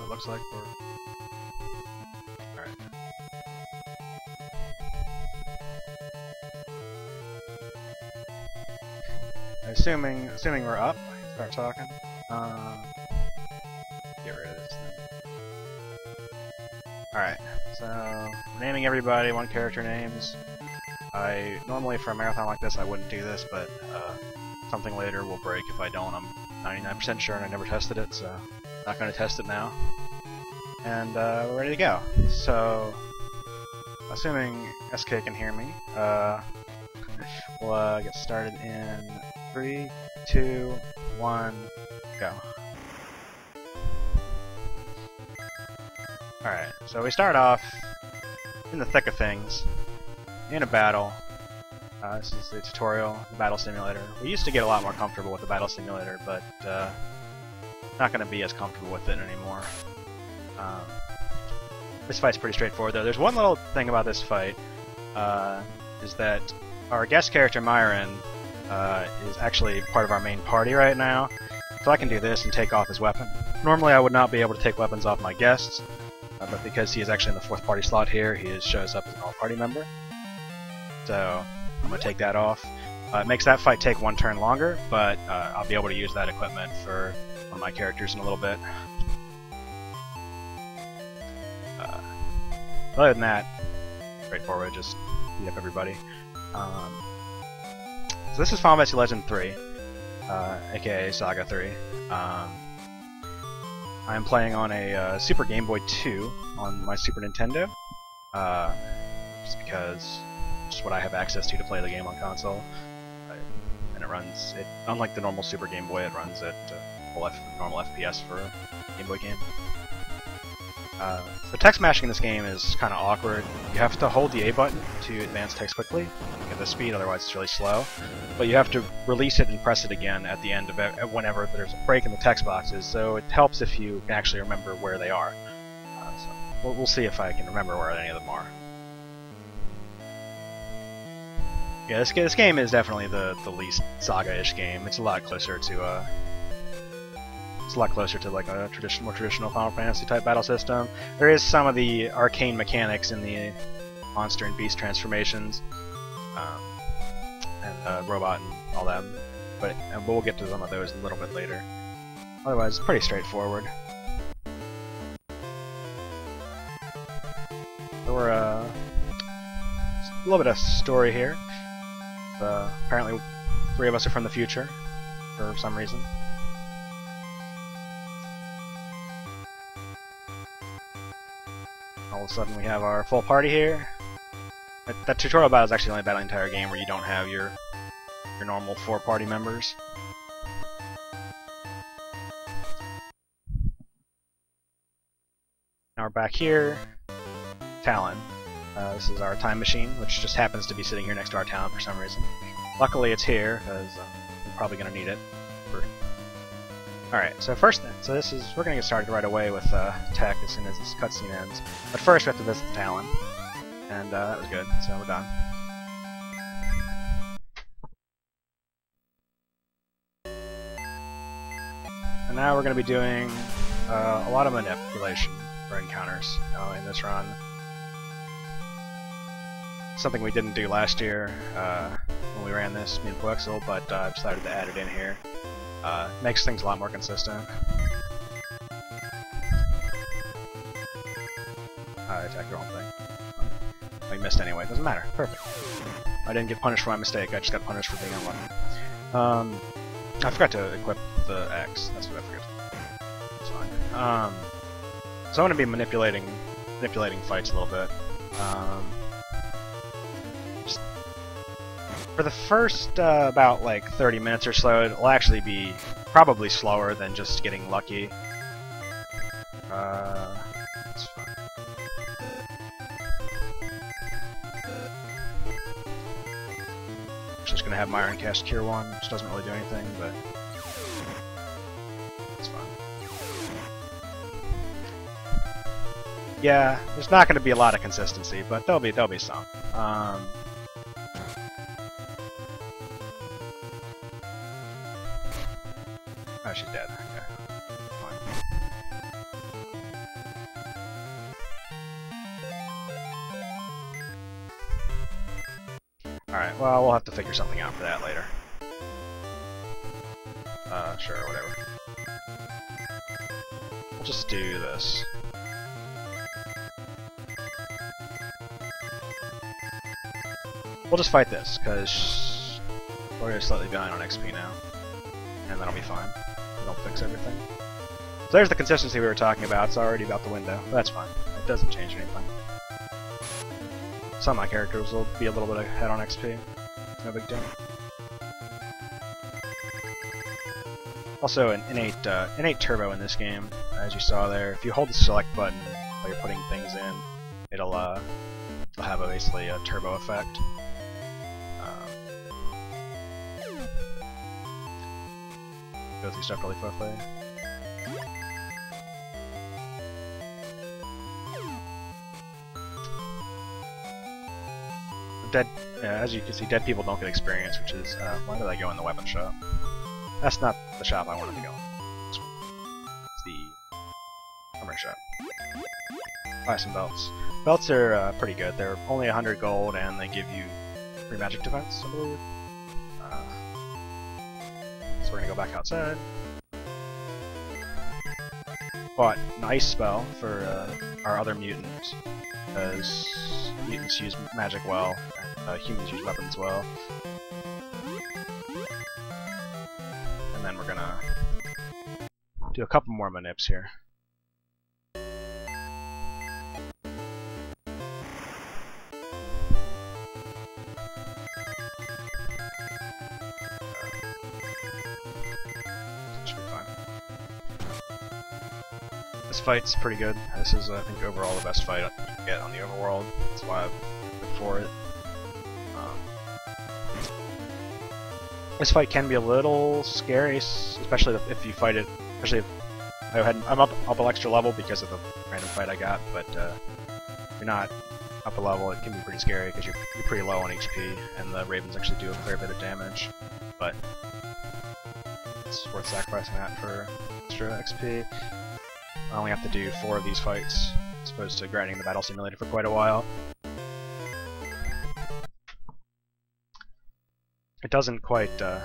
it looks like we're... Alright. Assuming we're up, I can start talking. Get rid of this thing. Alright, so naming everybody one character names. I normally for a marathon like this I wouldn't do this, but something later will break if I don't. I'm 99% sure and I never tested it, so not going to test it now. And we're ready to go. So, assuming SK can hear me, we'll get started in 3, 2, 1, go. Alright, so we start off in the thick of things, in a battle. This is the tutorial, the battle simulator. We used to get a lot more comfortable with the battle simulator, but not going to be as comfortable with it anymore. This fight's pretty straightforward, though. There's one little thing about this fight, is that our guest character, Myron, is actually part of our main party right now, so I can do this and take off his weapon. Normally I would not be able to take weapons off my guests, but because he is actually in the 4th party slot here, he shows up as an all-party member. So I'm going to take that off. It makes that fight take 1 turn longer, but I'll be able to use that equipment for one of my characters in a little bit. Other than that, straightforward, just beat up everybody. So this is Final Fantasy Legend 3, aka SaGa 3. I'm playing on a Super Game Boy 2 on my Super Nintendo, just because it's what I have access to play the game on console. And it runs, unlike the normal Super Game Boy, it runs at normal FPS for a Game Boy game. So text mashing in this game is kind of awkward. You have to hold the A button to advance text quickly at this speed, otherwise it's really slow. But you have to release it and press it again at the end of it whenever there's a break in the text boxes, so it helps if you can actually remember where they are. So we'll see if I can remember where any of them are. Yeah, this game is definitely the least SaGa-ish game. It's a lot closer to like a more traditional Final Fantasy type battle system. There is some of the arcane mechanics in the monster and beast transformations, and robot and all that, but we'll get to some of those a little bit later. Otherwise, it's pretty straightforward. So we're a little bit of story here. Apparently, 3 of us are from the future for some reason. All of a sudden we have our full party here. That tutorial battle is actually only about the entire game where you don't have your normal 4 party members. Now we're back here. Talon. This is our time machine, which just happens to be sitting here next to our Talon for some reason. Luckily it's here, because we're probably going to need it. Alright, so first thing, we're going to get started right away with tech as soon as this cutscene ends. But first we have to visit the Talon, and that was good, so we're done. And now we're going to be doing a lot of manipulation for encounters in this run. Something we didn't do last year when we ran this, me and Plexel, but I've decided to add it in here. Makes things a lot more consistent. I attacked the wrong thing. We missed anyway, doesn't matter. Perfect. I didn't get punished for my mistake, I just got punished for being unlucky. I forgot to equip the X, that's what I forgot. It's fine. So I'm going to be manipulating fights a little bit. For the first about like 30 minutes or so, it'll actually be probably slower than just getting lucky. That's fine. Just gonna have Myron cast Cure 1, which doesn't really do anything, but it's fine. Yeah, there's not gonna be a lot of consistency, but there'll be some. Oh, she's dead. Okay. Fine. Alright, well, we'll have to figure something out for that later. Sure, whatever. We'll just do this. We'll just fight this, because we're slightly behind on XP now. And that'll be fine. It'll fix everything. So there's the consistency we were talking about. It's already about the window. But that's fine. It doesn't change anything. Some of my characters will be a little bit ahead on XP. No big deal. Also, an innate turbo in this game, as you saw there. If you hold the select button while you're putting things in, it'll have basically a turbo effect. Go through stuff really quickly. As you can see, dead people don't get experience, which is why did I go in the weapon shop? That's not the shop I wanted to go in. This one. It's the armor shop. Buy some belts. Belts are pretty good. They're only 100 gold, and they give you free magic defense, I believe. So we're gonna go back outside. Bought an ice spell for our other mutant, because mutants use magic well, and humans use weapons well. And then we're gonna do a couple more manips here. Should be fine. This fight's pretty good. This is, I think, overall the best fight you can get on the overworld. That's why I've looked for it. This fight can be a little scary, especially if you fight it. Especially if I'm up Elixir level because of the random fight I got, but if you're not up a level, it can be pretty scary because you're pretty low on HP, and the ravens actually do a fair bit of damage. But it's worth sacrificing that for extra XP. I only have to do 4 of these fights, as opposed to grinding the battle simulator for quite a while. It doesn't quite, the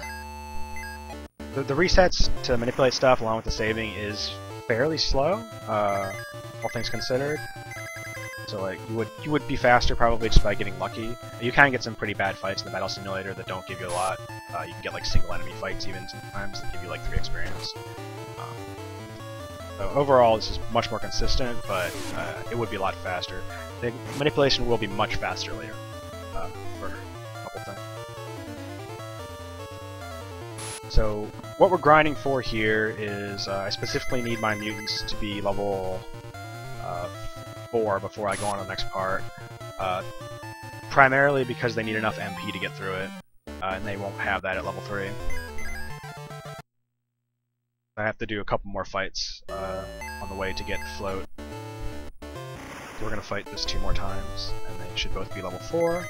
resets to manipulate stuff along with the saving is fairly slow, all things considered. So like, you would be faster probably just by getting lucky. You can get some pretty bad fights in the battle simulator that don't give you a lot. You can get like single enemy fights even sometimes that give you like 3 experience. So overall this is much more consistent, but it would be a lot faster. The manipulation will be much faster later, for a couple things. So what we're grinding for here is I specifically need my mutants to be level 4 before I go on to the next part. Primarily because they need enough MP to get through it, and they won't have that at level 3. I have to do a couple more fights on the way to get the float. So we're going to fight this 2 more times, and they should both be level 4.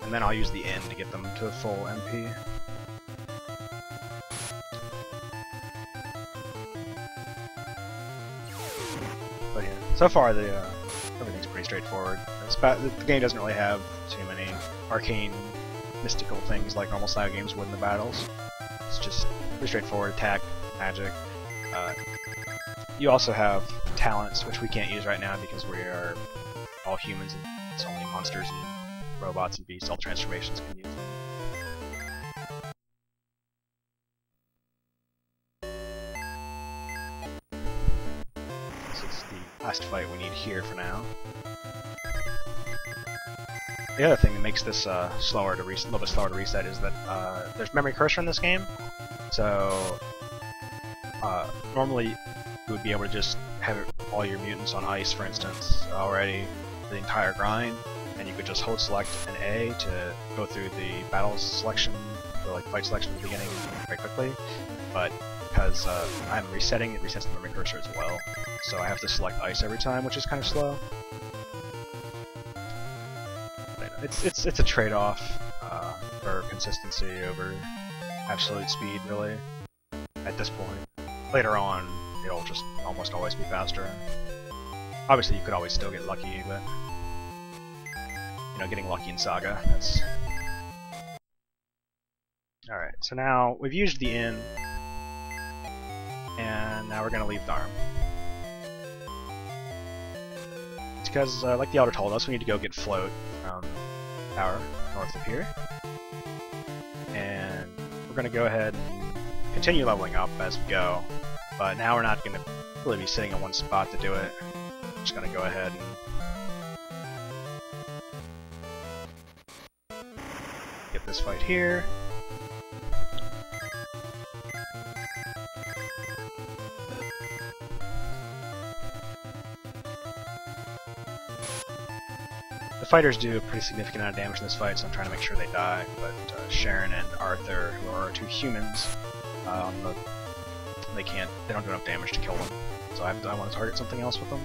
And then I'll use the N to get them to full MP. But yeah, so far everything's pretty straightforward. The game doesn't really have too many arcane, mystical things like normal SaGa games would in the battles. It's just pretty straightforward, attack, magic. You also have talents, which we can't use right now because we are all humans and it's only monsters and robots and beasts, all the transformations can use them. This is the last fight we need here for now. The other thing that makes this a little bit slower to reset is that there's memory cursor in this game. So normally you would be able to just have all your mutants on ice, for instance, already the entire grind, and you could just hold select and A to go through the battle selection, or like fight selection at the beginning very quickly. But because I'm resetting, it resets the memory cursor as well. So I have to select ice every time, which is kind of slow. It's a trade-off for consistency over absolute speed, really, at this point. Later on, it'll just almost always be faster. Obviously, you could always still get lucky, but you know, getting lucky in SaGa. That's all right. So now we've used the inn, and now we're gonna leave the arm. It's because, like the Elder told us, we need to go get float from tower north of here, and we're gonna go ahead and continue leveling up as we go. But now we're not gonna really be sitting in one spot to do it. We're just gonna go ahead and get this fight here. The fighters do a pretty significant amount of damage in this fight, so I'm trying to make sure they die. But Sharon and Arthur, who are our two humans, they don't do enough damage to kill them. So I want to target something else with them.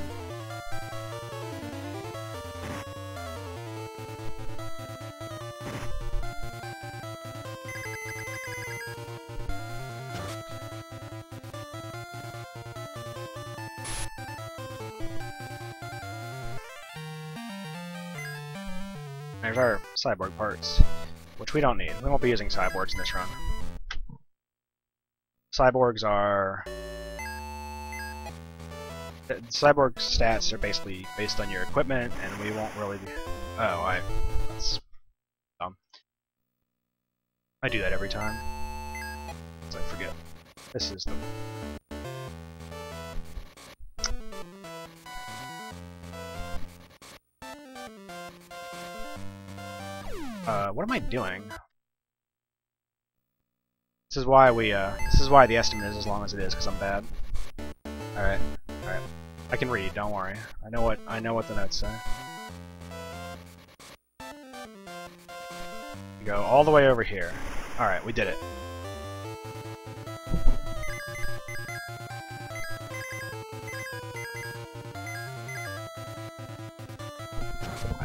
There's our cyborg parts, which we don't need. We won't be using cyborgs in this run. Cyborgs are... The cyborg stats are basically based on your equipment, and we won't really be... Oh, that's dumb. I do that every time. So I forget. This is the... what am I doing? This is why the estimate is as long as it is, because I'm bad. Alright. Alright. I can read, don't worry. I know what the notes say. We go all the way over here. Alright, we did it.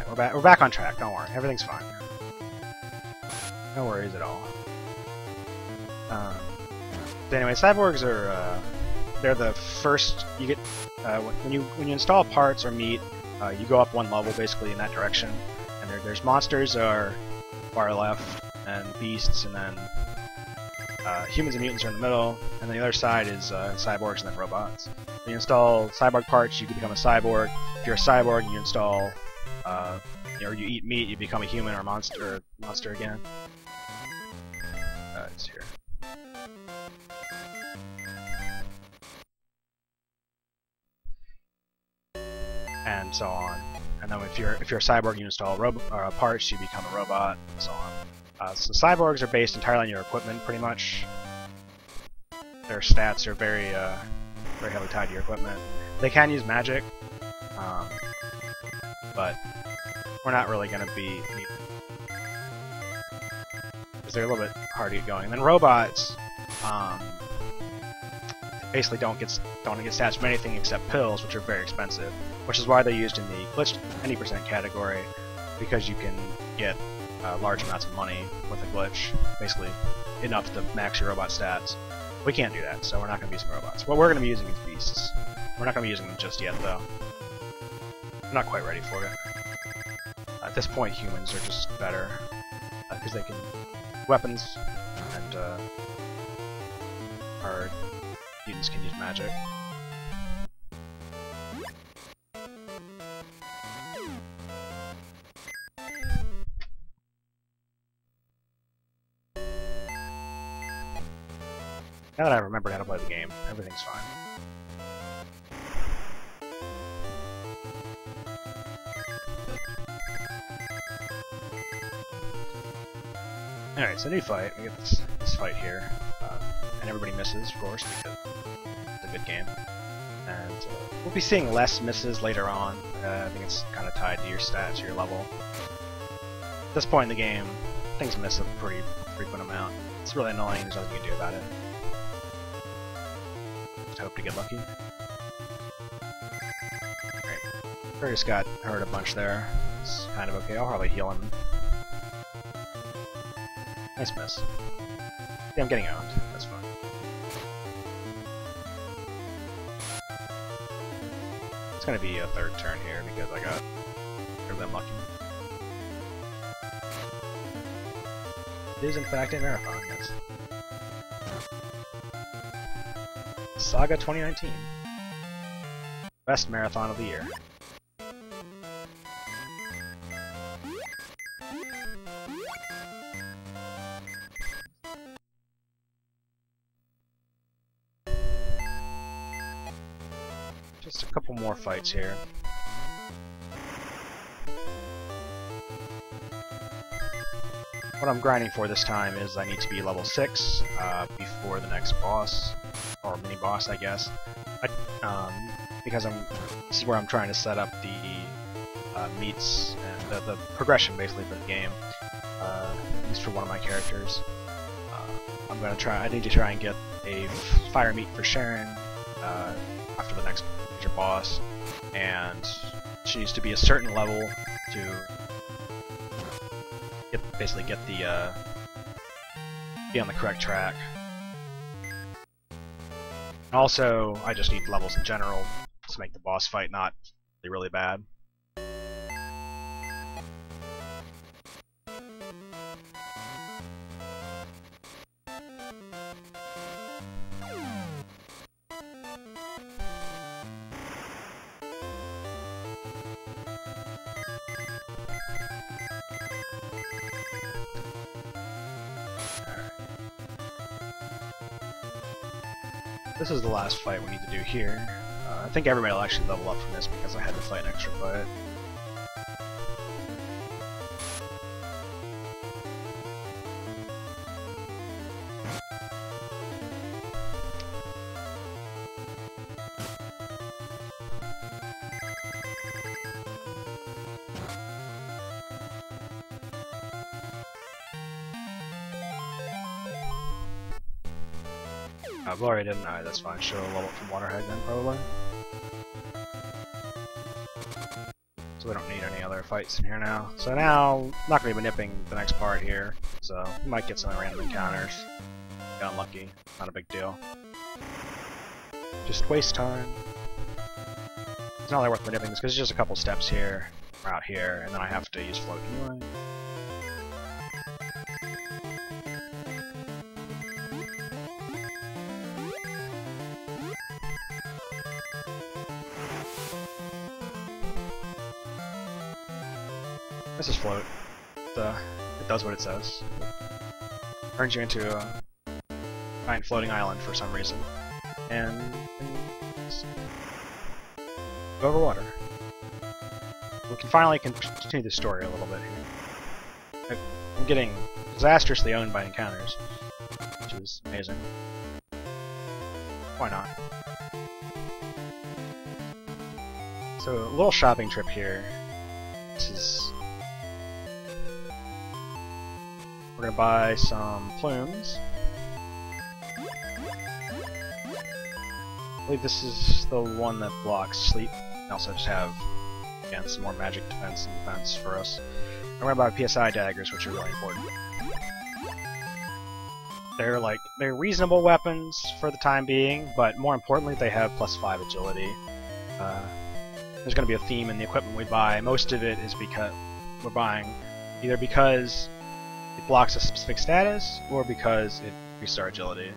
Alright, we're back on track, don't worry. Everything's fine. No worries at all. But anyway, cyborgs are they're the first you get when you install parts or meat, you go up one level basically in that direction. And there's monsters are far left, and beasts, and then humans and mutants are in the middle, and the other side is cyborgs and then robots. When you install cyborg parts, you can become a cyborg. If you're a cyborg, you install or you eat meat, you become a human or monster again. It's here. And so on. And then if you're a cyborg, you install parts, you become a robot, and so on. So cyborgs are based entirely on your equipment, pretty much. Their stats are very heavily tied to your equipment. They can use magic, but we're not really going to be because they're a little bit hard to get going. And then robots basically don't get stats from anything except pills, which are very expensive, which is why they're used in the glitched 90% category, because you can get large amounts of money with a glitch, basically enough to max your robot stats. We can't do that, so we're not going to be using robots. What we're going to be using is beasts. We're not going to be using them just yet, though. I'm not quite ready for it. At this point, humans are just better, because they can weapons, and our mutants can use magic. Now that I remembered how to play the game, everything's fine. Alright, so new fight. We get this fight here. And everybody misses, of course, because it's a good game. And we'll be seeing less misses later on. I think it's kind of tied to your stats, your level. At this point in the game, things miss a pretty frequent amount. It's really annoying, there's nothing you can do about it. Just hope to get lucky. Alright, Curtis got hurt a bunch there. It's kind of okay, I'll probably heal him. Nice miss. Yeah, I'm getting owned. That's fine. It's gonna be a third turn here because I got really unlucky. It is in fact a marathon, yes. SaGa 2019. Best marathon of the year. Just a couple more fights here. What I'm grinding for this time is I need to be level 6 before the next boss, or mini-boss, I guess. Because this is where I'm trying to set up the meats and the progression, basically, for the game, at least for one of my characters. I need to try and get a fire meat for Sharon after the next major boss, and she needs to be a certain level to basically get the be on the correct track. Also, I just need levels in general to make the boss fight not really bad. This is the last fight we need to do here. I think everybody will actually level up from this because I had to fight an extra fight. Gloria didn't. Alright, that's fine. She'll level up from Waterhead then, probably. So we don't need any other fights in here now. So now, I'm not going to be nipping the next part here, so we might get some random encounters. Got unlucky. Not a big deal. Just waste time. It's not really worth nipping this because it's just a couple steps here, or out here, and then I have to use float anyway. This is float. It does what it says. It turns you into a giant floating island for some reason, and go over water. We can finally continue the story a little bit here. I'm getting disastrously owned by encounters, which is amazing. Why not? So, a little shopping trip here. This is... We're gonna buy some plumes. I believe this is the one that blocks sleep. And also just have, again, some more magic defense and defense for us. And we're gonna buy PSI daggers, which are really important. They're reasonable weapons for the time being, but more importantly, they have +5 agility. There's gonna be a theme in the equipment we buy. Most of it is because we're buying either because it blocks a specific status, or because it increases our agility.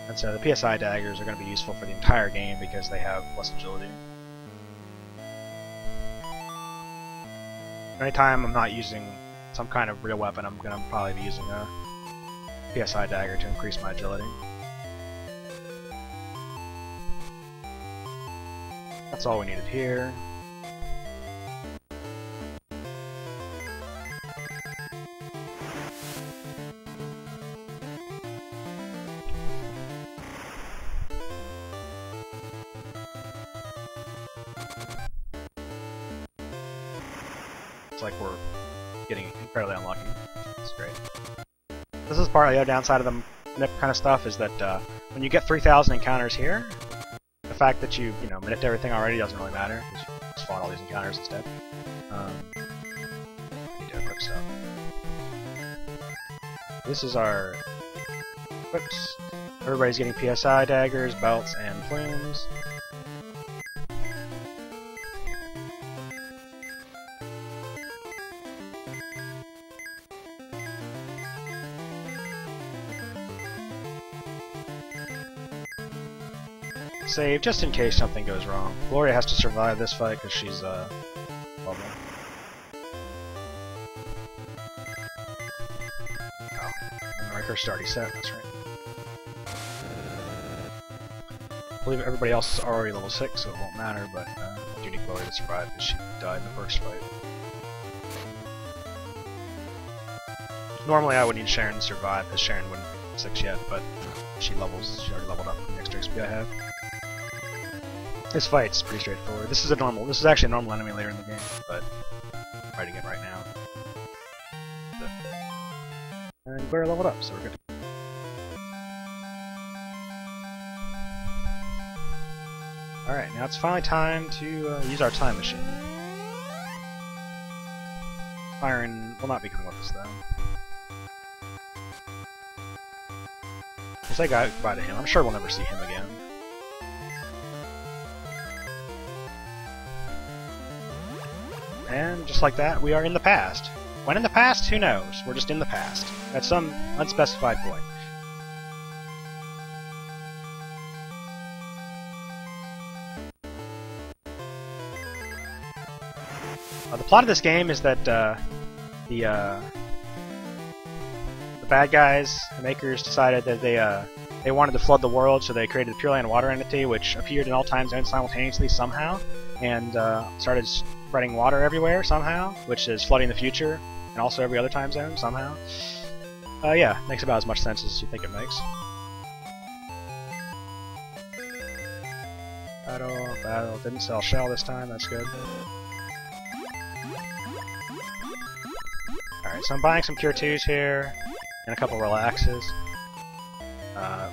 And so the PSI daggers are going to be useful for the entire game because they have plus agility. Anytime I'm not using some kind of real weapon, I'm going to probably be using a PSI dagger to increase my agility. That's all we needed here. Like we're getting incredibly unlucky. It's great. This is part of the other downside of the manip kind of stuff, is that when you get 3,000 encounters here, the fact that you manipped everything already doesn't really matter, because you just fought all these encounters instead. Need to equip stuff. This is our equips. Everybody's getting PSI daggers, belts, and plumes. save just in case something goes wrong. Gloria has to survive this fight because she's level. Oh, and my curse is already set. That's right. I believe everybody else is already level 6, so it won't matter. But I do need Gloria to survive because she died in the first fight. Normally I would need Sharon to survive because Sharon wouldn't be 6 yet, but she already leveled up from the extra XP I have. This fight's pretty straightforward. This is actually a normal enemy later in the game, but I'm fighting it right now. And Gloria leveled up, so we're good. Alright, now it's finally time to use our time machine. Iron will not be coming with us though. Say goodbye to him. I'm sure we'll never see him again. And just like that, we are in the past. When in the past? Who knows? We're just in the past. At some unspecified point. The plot of this game is that the bad guys, the makers, decided that they wanted to flood the world, so they created the Pure Land Water Entity, which appeared in all time zones simultaneously somehow, and started spreading water everywhere somehow, which is flooding the future, and also every other time zone somehow. Yeah, makes about as much sense as you think it makes. Battle. Didn't sell shell this time, that's good. Alright, so I'm buying some Cure 2s here, and a couple Relaxes.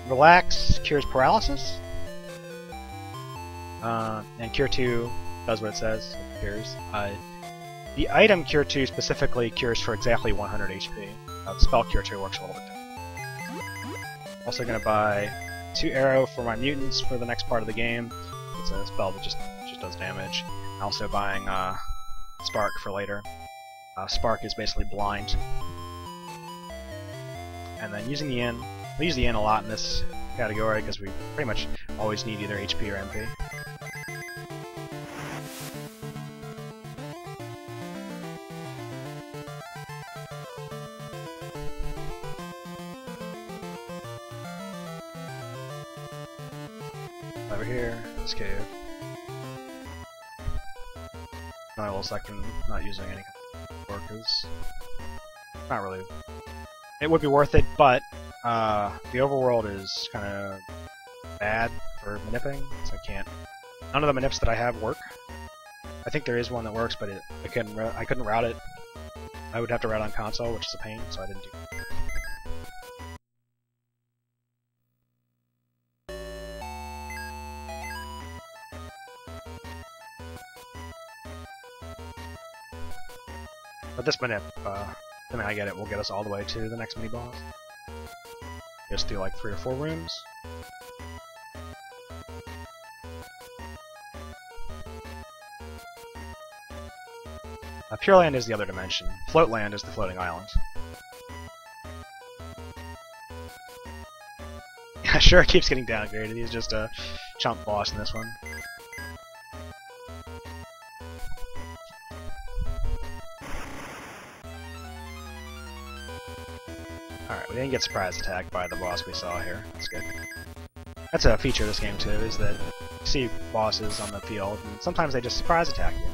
Relax cures paralysis, and Cure 2 does what it says, it cures. The item Cure 2 specifically cures for exactly 100 HP. The spell Cure 2 works a little bit different. Also gonna buy 2 arrow for my mutants for the next part of the game. It's a spell that just does damage. I'm also buying Spark for later. Spark is basically blind. And then using the Inn. We use the Inn a lot in this category because we pretty much always need either HP or MP. Over here, this cave. Not a little second, not using any workers. Not really. It would be worth it, but the overworld is kind of bad for manipping, so I can't. None of the manips that I have work. I think there is one that works, but I couldn't route it. I would have to route on console, which is a pain, so I didn't do it. But this manip, then I get it, will get us all the way to the next mini-boss. Just do like 3 or 4 rooms. Pure Land is the other dimension. Float Land is the floating island. Yeah, sure, it keeps getting downgraded. He's just a chump boss in this one. Alright, we didn't get surprise attacked by the boss we saw here. That's good. That's a feature of this game too, is that you see bosses on the field, and sometimes they just surprise attack you.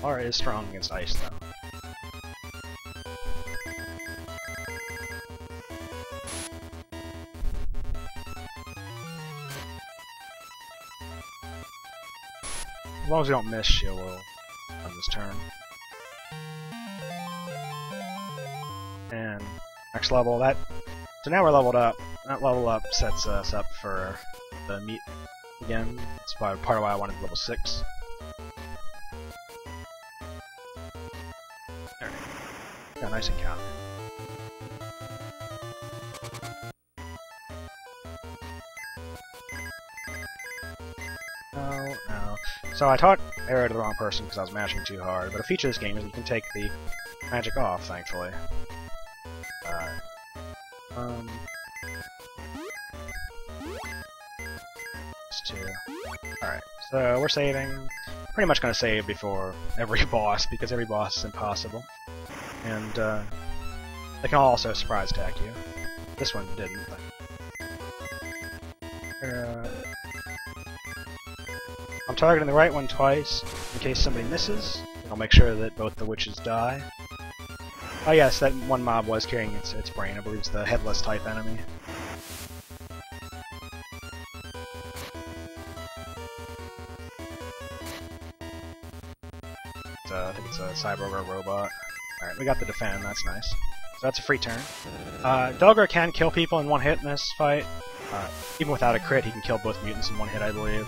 Aura is strong against ice, though. As long as we don't miss, she will on this turn. And next level, so now we're leveled up. That level up sets us up for the meat again. That's part of why I wanted level 6. There. Yeah, nice encounter. No. So I taught arrow to the wrong person because I was mashing too hard, but a feature of this game is you can take the magic off, thankfully. Alright, so we're saving. Pretty much gonna save before every boss, because every boss is impossible. And they can also surprise attack you. This one didn't, but... I'm targeting the right one twice, in case somebody misses. I'll make sure that both the witches die. Oh yes, that one mob was carrying its brain. I believe it's the headless type enemy. I think it's a cyborg or a robot. Alright, we got the defend, that's nice. So that's a free turn. Delgra can kill people in one hit in this fight. Even without a crit, he can kill both mutants in one hit, I believe.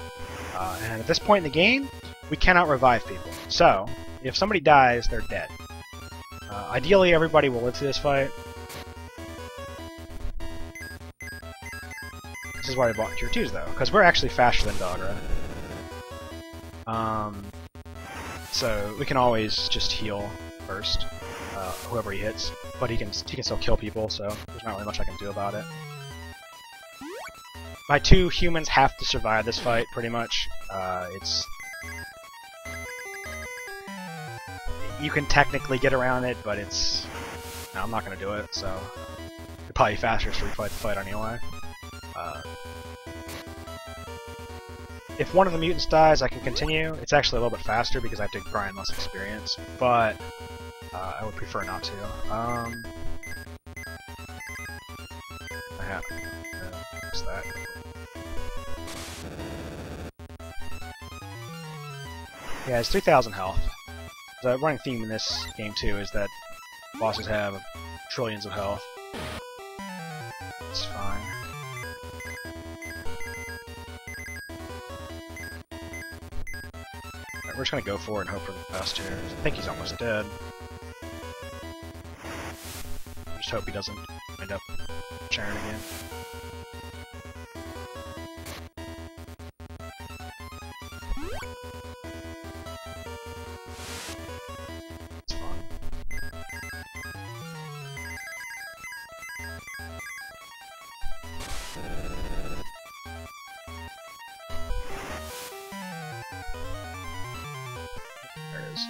And at this point in the game, we cannot revive people. So, if somebody dies, they're dead. Ideally, everybody will live through this fight. This is why I bought Cure 2s, though, because we're actually faster than Delgra. So we can always just heal first, whoever he hits, but he can still kill people, so there's not really much I can do about it. My two humans have to survive this fight, pretty much. You can technically get around it, but it's... No, I'm not going to do it, so... It'd probably be faster to refight the fight anyway. If one of the mutants dies, I can continue. It's actually a little bit faster because I have to grind less experience, but I would prefer not to. What's that? Yeah, it's 3,000 health. The running theme in this game too is that bosses have trillions of health. It's fine. We're just gonna go for it and hope for the best here. I think he's almost dead. Just hope he doesn't end up sharing again. It's fun. There it is.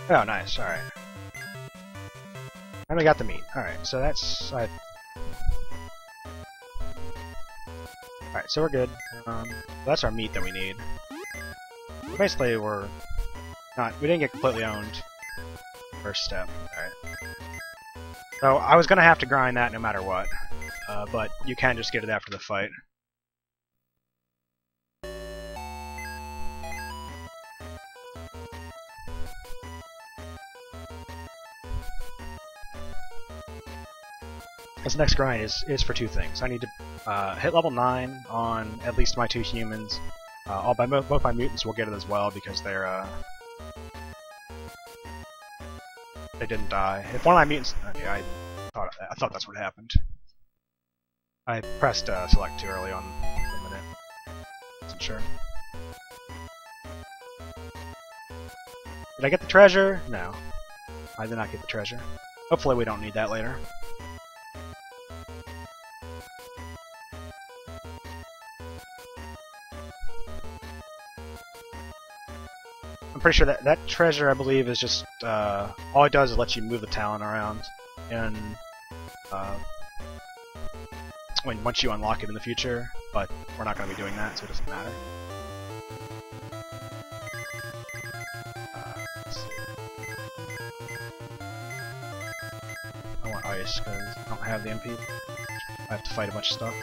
Oh, nice. Alright. And we got the meat. Alright, so that's... Alright, so we're good. That's our meat that we need. Basically, we didn't get completely owned. First step. Alright. So, I was gonna have to grind that no matter what. But you can just get it after the fight. This next grind is for two things. I need to hit level 9 on at least my two humans. Both my mutants will get it as well because they didn't die. If one of my mutants, okay, I thought that's what happened. I pressed select too early on the minute. Wasn't sure. Did I get the treasure? No, I did not get the treasure. Hopefully we don't need that later. I'm pretty sure that treasure, I believe, is just all it does is let you move the talent around, and once you unlock it in the future. But we're not going to be doing that, so it doesn't matter. Let's see. I want ice because I don't have the MP. I have to fight a bunch of stuff.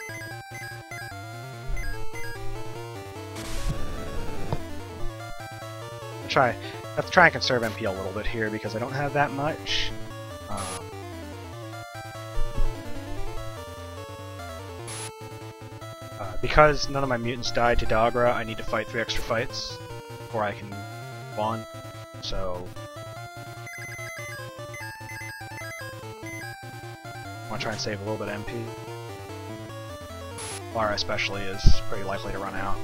I have to try and conserve MP a little bit here because I don't have that much. Because none of my mutants died to Dagra, I need to fight 3 extra fights before I can move on. So I want to try and save a little bit of MP. Lara especially is pretty likely to run out.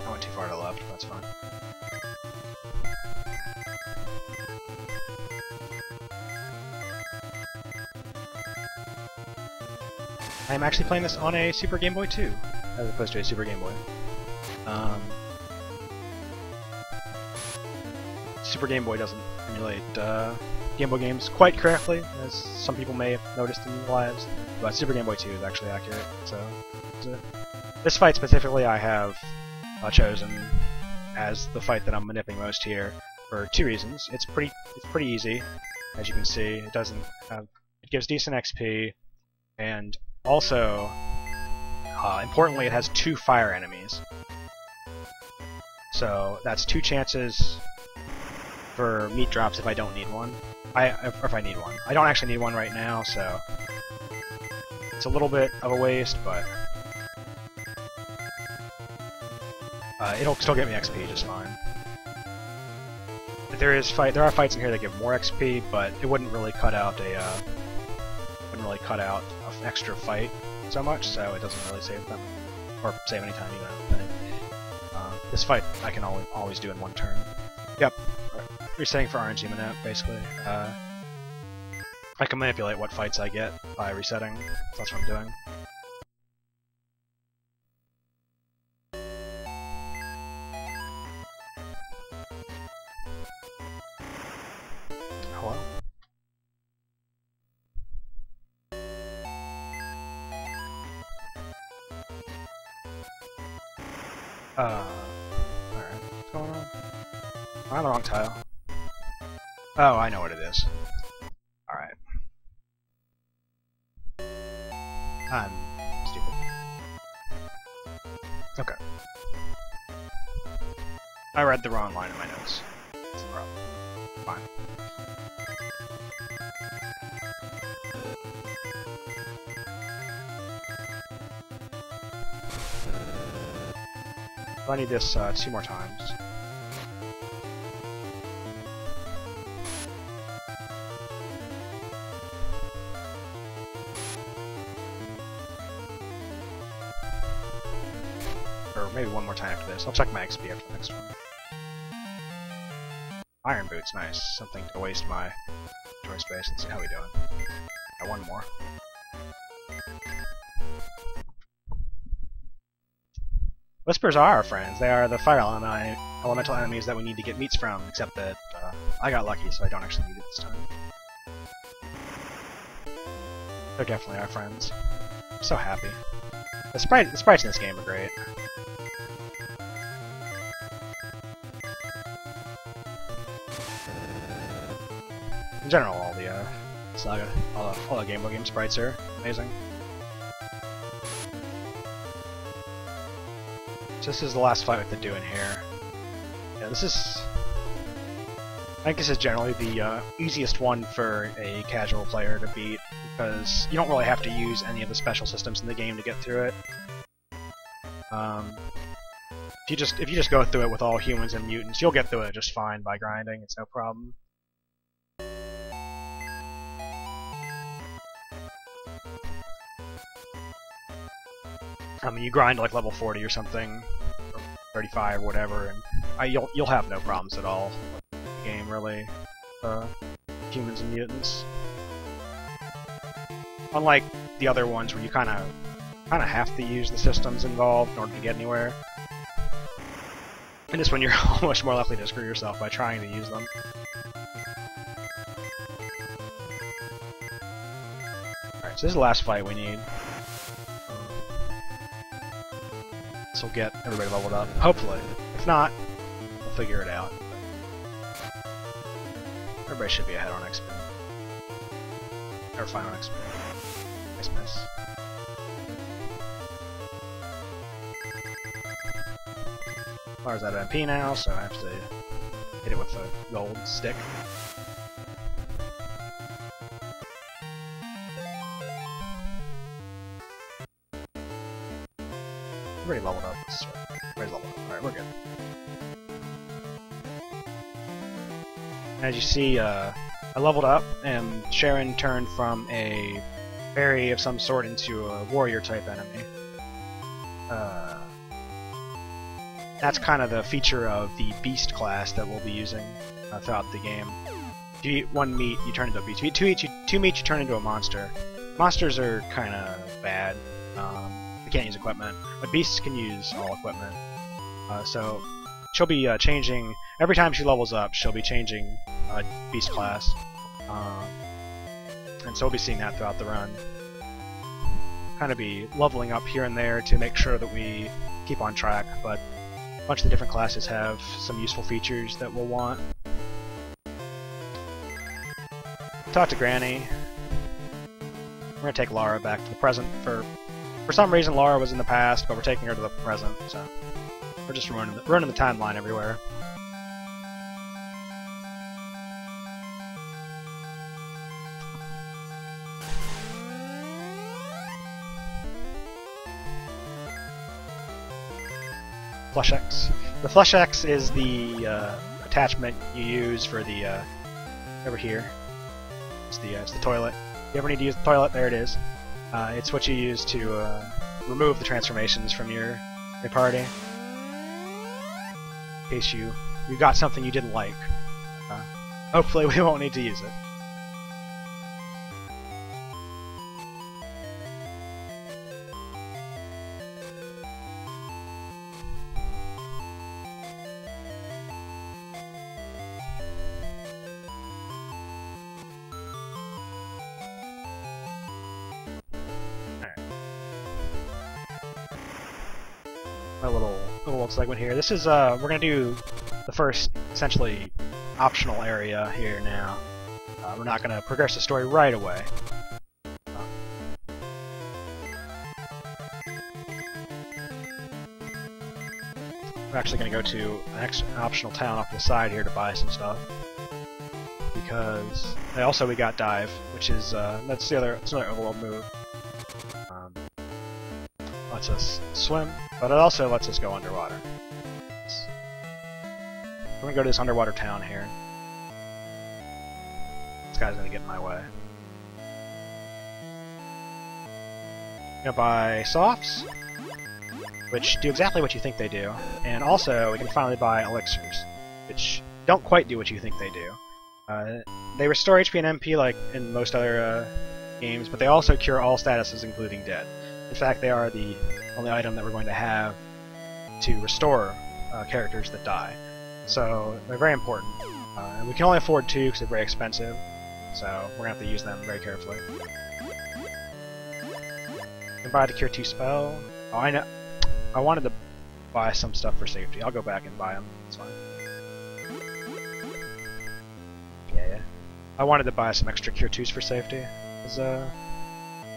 I went too far to the left, that's fine. I am actually playing this on a Super Game Boy 2, as opposed to a Super Game Boy. Super Game Boy doesn't emulate Game Boy games quite correctly, as some people may have noticed in their lives, but Super Game Boy 2 is actually accurate. So, this fight specifically I have chosen as the fight that I'm manipulating most here for two reasons. It's pretty easy, as you can see. It gives decent XP, and also, importantly, it has 2 fire enemies. So that's 2 chances for meat drops if I don't need one. Or if I need one. I don't actually need one right now, so it's a little bit of a waste, but it'll still get me XP just fine. There are fights in here that give more XP, but it wouldn't really cut out an extra fight so much, so it doesn't really save them or save any time even. I think. This fight I can always do in one turn. Yep. Resetting for RNG manip, basically. I can manipulate what fights I get by resetting. That's what I'm doing. Hello? Alright. What's going on? I'm on the wrong tile. Oh, I know what it is. Alright. I'm stupid. Okay. I read the wrong line in my notes. That's the problem. Fine. I need this 2 more times. Or maybe 1 more time after this. I'll check my XP after the next one. Iron Boots, nice. Something to waste my inventory space. Let's see how we doing. Got 1 more. Whispers are our friends. They are the fire elemental enemies that we need to get meats from, except that I got lucky, so I don't actually need it this time. They're definitely our friends. I'm so happy. The sprites in this game are great. In general, all the SaGa, all the Game Boy game sprites are amazing. So this is the last fight we have to do in here. Yeah, I think this is generally the easiest one for a casual player to beat, because you don't really have to use any of the special systems in the game to get through it. If you just go through it with all humans and mutants, you'll get through it just fine by grinding. It's no problem. I mean, you grind like level 40 or something, or 35 or whatever, and you'll have no problems at all with the game, really. Humans and mutants. Unlike the other ones where you kind of have to use the systems involved in order to get anywhere. And this one you're much more likely to screw yourself by trying to use them. Alright, so this is the last fight we need. This will get everybody leveled up, hopefully. If not, we'll figure it out. But everybody should be ahead on XP. Or fine on XP. Nice miss. Fire's out of MP now, so I have to hit it with a gold stick. Everybody leveled up. Everybody's leveled up. Alright, we're good. As you see, I leveled up, and Sharon turned from a fairy of some sort into a warrior type enemy. That's kind of the feature of the beast class that we'll be using throughout the game. If you eat one meat, you turn into a beast. If you eat two meat, you turn into a monster. Monsters are kind of bad. They can't use equipment, but beasts can use all equipment. So she'll be changing every time she levels up. She'll be changing beast class, and so we'll be seeing that throughout the run. Kind of be leveling up here and there to make sure that we keep on track, but a bunch of the different classes have some useful features that we'll want. Talk to Granny. We're gonna take Lara back to the present. For some reason, Lara was in the past, but we're taking her to the present, so we're just running the timeline everywhere. Flush X. The Flush X is the attachment you use for the over here. It's the toilet. If you ever need to use the toilet, there it is. It's what you use to remove the transformations from your party. In case you got something you didn't like. Hopefully we won't need to use it. A little segment here. This is we're gonna do the first essentially optional area here now. We're not gonna progress the story right away. We're actually gonna go to an optional town off to the side here to buy some stuff because also we got dive, which is that's another overworld move. Lets us swim, but it also lets us go underwater. We're gonna go to this underwater town here. This guy's gonna get in my way. Gonna buy softs, which do exactly what you think they do, and also we can finally buy elixirs, which don't quite do what you think they do. They restore HP and MP like in most other games, but they also cure all statuses, including dead. In fact, they are the only item that we're going to have to restore characters that die. So they're very important. And we can only afford 2 because they're very expensive, so we're going to have to use them very carefully. Can buy the Cure 2 spell. Oh, I know. I wanted to buy some stuff for safety. I'll go back and buy them. It's fine. Yeah. I wanted to buy some extra Cure 2s for safety, because I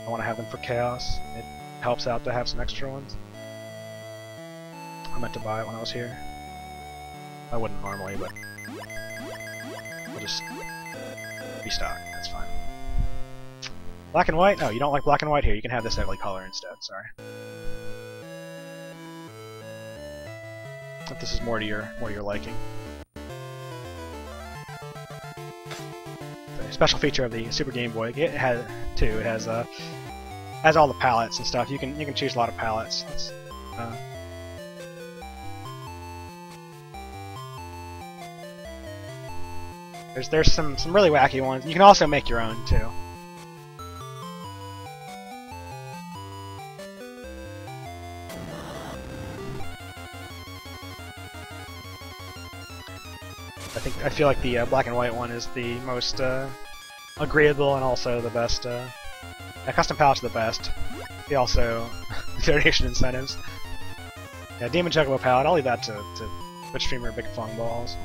want to have them for Chaos. It helps out to have some extra ones. I meant to buy it when I was here. I wouldn't normally, but I'll just restock. That's fine. Black and white? No, you don't like black and white here. You can have this ugly color instead. Sorry. If this is more to your liking. The special feature of the Super Game Boy, it has too. It has all the palettes and stuff. You can choose a lot of palettes. There's some really wacky ones. You can also make your own too. I feel like the black and white one is the most agreeable and also the best. Custom palettes are the best. They also donation incentives. Yeah, Demon Juggalo palette. I'll leave that to Twitch streamer Big Fun Balls.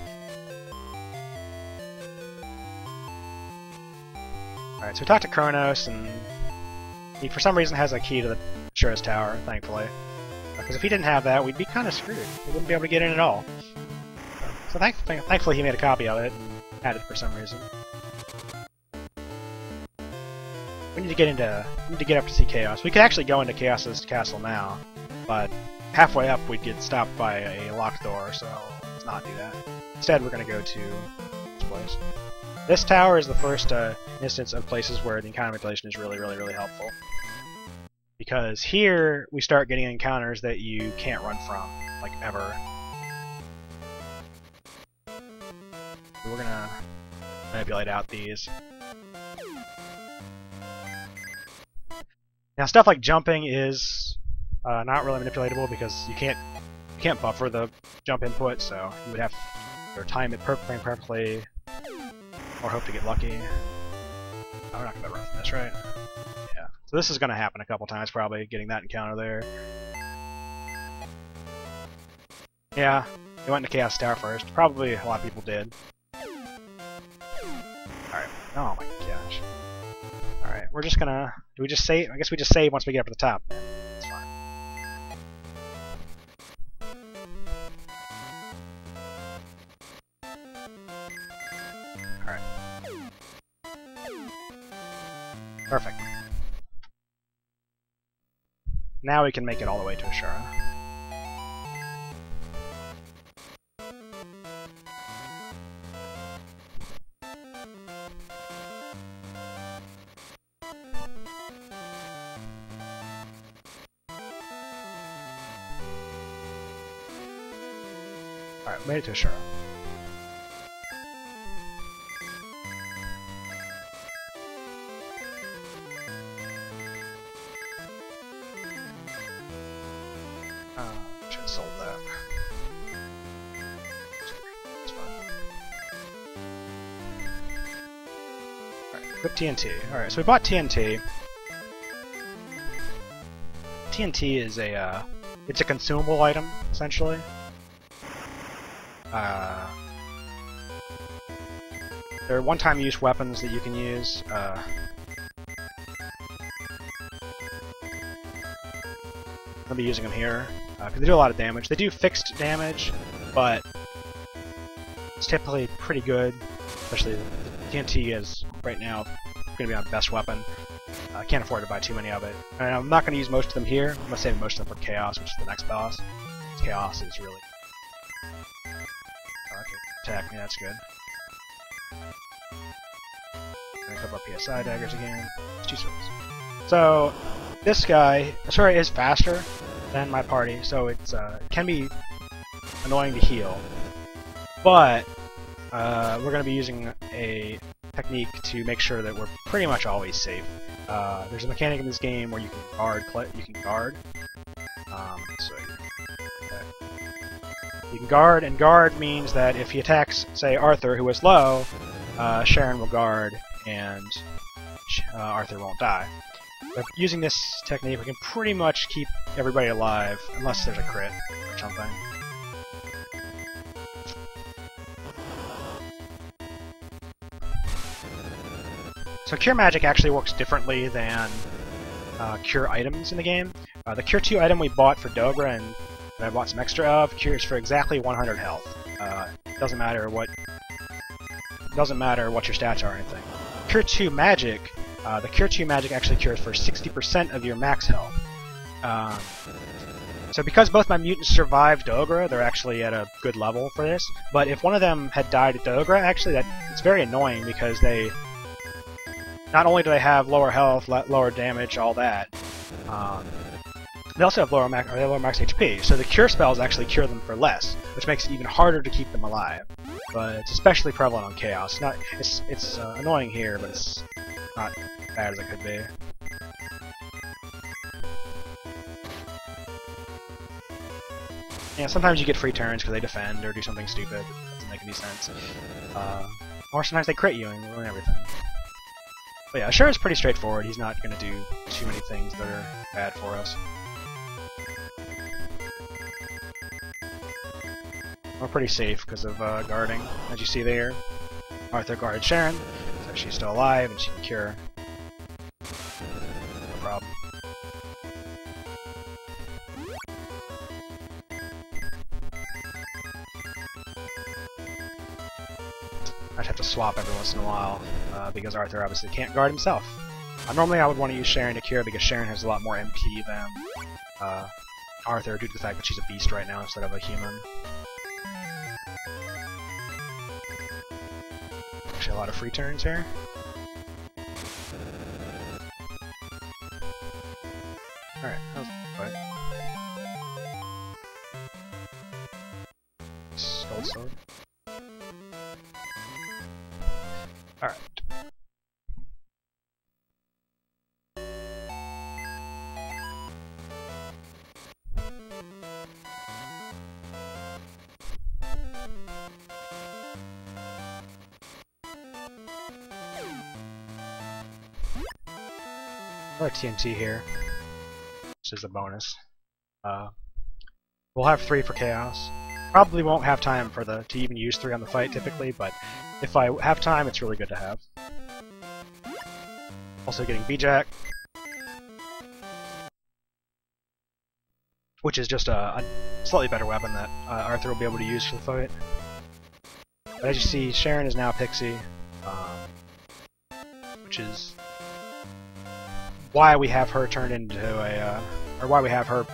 Alright, so we talked to Kronos, and he for some reason has a key to the Shura's Tower, thankfully. Because if he didn't have that, we'd be kind of screwed. We wouldn't be able to get in at all. So thankfully he made a copy of it and had it for some reason. We need to get up to see Chaos. We could actually go into Chaos's castle now, but halfway up we'd get stopped by a locked door, so let's not do that. Instead, we're going to go to this place. This tower is the first instance of places where the encounter manipulation is really helpful. Because here we start getting encounters that you can't run from, like ever. We're gonna manipulate out these. Now, stuff like jumping is not really manipulatable because you can't buffer the jump input, so you would have to time it perfectly and perfectly, or hope to get lucky. Oh, we're not gonna run from this, right? Yeah. So this is gonna happen a couple times, probably getting that encounter there. Yeah, we went into Chaos Tower first. Probably a lot of people did. Alright. Oh my gosh. Alright, we're just gonna... Do we just save? I guess we just save once we get up to the top. That's fine. Alright. Perfect. Now we can make it all the way to Ashura. Alright, made it to Ashura. Should have sold that. It's fine. Alright, equip TNT. Alright, so we bought TNT. TNT is it's a consumable item, essentially. There are one-time use weapons that you can use. I'll be using them here because they do a lot of damage. They do fixed damage, but it's typically pretty good. Especially TNT is right now going to be my best weapon. I can't afford to buy too many of it. And I'm not going to use most of them here. I'm going to save most of them for Chaos, which is the next boss. Chaos is really... attack, yeah, that's good. Gonna couple up PSI daggers again. It's 2 swords. So, this guy, Ashura is faster than my party, so it's can be annoying to heal. But we're gonna be using a technique to make sure that we're pretty much always safe. There's a mechanic in this game where you can guard. You can guard, and guard means that if he attacks, say, Arthur, who is low, Sharon will guard, and Arthur won't die. But using this technique, we can pretty much keep everybody alive, unless there's a crit or something. So Cure Magic actually works differently than Cure items in the game. The Cure 2 item we bought for Dogra and I bought some extra of cures for exactly 100 health. Doesn't matter what your stats are or anything. Cure 2 magic, the Cure 2 magic actually cures for 60% of your max health. So because both my mutants survived Dogra, they're actually at a good level for this. But if one of them had died at Dogra, actually it's very annoying because they not only do they have lower health, lower damage, all that. They also have lower max HP, so the cure spells actually cure them for less, which makes it even harder to keep them alive. But it's especially prevalent on Chaos. It's annoying here, but it's not as bad as it could be. Yeah, sometimes you get free turns because they defend or do something stupid that doesn't make any sense. Or sometimes they crit you and ruin everything. But yeah, Ashura is pretty straightforward. He's not going to do too many things that are bad for us. We're pretty safe because of guarding, as you see there. Arthur guarded Sharon, so she's still alive and she can cure. No problem. I just have to swap every once in a while because Arthur obviously can't guard himself. Normally I would want to use Sharon to cure because Sharon has a lot more MP than Arthur due to the fact that she's a beast right now instead of a human. Actually, a lot of free turns here. Alright, that was quick. Gold sword. Alright. Another TNT here, which is a bonus. We'll have 3 for Chaos. Probably won't have time for to even use 3 on the fight typically, but if I have time, it's really good to have. Also getting B-Jack, which is just a slightly better weapon that Arthur will be able to use for the fight. But as you see, Sharon is now a Pixie, which is why we have her turned into or why we have her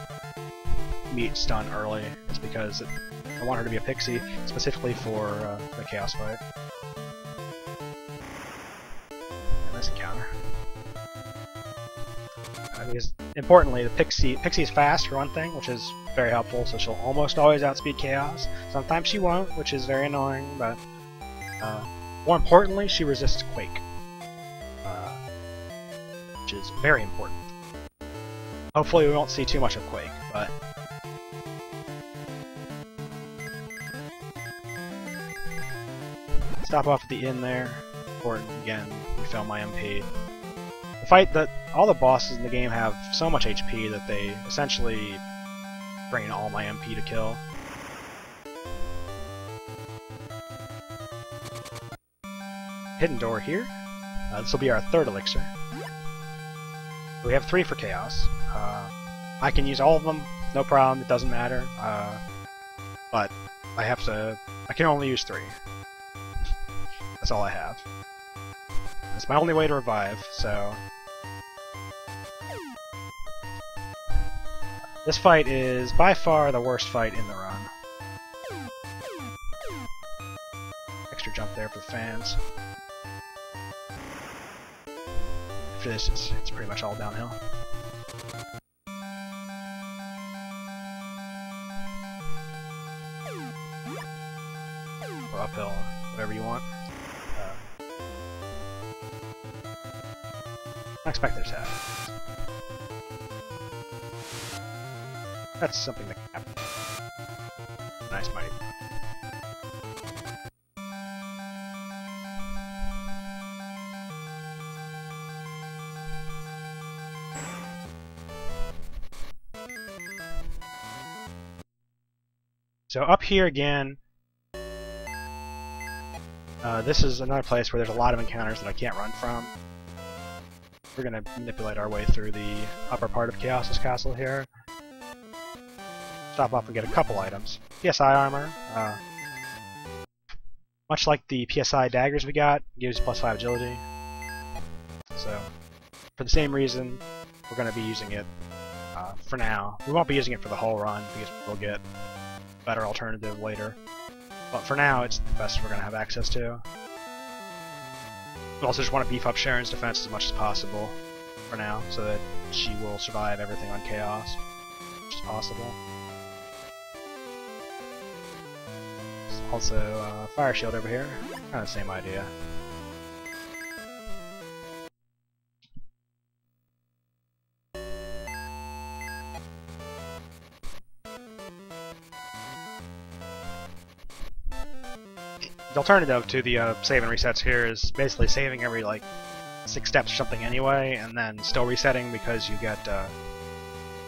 meet stun early, is because I want her to be a Pixie, specifically for the Chaos fight. And nice encounter. Because, importantly, the Pixie is fast, for one thing, which is very helpful, so she'll almost always outspeed Chaos. Sometimes she won't, which is very annoying, but more importantly, she resists Quake. Which is very important. Hopefully we won't see too much of Quake, but stop off at the inn there. Important, again, refill my MP. The fight that all the bosses in the game have so much HP that they essentially drain all my MP to kill. Hidden door here. This will be our 3rd elixir. We have 3 for Chaos. I can use all of them, no problem, it doesn't matter. But I can only use 3. That's all I have. It's my only way to revive, so this fight is by far the worst fight in the run. Extra jump there for the fans. After this, it's pretty much all downhill. Or uphill, whatever you want. Unexpected attack. That's something that can happen. Nice mighty. So up here again, this is another place where there's a lot of encounters that I can't run from. We're going to manipulate our way through the upper part of Chaos's castle here. Stop off and get a couple items. PSI armor, much like the PSI daggers we got, gives +5 agility. So, for the same reason, we're going to be using it for now. We won't be using it for the whole run, because we'll get a better alternative later. But for now, it's the best we're going to have access to. We also just want to beef up Sharon's defense as much as possible for now, so that she will survive everything on Chaos, which is possible. Also, Fire Shield over here, kind of the same idea. The alternative to the save and resets here is basically saving every, like, 6 steps or something anyway, and then still resetting because you get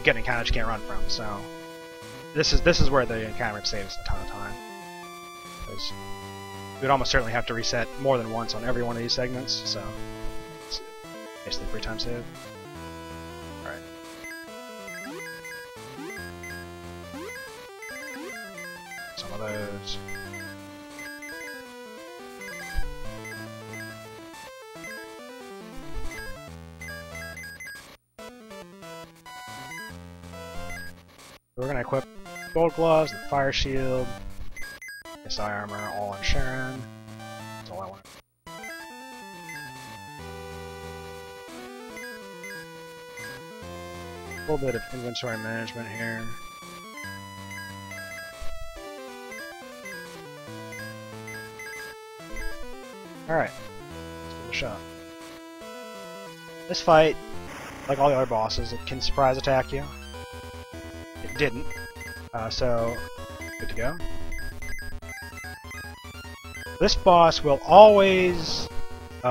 encounters you can't run from. So this is where the encounter saves a ton of time, because you would almost certainly have to reset more than once on every one of these segments. So it's basically free time save. All right. Some of those. We're going to equip gold gloves, the fire shield, SI armor, all on Sharon. That's all I want. A little bit of inventory management here. Alright. a shot. This fight, like all the other bosses, it can surprise attack you. It didn't, so good to go. This boss will always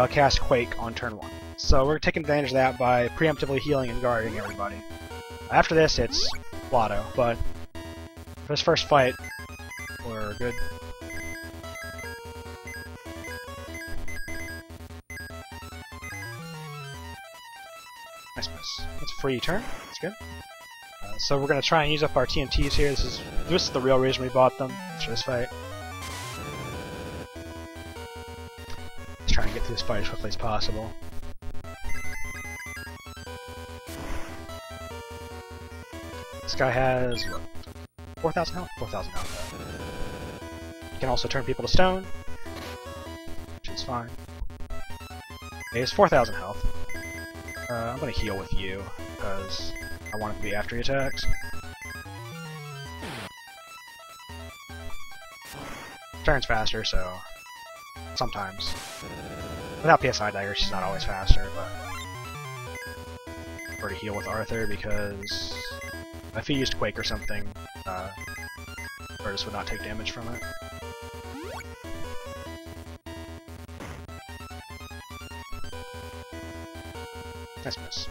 cast Quake on turn 1. So we're taking advantage of that by preemptively healing and guarding everybody. After this, it's Blotto, but for this first fight, we're good. Nice miss. That's a free turn. That's good. So we're going to try and use up our TNTs here. This is the real reason we bought them for this fight. Let's try and get through this fight as quickly as possible. This guy has, what, 4,000 health? 4,000 health. You can also turn people to stone, which is fine. Okay, it's 4,000 health. I'm going to heal with you, because I want it to be after he attacks. Turns faster, so sometimes. Without PSI Dagger, she's not always faster, but I prefer to heal with Arthur, because if he used Quake or something, Curtis would not take damage from it. Nice miss.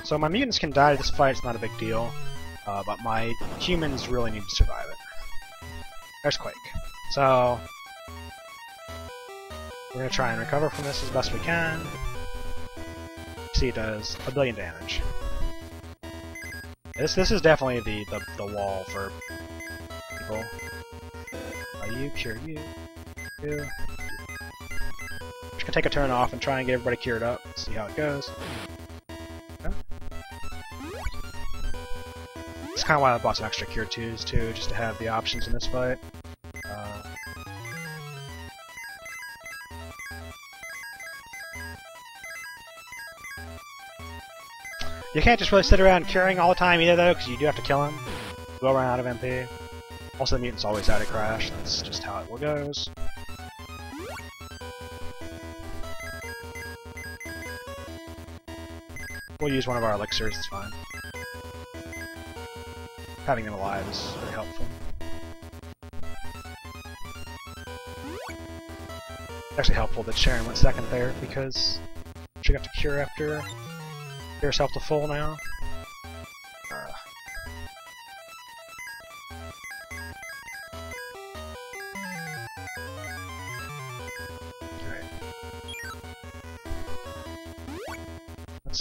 So my mutants can die to this fight, it's not a big deal, but my humans really need to survive it. There's Quake. So we're going to try and recover from this as best we can. See, it does a billion damage. This is definitely the wall for people. You cure you. Just gonna take a turn off and try and get everybody cured up. See how it goes. Okay. That's kind of why I bought some extra cure 2s too, just to have the options in this fight. You can't just really sit around curing all the time either, though, because you do have to kill him. You will run out of MP. Also, the mutant's always out of crash. That's just how it goes. We'll use one of our elixirs, it's fine. Having them alive is very helpful. It's actually helpful that Sharon went second there, because she got to cure after cure herself to full now.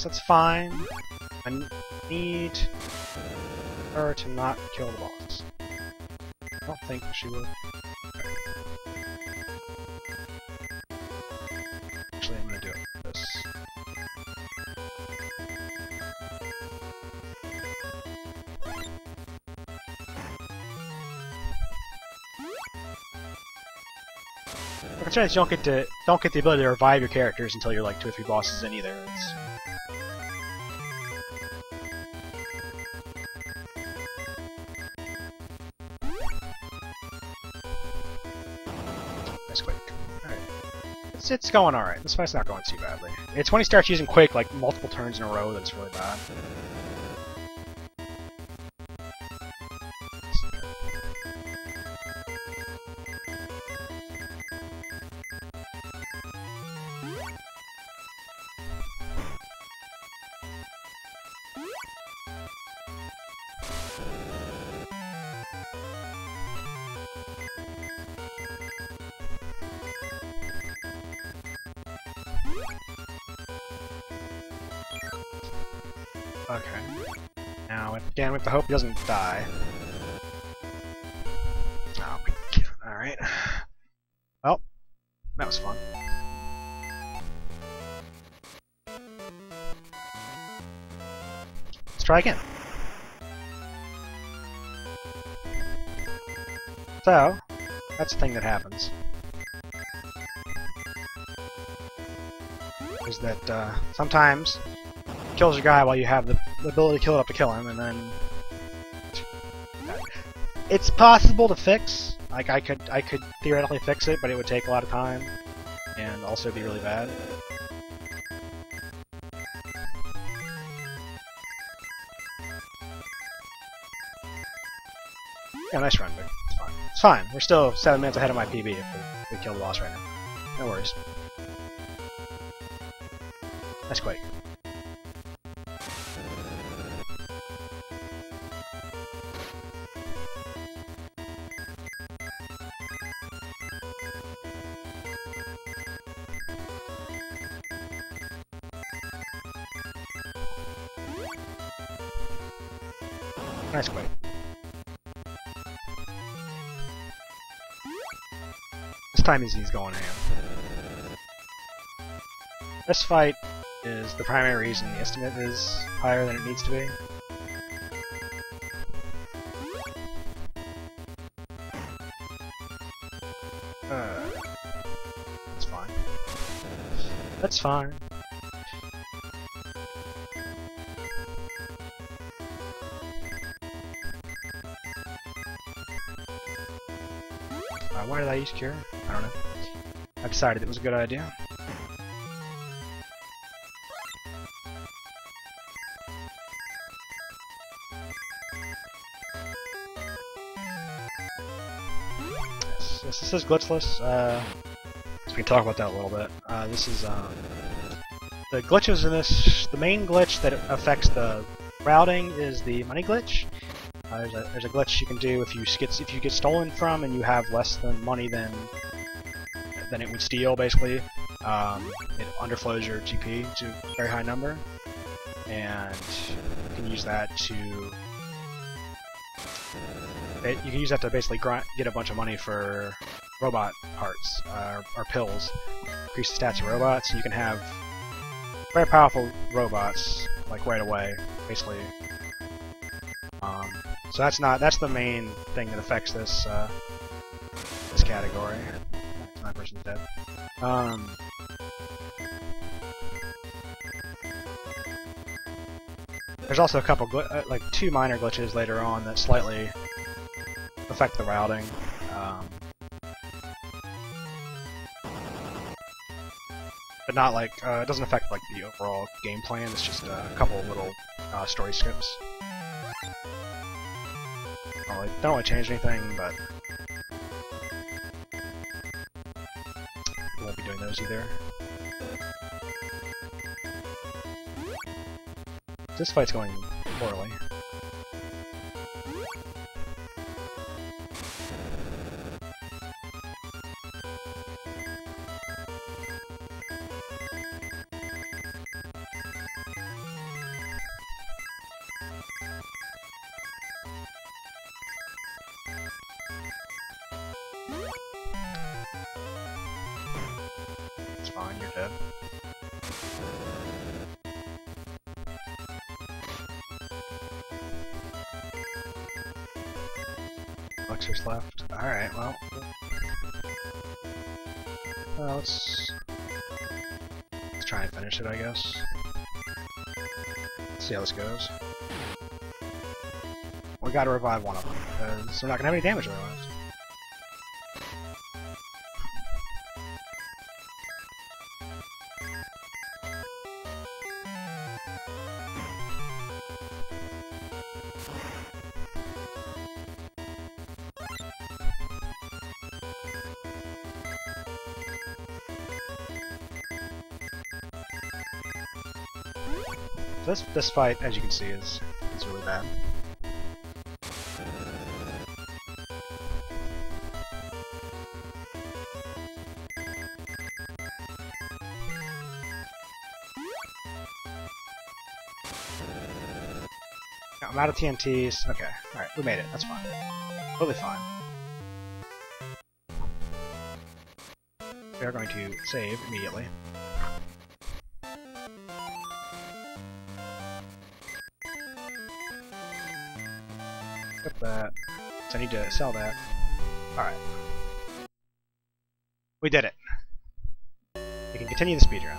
That's fine. I need her to not kill the boss. I don't think she will. Actually, I'm gonna do it like this. The concern is you don't get the ability to revive your characters until you're like 2 or 3 bosses in either. It's going alright. This fight's not going too badly. It's when he starts using Quake like multiple turns in a row that's really bad. Okay. Now, again, we have to hope he doesn't die. Oh, alright. Well, that was fun. Let's try again. So, that's the thing that happens. Is that, sometimes kills your guy while you have the ability to kill it up to kill him, and then It's possible to fix. Like I could theoretically fix it, but it would take a lot of time and also be really bad. Yeah, nice run, but it's fine. It's fine. We're still 7 minutes ahead of my PB if we kill the boss right now. No worries. Nice Quake. Nice Quake. This time he's going ham. This fight is the primary reason the estimate is higher than it needs to be. That's fine. That's fine. Why did I use Cure? I don't know. I decided it was a good idea. Yes, this is glitchless. So we can talk about that a little bit. This is the glitches in this. The main glitch that affects the routing is the money glitch. There's a glitch you can do if you get stolen from and you have less than money than it would steal. Basically, it underflows your GP to a very high number, and you can use that to basically get a bunch of money for robot parts or pills. Increase the stats of robots, so you can have very powerful robots like right away, basically. So that's the main thing that affects this this category. My person's dead. There's also a couple like 2 minor glitches later on that slightly affect the routing. But not like it doesn't affect like the overall game plan. It's just a couple little story skips. Don't really change anything, but we won't be doing those either. This fight's going poorly. It's fine, you're dead. Elixir's left. Alright, well. Let's try and finish it, I guess. Let's see how this goes. We gotta revive one of them, because we're not gonna have any damage otherwise. This fight, as you can see, is really bad. I'm out of TNTs. Okay, alright, we made it. That's fine. Totally fine. We are going to save immediately. Put that. So I need to sell that. Alright. We did it. We can continue the speedrun.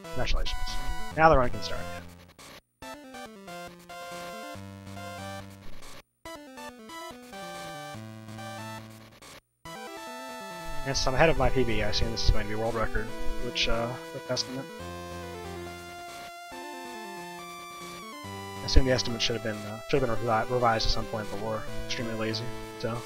Congratulations. Now the run can start. Yes, I'm ahead of my PB. I assume this is going to be a world record, which the estimate. I assume the estimate should have been revised at some point, but we're extremely lazy. So.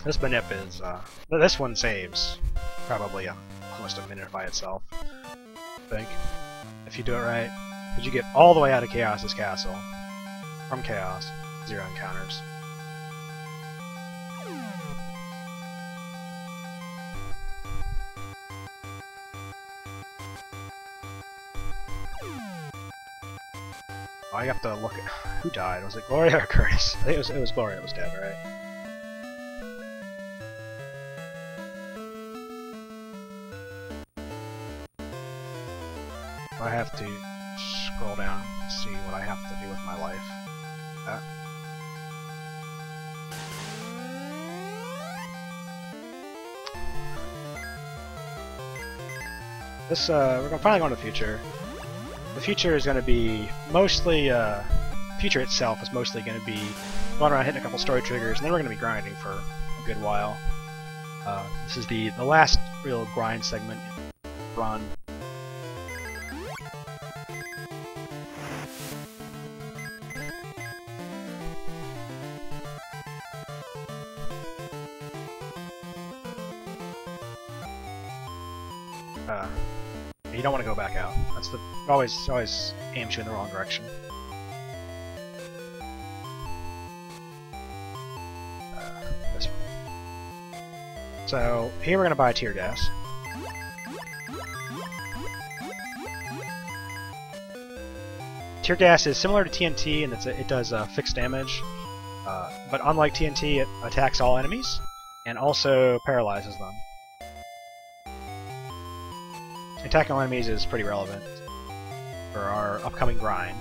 This manip is, this one saves probably almost a minute by itself, I think, if you do it right. Because you get all the way out of Chaos's castle, from Chaos, 0 encounters. Oh, I have to look at who died. Was it Gloria or Curtis? I think it was Gloria that was dead, right? I have to scroll down and see what I have to do with my life. This we're finally going to the future. The future is going to be mostly the future itself is mostly going to be going around hitting a couple story triggers, and then we're going to be grinding for a good while. This is the last real grind segment in the run. You don't want to go back out. That's the always aims you in the wrong direction. This one. So here we're gonna buy tear gas. Tear gas is similar to TNT in that it does fixed damage, but unlike TNT, it attacks all enemies and also paralyzes them. Attacking all enemies is pretty relevant for our upcoming grind.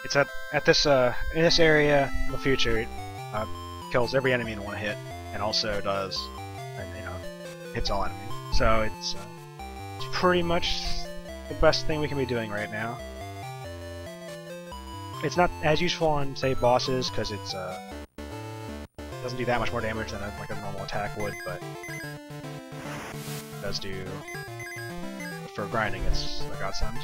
It's at this in this area in the future. It kills every enemy in one hit, and also does, hits all enemies. So it's pretty much the best thing we can be doing right now. It's not as useful on, say, bosses, because it doesn't do that much more damage than like a normal attack would, but it does do, for grinding, it's a godsend.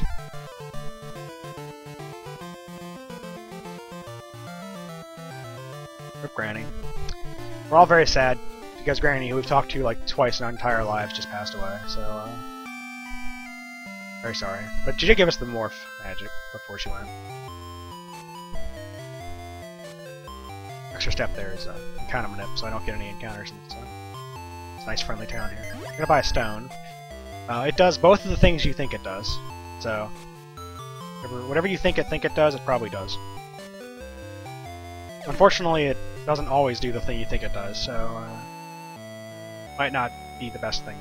Rip Granny. We're all very sad, because Granny, who we've talked to like twice in our entire lives, just passed away, so, very sorry. But she did give us the morph magic before she went. Extra step there is encounter manip, so I don't get any encounters in this. It's a nice friendly town here. I'm gonna buy a stone. It does both of the things you think it does. So whatever you think it does, it probably does. Unfortunately, it doesn't always do the thing you think it does, so might not be the best thing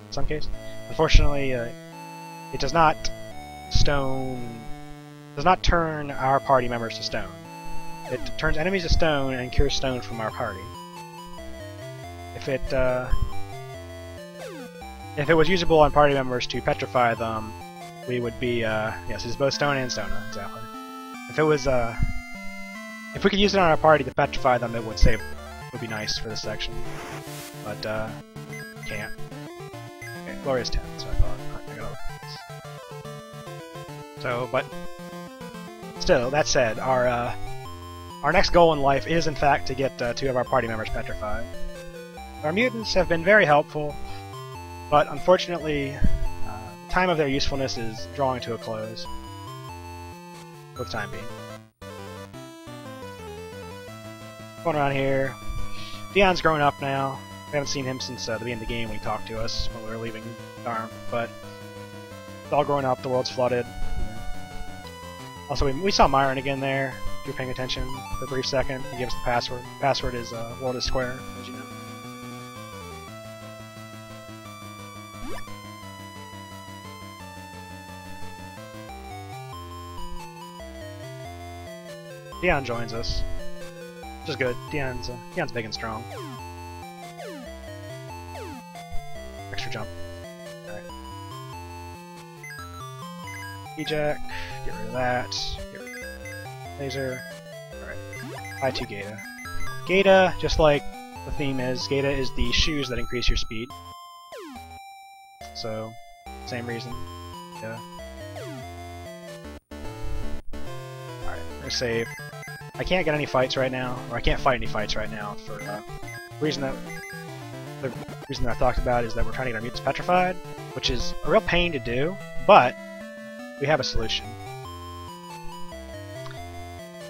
in some cases. Unfortunately, it does not turn our party members to stone. It turns enemies to stone and cures stone from our party. If it was usable on party members to petrify them, we would be yes, it's both stone and stona, exactly. If it was if we could use it on our party to petrify them, it would be nice for this section. But can't. Okay, Gloria's 10, so I thought I gotta look at this. So, but still, that said, our next goal in life is, in fact, to get 2 of our party members petrified. Our mutants have been very helpful, but unfortunately, the time of their usefulness is drawing to a close. For the time being. Going around here. Dion's grown up now. We haven't seen him since the beginning of the game when he talked to us when we were leaving Darm, but it's all grown up, the world's flooded. Also, we saw Myron again there. If you're paying attention for a brief second, he gives us the password. The password is world is square, as you know. Dion joins us, which is good. Dion's big and strong. Extra jump. Alright. Eject, get rid of that. Get rid of laser. Alright. I2 Gata. Gata, just like the theme is, Gata is the shoes that increase your speed. So, same reason. Yeah. Alright, I'm gonna save. I can't get any fights right now, or I can't fight any fights right now for the reason that I talked about is that we're trying to get our mutants petrified, which is a real pain to do, but we have a solution.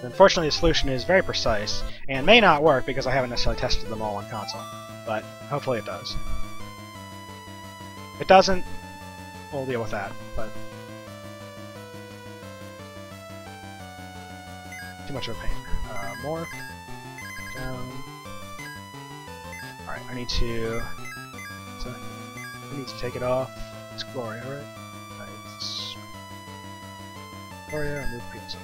Unfortunately, the solution is very precise, and may not work because I haven't necessarily tested them all on console, but hopefully it does. If it doesn't, we'll deal with that, but too much of a pain. Morph. Down. Alright, I need to take it off. It's Gloria, right? It's Gloria, and move Pizza.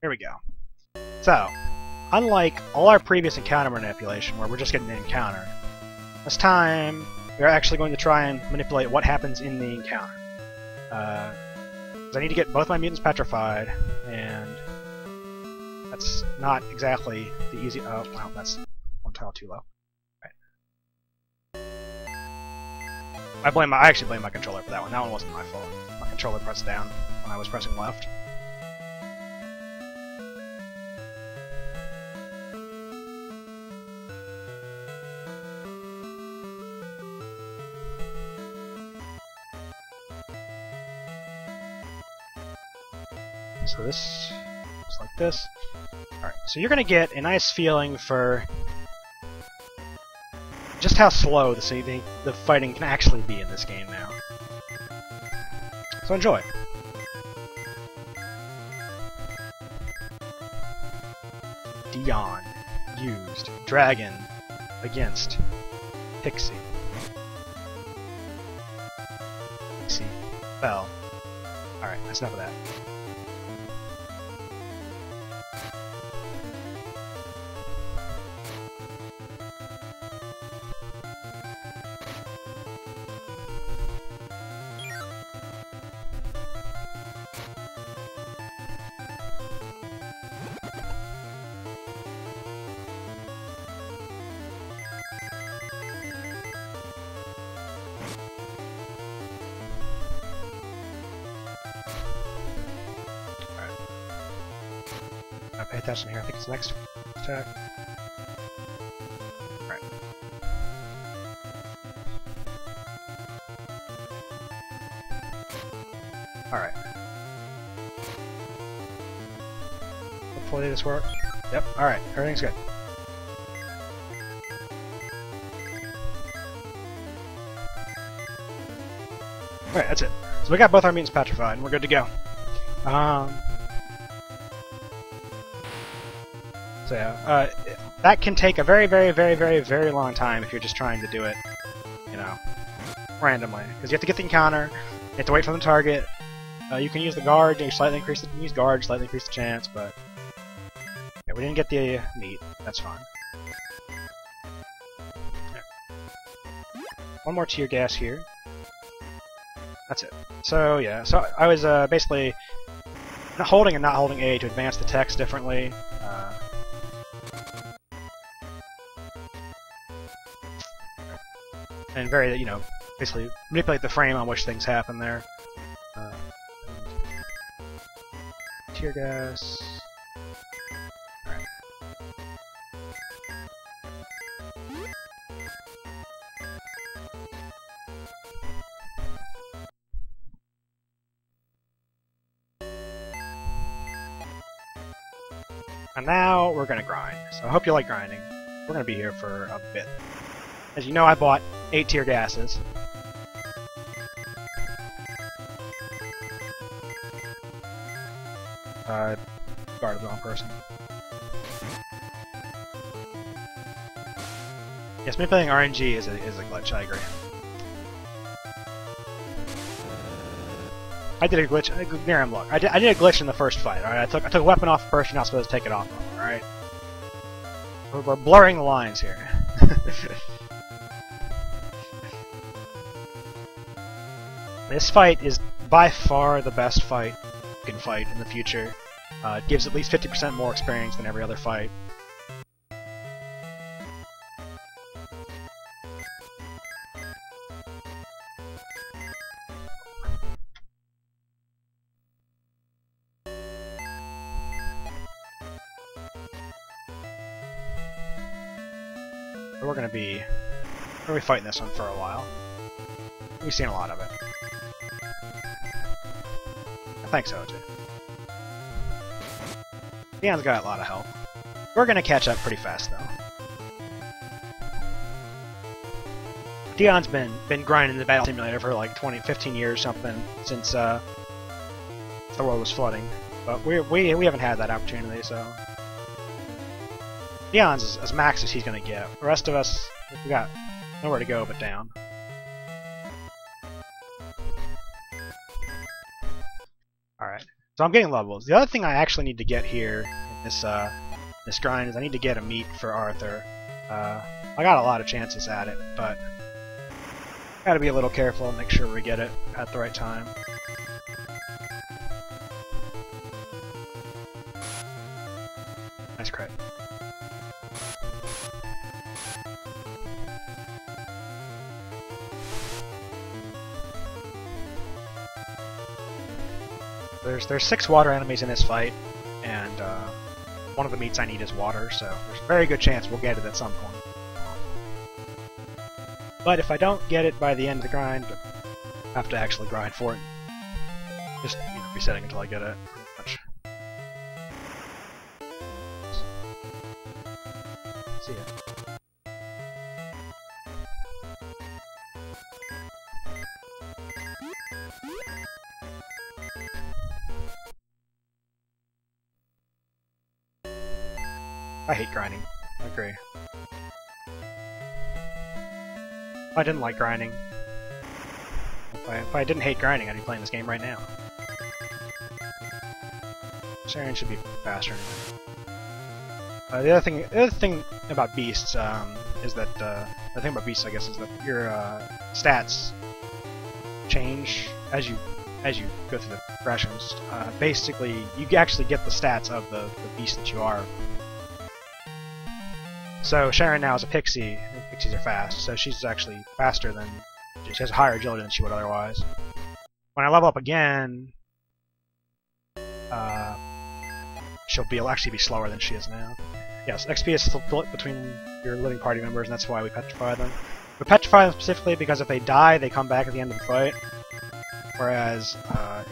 Here we go. So, unlike all our previous encounter manipulation, where we're just getting an encounter, this time we're actually going to try and manipulate what happens in the encounter. Because I need to get both my mutants petrified, and that's not exactly the easy. Oh, wow, that's one tile too low. Right. I actually blame my controller for that one. That one wasn't my fault. My controller pressed down when I was pressing left. So this looks like this. Alright, so you're going to get a nice feeling for just how slow the fighting can actually be in this game now. So enjoy. Dion used Dragon against Pixie. Pixie fell. Alright, that's enough of that. Pay attention here, I think it's the next attack. Right. Alright. Hopefully this works. Yep, alright, everything's good. Alright, that's it. So we got both our mutants petrified, and we're good to go. So yeah, that can take a very, very, very, very, very long time if you're just trying to do it, you know, randomly. Because you have to get the encounter, you have to wait for the target. You can use the guard, you slightly increase the chance, but yeah, we didn't get the meat. That's fine. Yeah. One more tear gas here. That's it. So yeah, so I was basically holding and not holding A to advance the text differently. And very, you know, basically manipulate the frame on which things happen there. Tear gas. Alright. And now we're gonna grind. So I hope you like grinding. We're gonna be here for a bit. As you know, I bought 8 tear gases. Guarded the wrong person. Yes, manipulating RNG is a glitch, I agree. I did a glitch. Miriam, look. I did a glitch in the first fight. All right, I took a weapon off first. You're not supposed to take it off. All right. We're blurring the lines here. This fight is by far the best fight you can fight in the future. It gives at least 50% more experience than every other fight. We're gonna be fighting this one for a while. We've seen a lot of it. I think so too. Dion's got a lot of health. We're gonna catch up pretty fast though. Dion's been grinding the battle simulator for like 15 years or something since the world was flooding, but we haven't had that opportunity, so. Dion's as max as he's gonna get. The rest of us, we got nowhere to go but down. Alright, so I'm getting levels. The other thing I actually need to get here in this grind is I need to get a meat for Arthur. I got a lot of chances at it, but gotta be a little careful and make sure we get it at the right time. Nice crit. There's 6 water enemies in this fight, and one of the meats I need is water, so there's a very good chance we'll get it at some point. But if I don't get it by the end of the grind, I have to actually grind for it. Just, resetting until I get it, pretty much. See ya. I hate grinding. I agree. If I didn't like grinding, if I didn't hate grinding, I'd be playing this game right now. Sharon should be faster. The other thing about beasts is that the thing about beasts, I guess, is that your stats change as you go through the progressions. Basically, you actually get the stats of the beast that you are. So Sharon now is a pixie, and pixies are fast, so she's actually faster than... She has a higher agility than she would otherwise. When I level up again, she'll actually be slower than she is now. Yes, XP is split between your living party members, and that's why we petrify them. We petrify them specifically because if they die, they come back at the end of the fight. Whereas,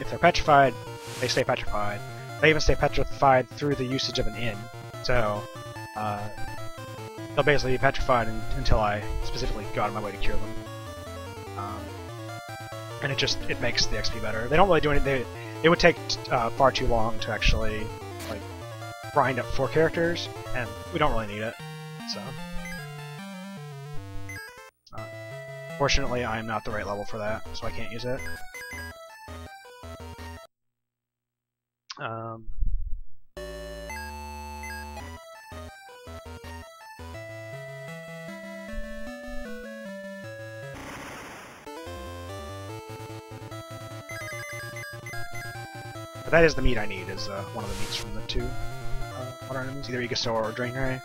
if they're petrified, they stay petrified. They even stay petrified through the usage of an inn. So, they'll basically be petrified until I specifically go out of my way to cure them. And it makes the XP better. They don't really do anything. It would take far too long to actually grind up 4 characters, and we don't really need it. So, fortunately, I am not the right level for that, so I can't use it. But that is the meat I need, is one of the meats from the 2 water enemies, either Egosaur or Draenei.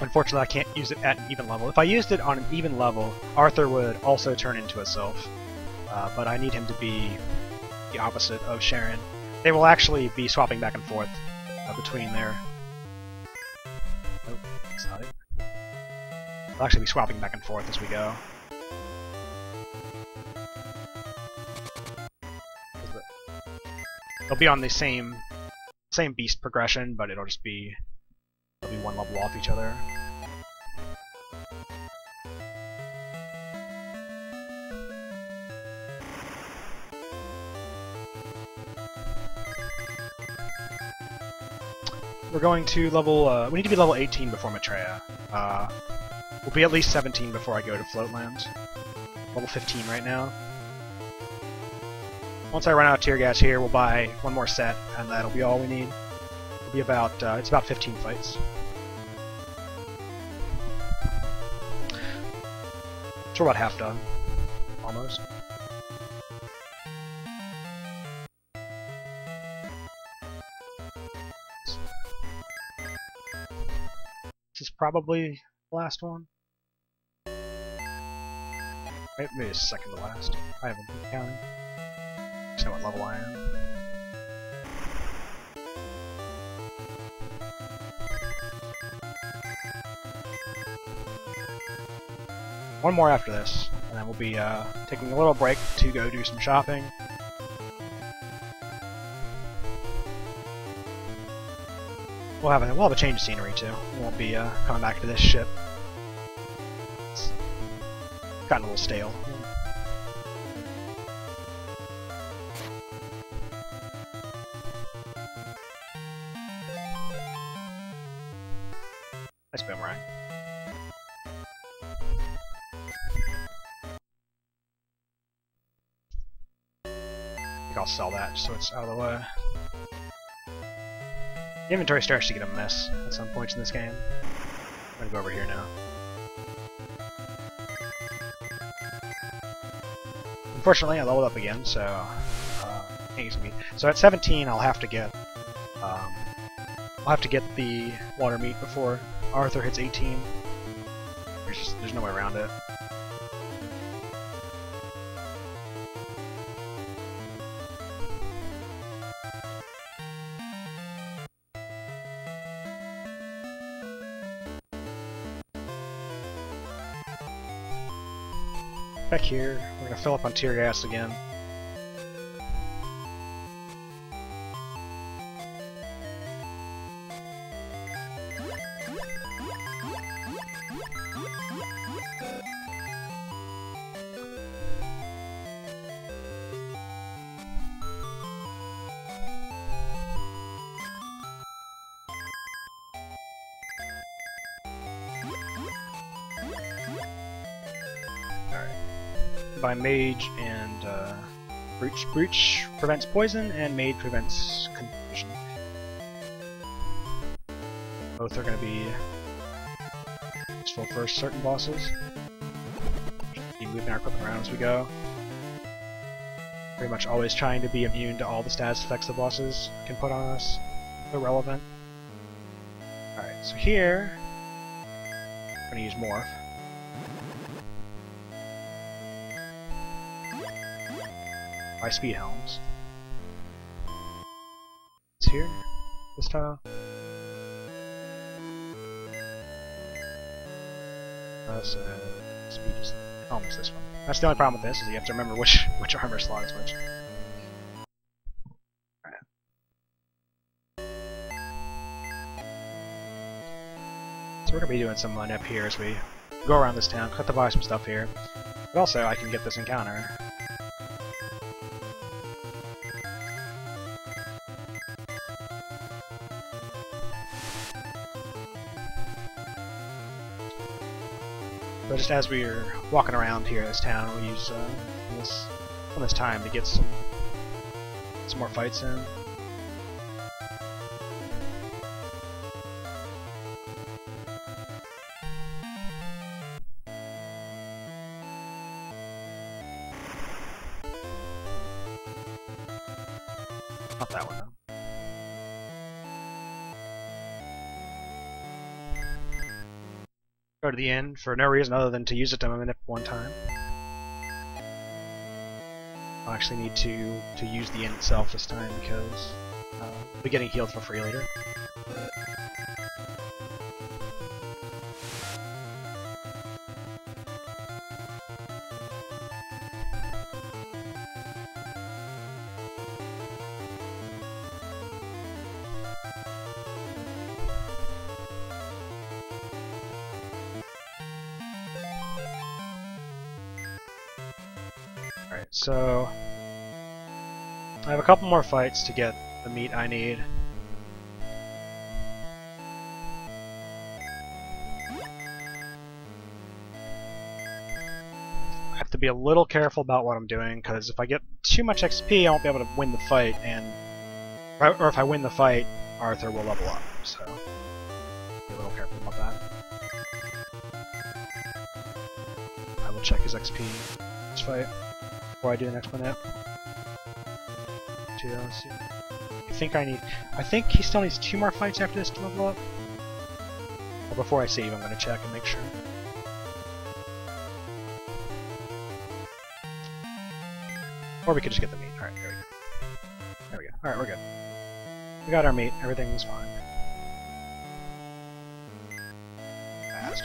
Unfortunately, I can't use it at an even level. If I used it on an even level, Arthur would also turn into a sylph. But I need him to be the opposite of Sharon. They will actually be swapping back and forth between their... Nope, that's not it. They'll actually be swapping back and forth as we go. They'll be on the same beast progression, but they'll be 1 level off each other. We're going to level. We need to be level 18 before Maitreya. We'll be at least 17 before I go to Floatland. Level 15 right now. Once I run out of tear gas here, we'll buy one more set, and that'll be all we need. It'll be about, it's about 15 fights. So we're about half done. Almost. This is probably the last one. Maybe it's second to last. I haven't been counting. Just know what level I am. One more after this, and then we'll be taking a little break to go do some shopping. We'll have a change of scenery too. We won't be coming back to this ship. It's gotten a little stale. Nice boomerang. I think I'll sell that just so it's out of the way. The inventory starts to get a mess at some points in this game. I'm gonna go over here now. Unfortunately, I leveled up again, so can't use meat. So at 17, I'll have to get the water meat before Arthur hits 18. There's no way around it. Back here, we're gonna fill up on tear gas again. By Mage and Breach prevents poison, and Mage prevents confusion. Both are going to be useful for certain bosses. Be moving our equipment around as we go. Pretty much always trying to be immune to all the status effects the bosses can put on us. Irrelevant. Alright, so here I'm going to use Morph. By speed helms. It's here. This tile. Speed is almost this one. That's the only problem with this, is you have to remember which armor slot is which. Alright. So we're gonna be doing some up here as we go around this town, cut to buy some stuff here. But also I can get this encounter. So just as we're walking around here in this town, we'll use this time to get some more fights in. Not that one though. Go to the inn for no reason other than to use it to manip one time. I'll actually need to use the inn itself this time because I'll be getting healed for free later. Alright, so I have a couple more fights to get the meat I need. have to be a little careful about what I'm doing, because if I get too much XP, I won't be able to win the fight, or if I win the fight, Arthur will level up, so be a little careful about that. I will check his XP this fight before I do the next one. Let's see. I think he still needs 2 more fights after this to level up. But before I save, I'm going to check and make sure. Or we could just get the meat. Alright, there we go. There we go. Alright, we're good. We got our meat. Everything's fine. Fast.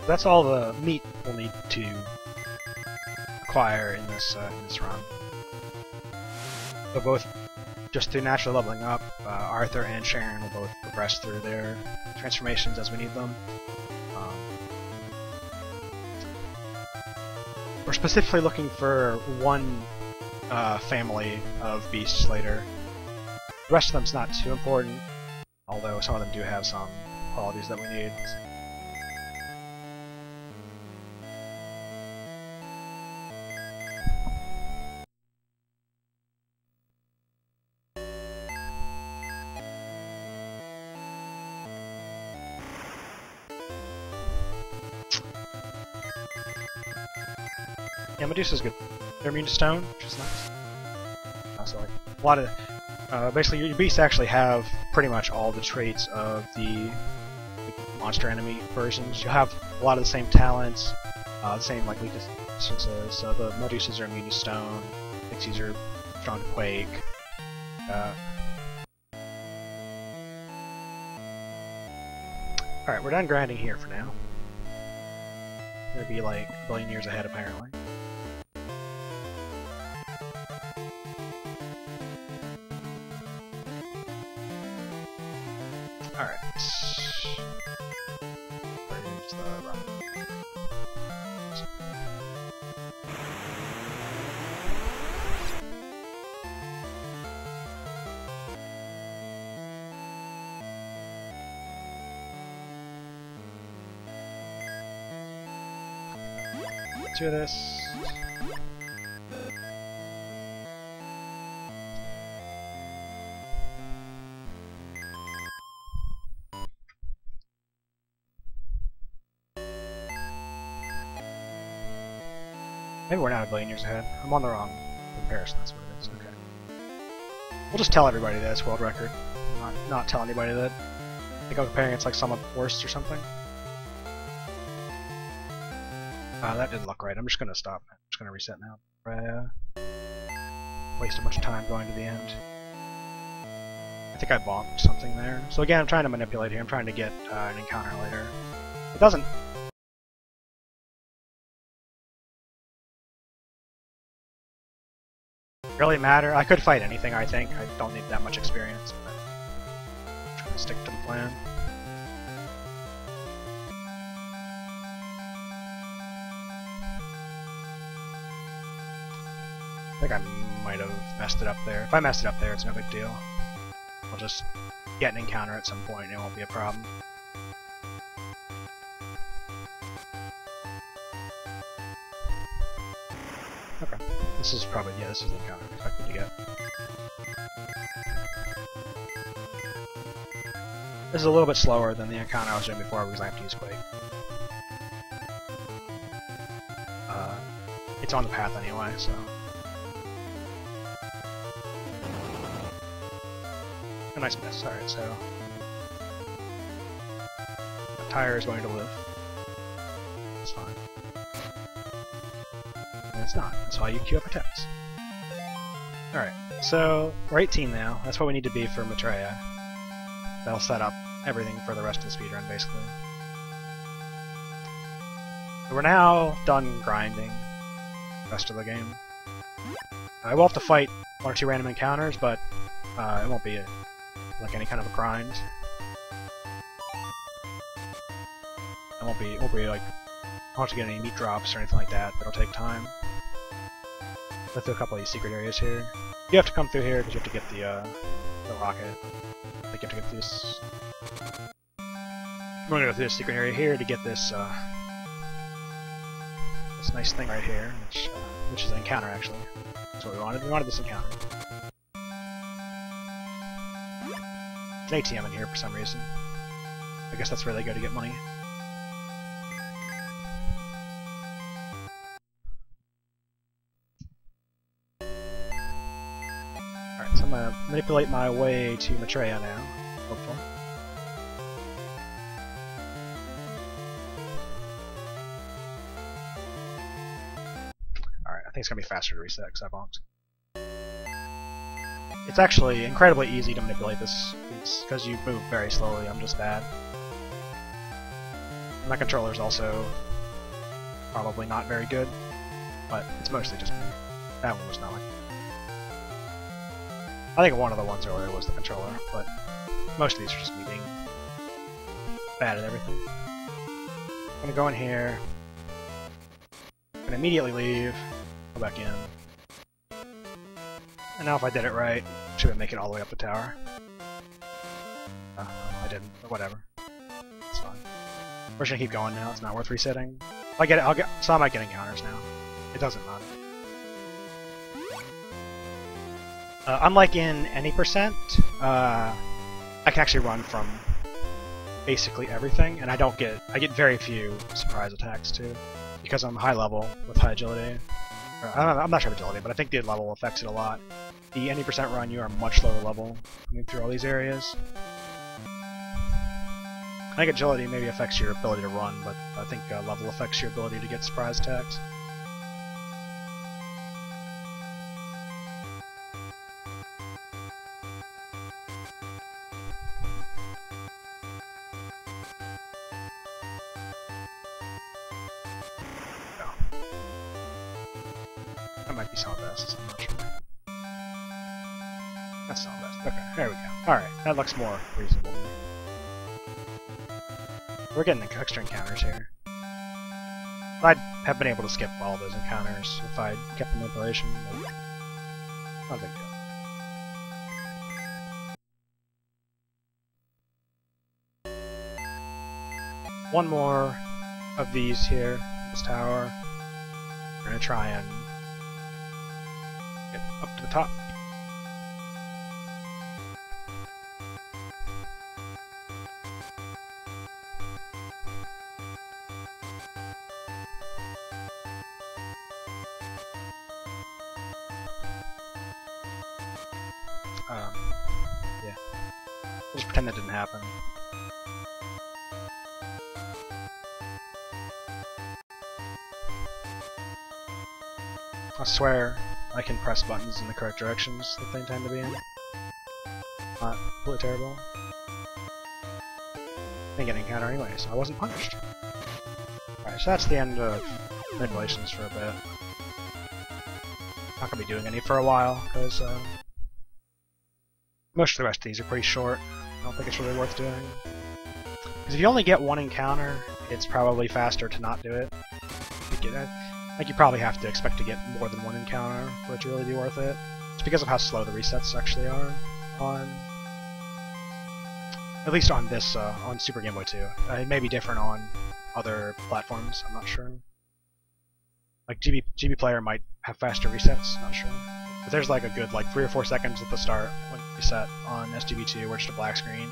That's all the meat we'll need to acquire in this run. So both, just through natural leveling up, Arthur and Sharon will both progress through their transformations as we need them. We're specifically looking for one family of beasts later. The rest of them's not too important, although some of them do have some qualities that we need. Yeah, Medusa's good. They're immune to stone, which is nice. Also, like, a lot of basically your beasts actually have pretty much all the traits of the monster enemy versions. You'll have a lot of the same talents, the same like weaknesses. So the Medusas are immune to stone, Pixies are strong to quake. Alright, we're done grinding here for now. We're gonna be like a billion years ahead apparently. Alright. Where's the run? Let's do this. Maybe we're not a billion years ahead. I'm on the wrong comparison, that's what it is. Okay. We'll just tell everybody that it's world record. Not tell anybody that I think I'm comparing it's like some worst or something. That didn't look right. I'm just gonna stop. I'm just gonna reset now. Waste a bunch of time going to the end. I think I bonked something there. So again, I'm trying to manipulate here. I'm trying to get an encounter later. It doesn't really matter. I could fight anything, I think. I don't need that much experience, but I'm trying to stick to the plan. I think I might have messed it up there. If I messed it up there, it's no big deal. I'll just get an encounter at some point and it won't be a problem. Okay. This is probably, yeah, this is the encounter I expected to get. This is a little bit slower than the encounter I was doing before because I have to use Quake. It's on the path anyway, so... A nice miss, alright, so... The tire is going to live. It's fine. And it's not, that's why you queue up attacks. Alright, so we're 18 now, that's what we need to be for Maitreya. That'll set up everything for the rest of the speedrun, basically. So we're now done grinding the rest of the game. I will have to fight 1 or 2 random encounters, but it won't be like any kind of a grind. It won't be like I won't have to get any meat drops or anything like that. That'll take time. Go through a couple of these secret areas here. You have to come through here because you have to get the rocket. I think you have to get through this. I'm gonna go through this secret area here to get this this nice thing right here, which is an encounter actually. That's what we wanted. We wanted this encounter. There's an ATM in here for some reason. I guess that's where they go to get money. Alright, so I'm gonna manipulate my way to Maitreya now, hopefully. Alright, I think it's gonna be faster to reset because I bonked. It's actually incredibly easy to manipulate this, because you move very slowly. I'm just bad. My controller's also probably not very good, but it's mostly just me. That one was not. I think one of the ones earlier was the controller, but most of these are just me being bad at everything. I'm gonna go in here, I'm gonna immediately leave, go back in. And now if I did it right, should make it all the way up the tower. I didn't, but whatever. It's fine. We're just gonna keep going now, it's not worth resetting. If I get it, so I might get encounters now. It doesn't matter. Unlike in any percent, I can actually run from basically everything, and I get very few surprise attacks too, because I'm high level with high agility. I'm not sure of agility, but I think the level affects it a lot. The any percent run, you are much lower level coming through all these areas. I think agility maybe affects your ability to run, but I think level affects your ability to get surprise attacks. That might be Celebest, I'm not sure. That's Celebest. Okay, there we go. Alright, that looks more reasonable. We're getting extra encounters here. I'd have been able to skip all those encounters if I'd kept the manipulation, but not a big deal. One more of these here in this tower. We're gonna try and get up to the top. Yeah. We'll just pretend that didn't happen. I swear I can press buttons in the correct directions that they intend to be in. Not really terrible. Didn't get an encounter anyway, so I wasn't punished. Alright, so that's the end of manipulations for a bit. Not gonna be doing any for a while, because most of the rest of these are pretty short. I don't think it's really worth doing. Because if you only get one encounter, it's probably faster to not do it. I think you probably have to expect to get more than one encounter for it to really be worth it. It's because of how slow the resets actually are on... At least on this, on Super Game Boy 2. It may be different on other platforms, I'm not sure. Like GB Player might have faster resets, not sure. But there's like a good 3 or 4 seconds at the start when you reset on SGB2 where it's just a black screen.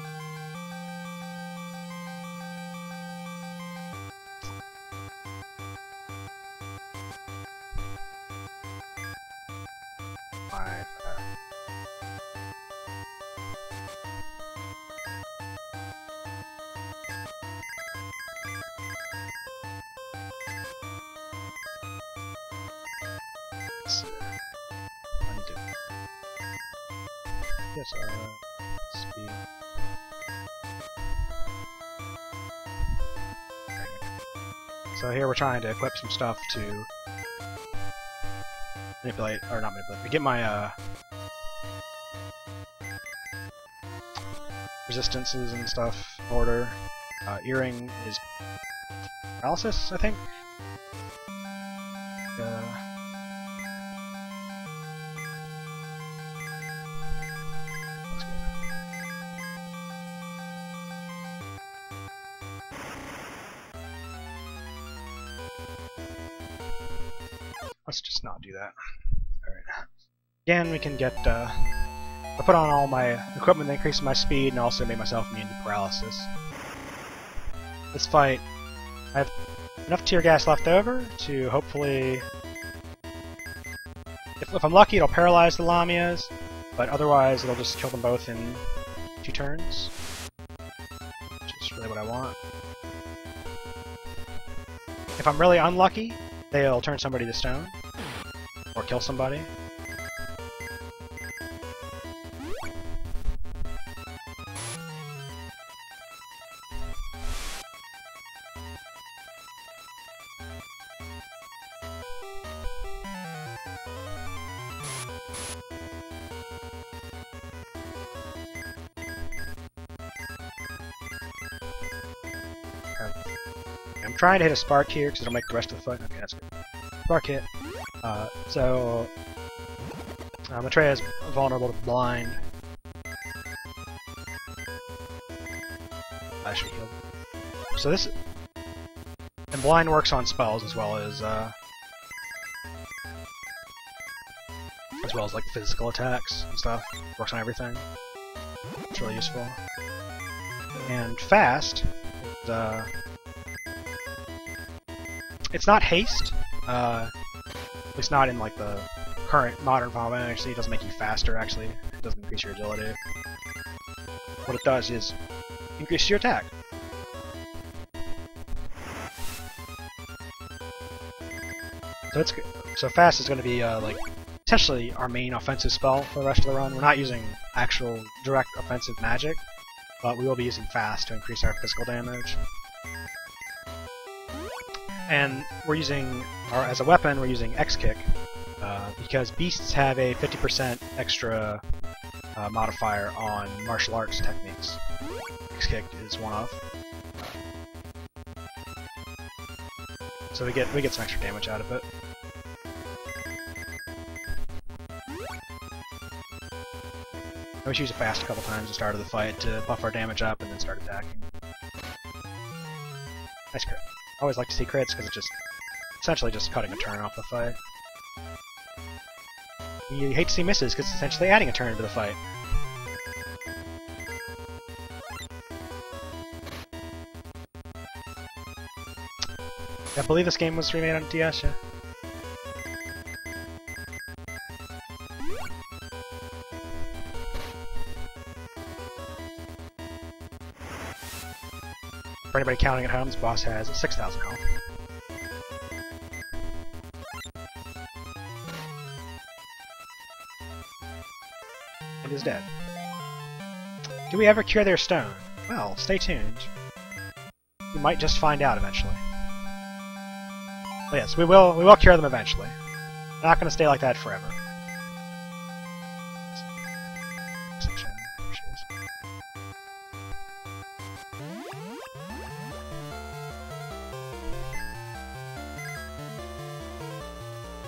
Yes, speed. So here we're trying to equip some stuff to manipulate, or not manipulate, to get my resistances and stuff in order. Earring is paralysis, I think. Let's just not do that. Alright. Again, we can get, I put on all my equipment that increases my speed and also made myself immune to paralysis. This fight, I have enough tear gas left over to hopefully... If I'm lucky, it'll paralyze the Lamias, but otherwise it'll just kill them both in 2 turns. Which is really what I want. If I'm really unlucky, they'll turn somebody to stone. Or kill somebody. I'm trying to hit a spark here because it'll make the rest of the fight. Okay, that's good. Spark hit. So Maitreya is vulnerable to blind. I should heal. So this, and blind works on spells as well as like physical attacks and stuff. Works on everything. It's really useful. And fast. It's not haste. It's not in like the current modern Final Fantasy. It doesn't make you faster. Actually, it doesn't increase your agility. What it does is increase your attack. So fast is going to be like potentially our main offensive spell for the rest of the run. We're not using actual direct offensive magic, but we will be using fast to increase our physical damage. And we're using, as a weapon, we're using X-Kick, because beasts have a 50% extra modifier on martial arts techniques. X-Kick is one of. So we get some extra damage out of it. I always use it fast a couple times at the start of the fight to buff our damage up and then start attacking. Nice crit. I always like to see crits because it's just essentially just cutting a turn off the fight. You hate to see misses because it's essentially adding a turn to the fight. I believe this game was remade on DS, yeah? For anybody counting at home, this boss has 6,000 health. And is dead. Do we ever cure their stone? Well, stay tuned. We might just find out eventually. But yes, we will cure them eventually. They're not going to stay like that forever.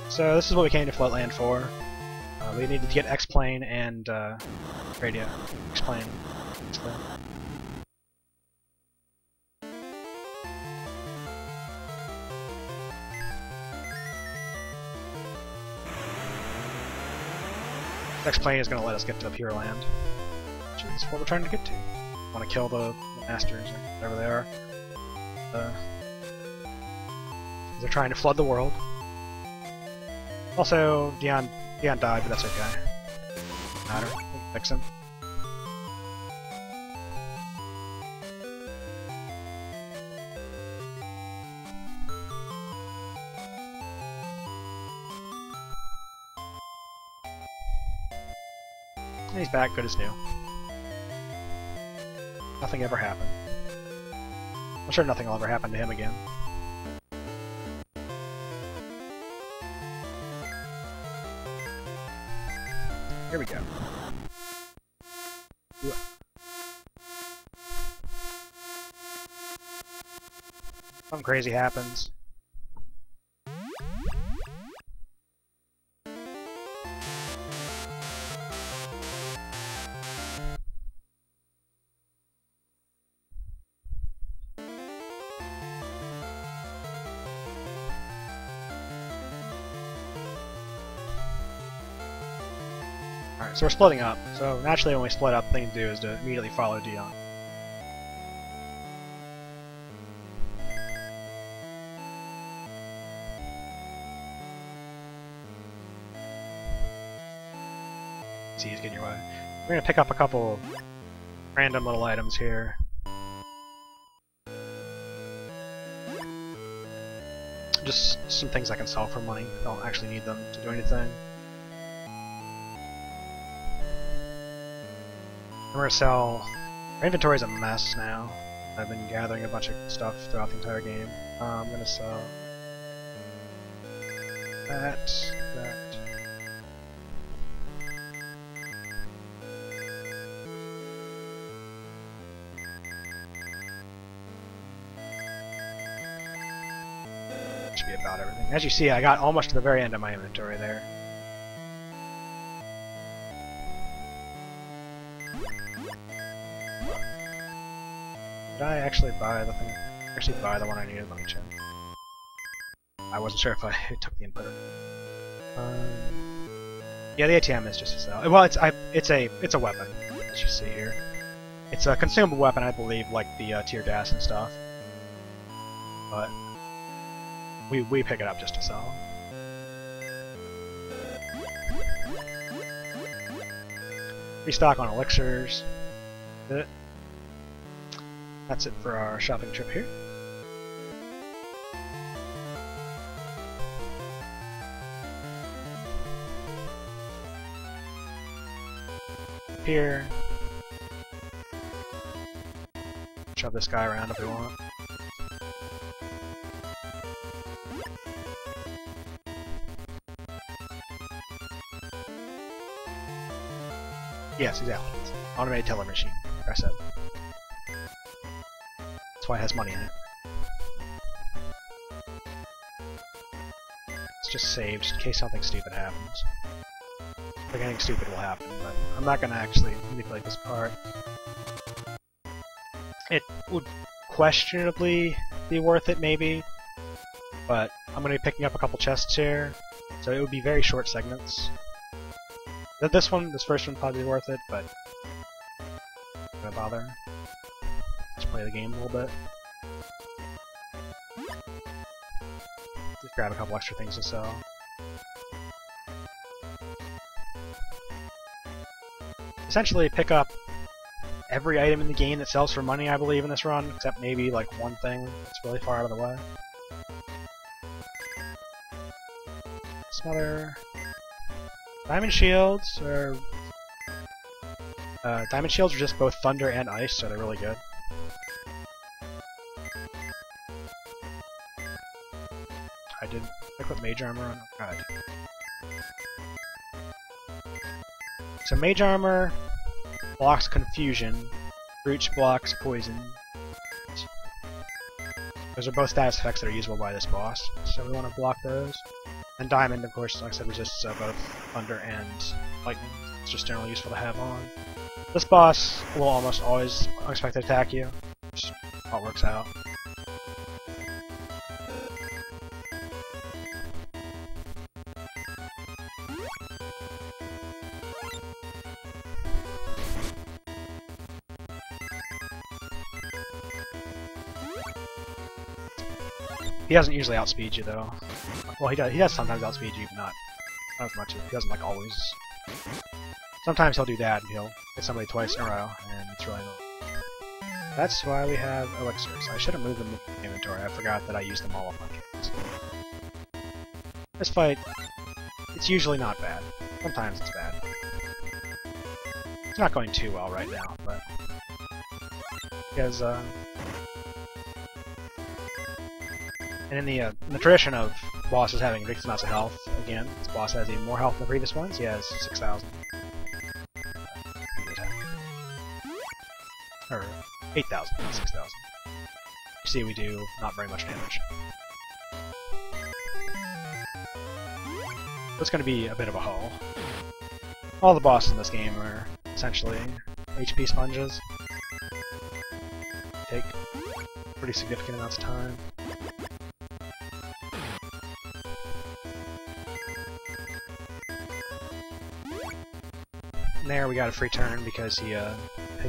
So this is what we came to Floatland for. We needed to get X-Plane and radio. X-Plane. X-Plane is going to let us get to Pure Land, which is what we're trying to get to. Want to kill the masters or whatever they are. They're trying to flood the world. Also, Dion died, but that's okay. Doesn't matter. We can fix him. And he's back, good as new. Nothing ever happened. I'm sure nothing will ever happen to him again. Here we go. Something crazy happens. Alright, so we're splitting up. So naturally when we split up, the thing to do is to immediately follow Dion. See, he's getting your way. We're gonna pick up a couple random little items here. Just some things I can sell for money. I don't actually need them to do anything. I'm gonna sell... Our inventory's a mess now. I've been gathering a bunch of stuff throughout the entire game. I'm gonna sell... that... Should be about everything. As you see, I got almost to the very end of my inventory there. Did I actually buy the thing? Actually buy the one I needed? Let me check. I wasn't sure if I took the input. Yeah, the ATM is just a sell. Well, it's a weapon, as you see here. It's a consumable weapon, I believe, like the tear gas and stuff. But we pick it up just to sell. Restock on elixirs. That's it for our shopping trip here. Here. Shove this guy around if we want. Yes, exactly. Automated teller machine, like I said. That's why it has money in it. It's just saved in case something stupid happens. Like anything stupid will happen, but I'm not gonna actually manipulate this part. It would questionably be worth it, maybe, but I'm gonna be picking up a couple chests here, so it would be very short segments. This first one, probably worth it, but I'm gonna bother. Just play the game a little bit. Just grab a couple extra things to sell. Essentially, pick up every item in the game that sells for money, I believe, in this run, except maybe like one thing that's really far out of the way. Some other diamond shields are just both thunder and ice, so they're really good. I put mage armor on. Oh, God. So mage armor blocks confusion, breach blocks poison. Those are both status effects that are usable by this boss, so we want to block those. And diamond, of course, like I said, resists both thunder and lightning. It's just generally useful to have on. This boss will almost always unexpected attack you, which all works out. He doesn't usually outspeed you, though. Well, he does sometimes outspeed you, but not as much. He doesn't, like, always. Sometimes he'll do that, and he'll hit somebody twice in a row, and it's really annoying. That's why we have elixirs. I should have moved them in the inventory. I forgot that I used them all up on games. This fight, it's usually not bad. Sometimes it's bad. It's not going too well right now, but... Because, and in the tradition of bosses having ridiculous amounts of health, again, this boss has even more health than the previous ones. He has 6,000. Or 8,000, not 6,000. You see, we do not very much damage. It's going to be a bit of a haul. All the bosses in this game are essentially HP sponges. Take pretty significant amounts of time. And there we got a free turn because he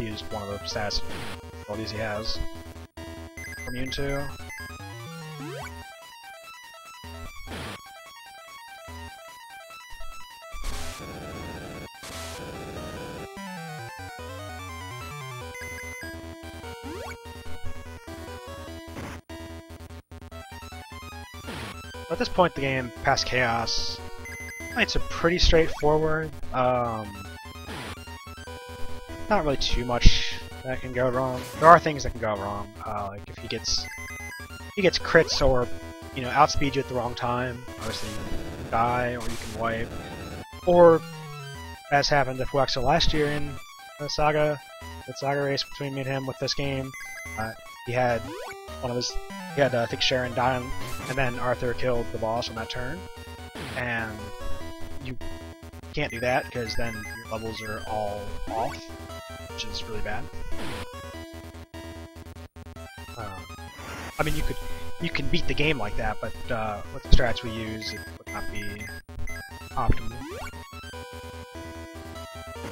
used one of the stats abilities he has. Immune to. At this point in the game, past Chaos, it's a pretty straightforward. Not really too much that can go wrong. There are things that can go wrong, like if he gets crits or outspeed you at the wrong time. Obviously, you can die or you can wipe, or as happened to Fuexo last year in the SaGa race between me and him with this game, he had I think Sharon die, and then Arthur killed the boss on that turn, and you can't do that because then your levels are all off, which is really bad. I mean, you can beat the game like that, but with the strats we use, it would not be optimal.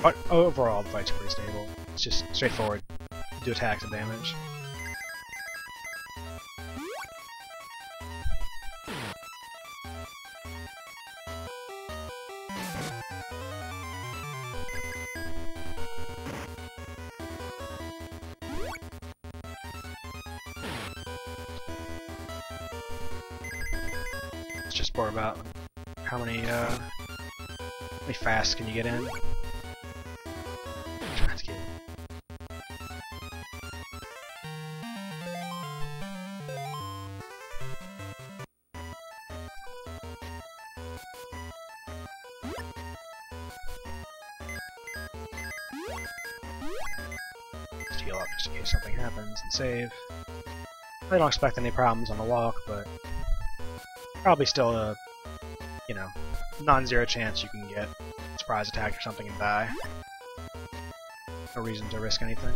But overall, the fight's pretty stable. It's just straightforward. Do attacks and damage. It's just more about how many fast can you get in. Try not to get just heal up just in case something happens and save. I don't expect any problems on the walk, but probably still a, non-zero chance you can get a surprise attack or something and die. No reason to risk anything.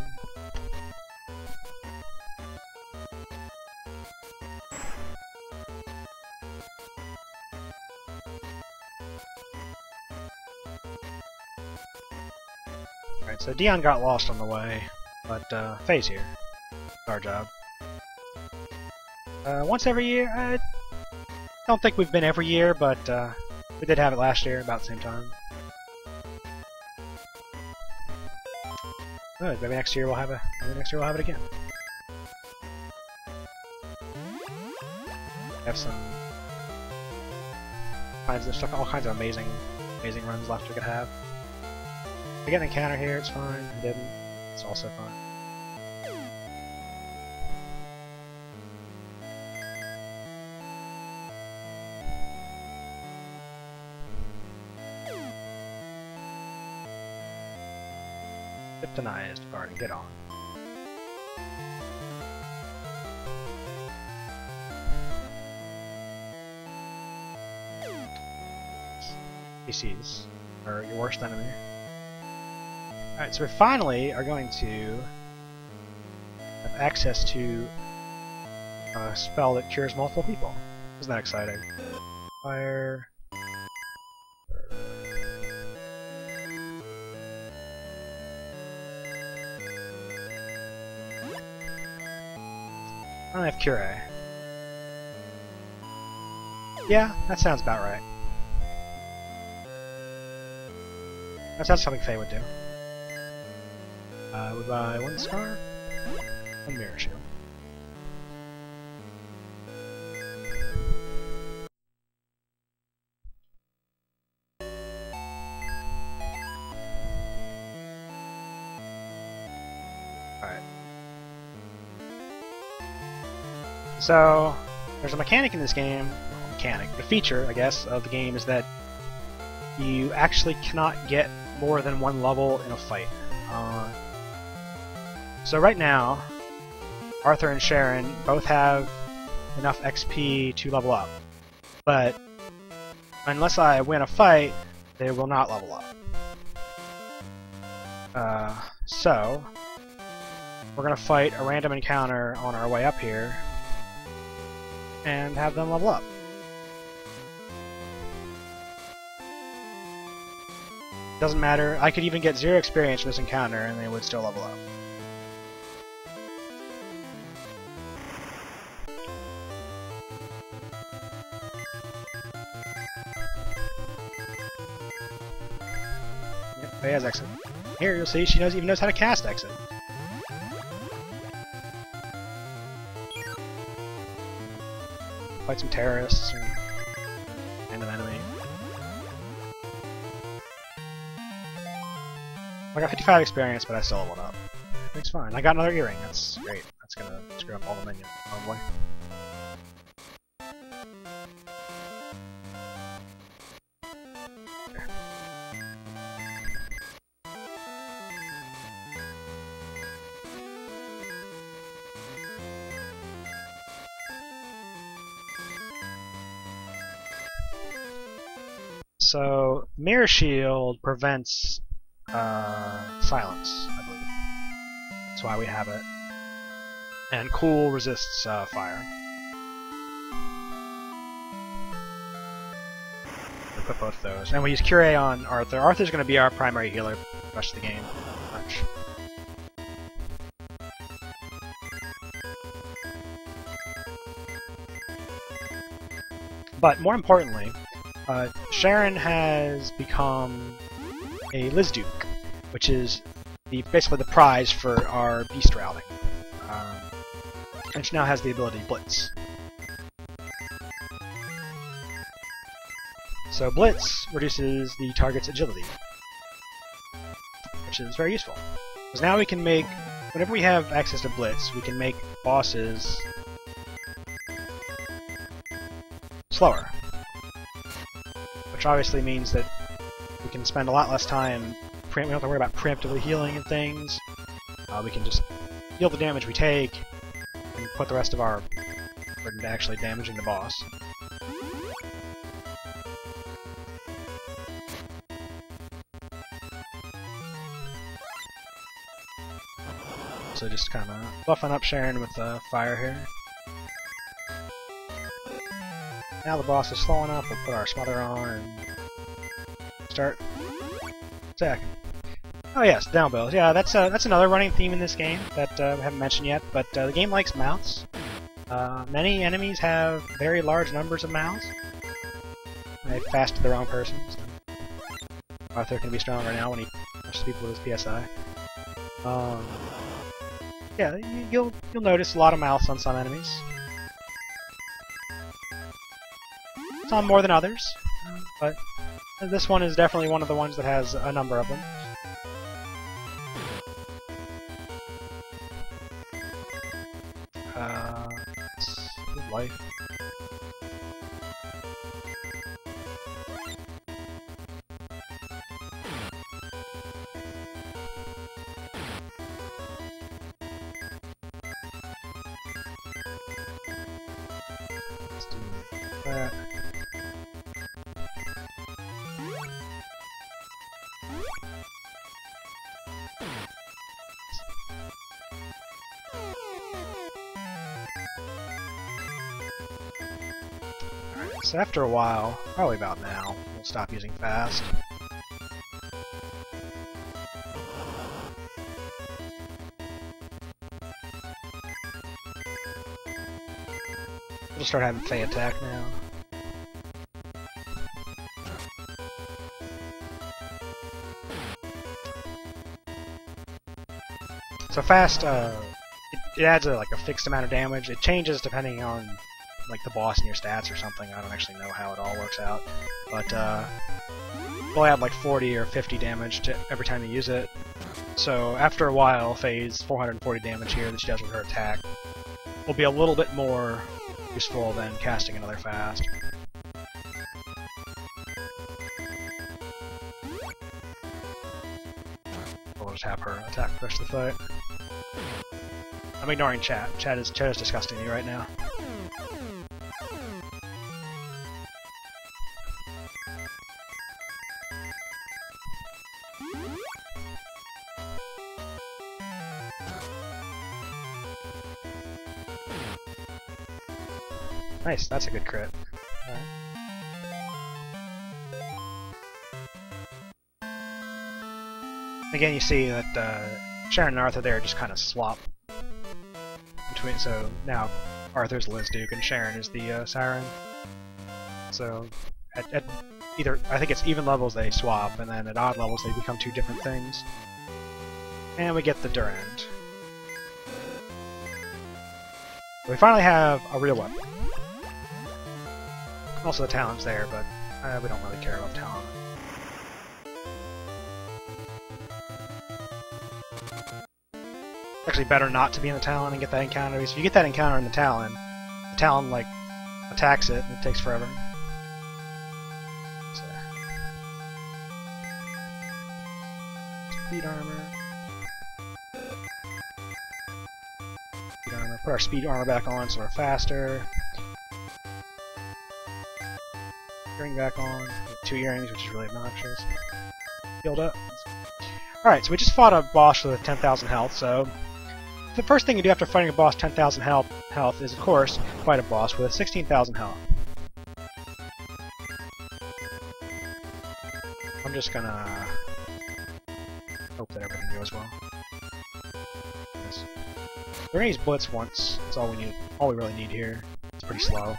Alright, so Dion got lost on the way, but Faye's here. It's our job. Once every year? I don't think we've been every year, but we did have it last year, about the same time. Good, maybe next year we'll have it again. Have some kinds of stuff, all kinds of amazing runs left we could have. If we get an encounter here, it's fine. If we didn't, it's also fine. Kryptonized party, get on. PCs are your worst enemy. Alright, so we finally are going to have access to a spell that cures multiple people. Isn't that exciting? Fire. I don't have Cure. Yeah, that sounds about right. That sounds something Faye would do. We buy one scar, one mirror shield. Alright. So, there's a mechanic in this game, the feature, I guess, of the game is that you actually cannot get more than one level in a fight. So right now, Arthur and Sharon both have enough XP to level up, but unless I win a fight, they will not level up. So, we're gonna fight a random encounter on our way up here, and have them level up. Doesn't matter. I could even get 0 experience from this encounter and they would still level up. Yep, Faye has exit. Here, you'll see, she even knows how to cast exit. Fight some terrorists and an enemy. I got 55 experience, but I still leveled up. It's fine. I got another earring. That's great. That's gonna screw up all the minions, probably. So, Mirror Shield prevents silence, I believe. That's why we have it. And Cool resists fire. We put both those. And we use Cure on Arthur. Arthur's going to be our primary healer for the rest of the game. Much. But more importantly, Sharon has become a Lizduke, which is basically the prize for our beast routing. And she now has the ability Blitz. So Blitz reduces the target's agility, which is very useful. Because now we can make, whenever we have access to Blitz, we can make bosses slower. Which obviously means that we can spend a lot less time, we don't have to worry about preemptively healing and things. We can just heal the damage we take, and put the rest of our effort into actually damaging the boss. So just kind of buffing up Sharon with fire here. Now the boss is slow enough, we'll put our smother on and start attacking. Oh yes, down bills. Yeah, that's another running theme in this game that we haven't mentioned yet, but the game likes mouths. Many enemies have very large numbers of mouths. They fasted the wrong person, so Arthur can be stronger now when he pushes people with his PSI. Yeah, you'll notice a lot of mouths on some enemies. Some more than others, but this one is definitely one of the ones that has a number of them. Good life. Let's do that. So after a while, probably about now, we'll stop using fast. We'll start having Faye attack now. So fast, it adds like a fixed amount of damage. It changes depending on like the boss and your stats or something. I don't actually know how it all works out, but we'll add like 40 or 50 damage to every time you use it. So after a while, Faye's 440 damage here that she does with her attack will be a little bit more useful than casting another fast. We'll just have her attack the rest of the fight. I'm ignoring chat. Chat is disgusting me right now. Nice, that's a good crit. Again, you see that Sharon and Arthur there just kind of swap between. So now Arthur's Liz Duke and Sharon is the Siren. So at either, I think it's even levels they swap, and then at odd levels they become two different things. And we get the Durand. We finally have a real weapon. Also the Talon's there, but we don't really care about Talon. It's actually better not to be in the Talon and get that encounter, because if you get that encounter in the Talon like attacks it and it takes forever. So. Speed armor. Put our speed armor back on so we're faster. Earring back on. 2 earrings, which is really obnoxious. Healed up. Alright, so we just fought a boss with 10,000 health, so the first thing you do after fighting a boss 10,000 health is, of course, fight a boss with 16,000 health. I'm just gonna hope that everything goes well. Yes. We're gonna use Blitz once. That's all we need. All we really need here. It's pretty slow.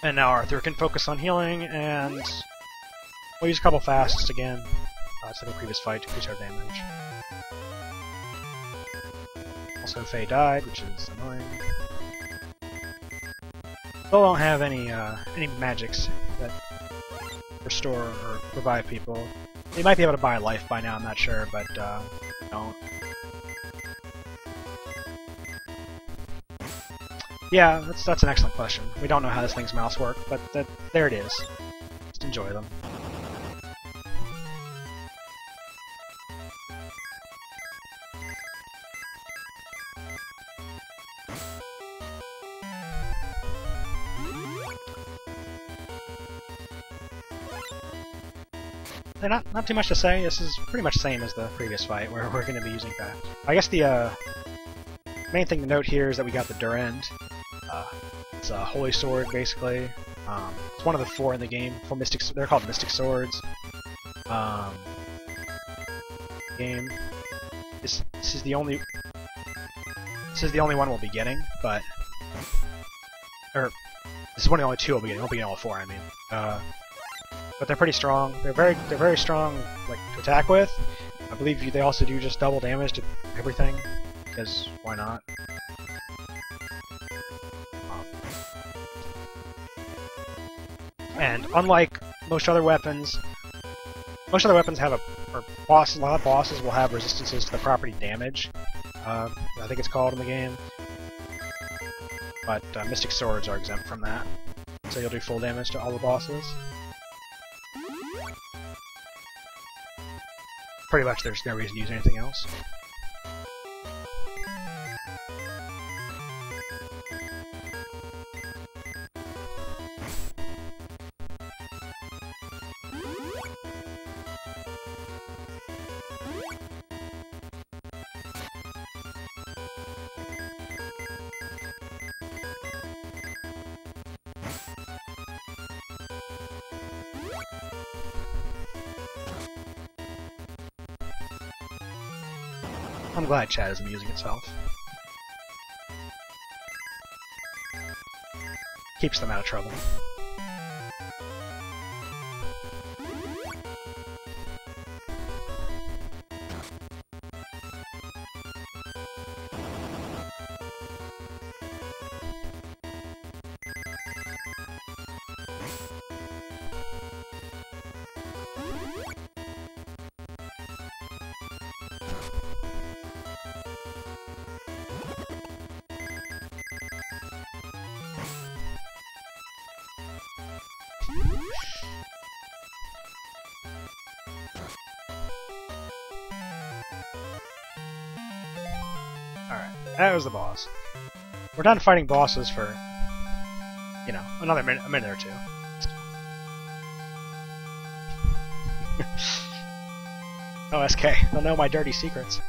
And now Arthur can focus on healing, and we'll use a couple fasts again. Instead of the previous fight to increase our damage. Also, Faye died, which is annoying. Still don't have any magics that restore or revive people. They might be able to buy life by now, I'm not sure, but don't. Yeah, that's an excellent question. We don't know how this thing's mouse work, but there it is. Just enjoy them. Not too much to say. This is pretty much the same as the previous fight, where we're going to be using that. I guess the main thing to note here is that we got the Durand. It's a holy sword, basically. It's one of the 4 in the game. 4 mystic. They're called mystic swords. Game. This is the only. This is the only one we'll be getting, but this is one of the only 2 we'll be getting. We'll be getting all 4. I mean. But they're pretty strong. They're very strong, like, to attack with. I believe they also do just double damage to everything, because why not? And unlike most other weapons have a lot of bosses will have resistances to the property damage. I think it's called in the game. But Mystic Swords are exempt from that, so you'll do full damage to all the bosses. Pretty much there's no reason to use anything else. I'm glad chat isn't using itself. Keeps them out of trouble. Alright, that was the boss. We're done fighting bosses for, you know, a minute or 2. Oh, SK, they'll know my dirty secrets.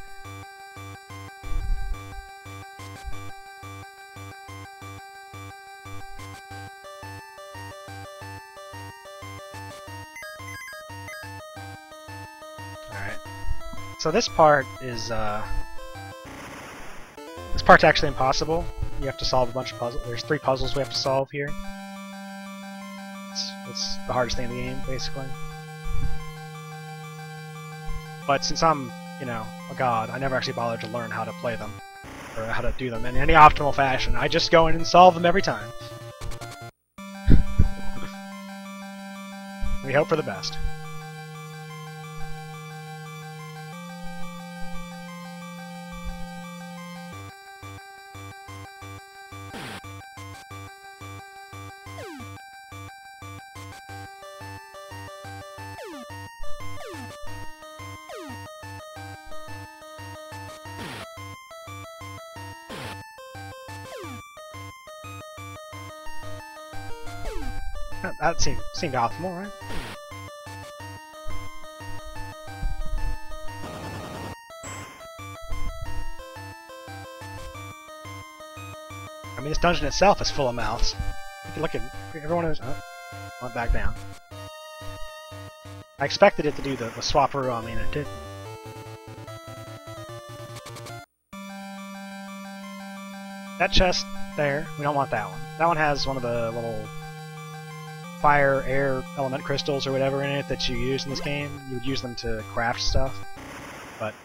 Alright. So this part is, this part's actually impossible. You have to solve a bunch of puzzles. There's 3 puzzles we have to solve here. It's the hardest thing in the game, basically. But since I'm, you know, a god, I never actually bothered to learn how to play them, or how to do them in any optimal fashion. I just go in and solve them every time. We hope for the best. That seemed optimal, right? I mean, this dungeon itself is full of mouths. You can look at everyone is. Oh, went back down. I expected it to do the swapperoo on me, and it didn't. That chest there, we don't want that one. That one has one of the little fire, air, element crystals or whatever in it that you use in this game. You would use them to craft stuff, but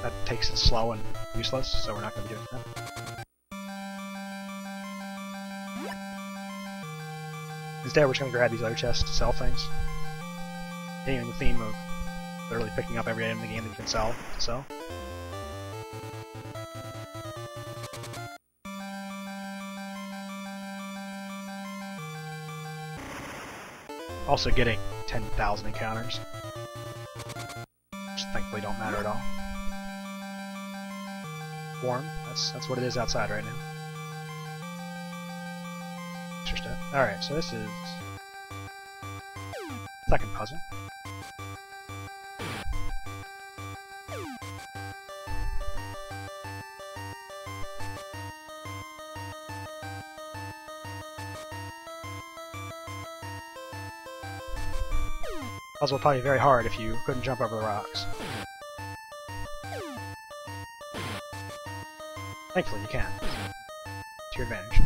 that takes it slow and useless, so we're not going to be doing that. Instead, we're just going to grab these other chests to sell things. Continuing the theme of literally picking up every item in the game that you can sell. Also getting 10,000 encounters, which thankfully don't matter at all. Warm, that's what it is outside right now. Interesting. Alright, so this is second puzzle. Puzzle would probably be very hard if you couldn't jump over the rocks. Thankfully you can. To your advantage.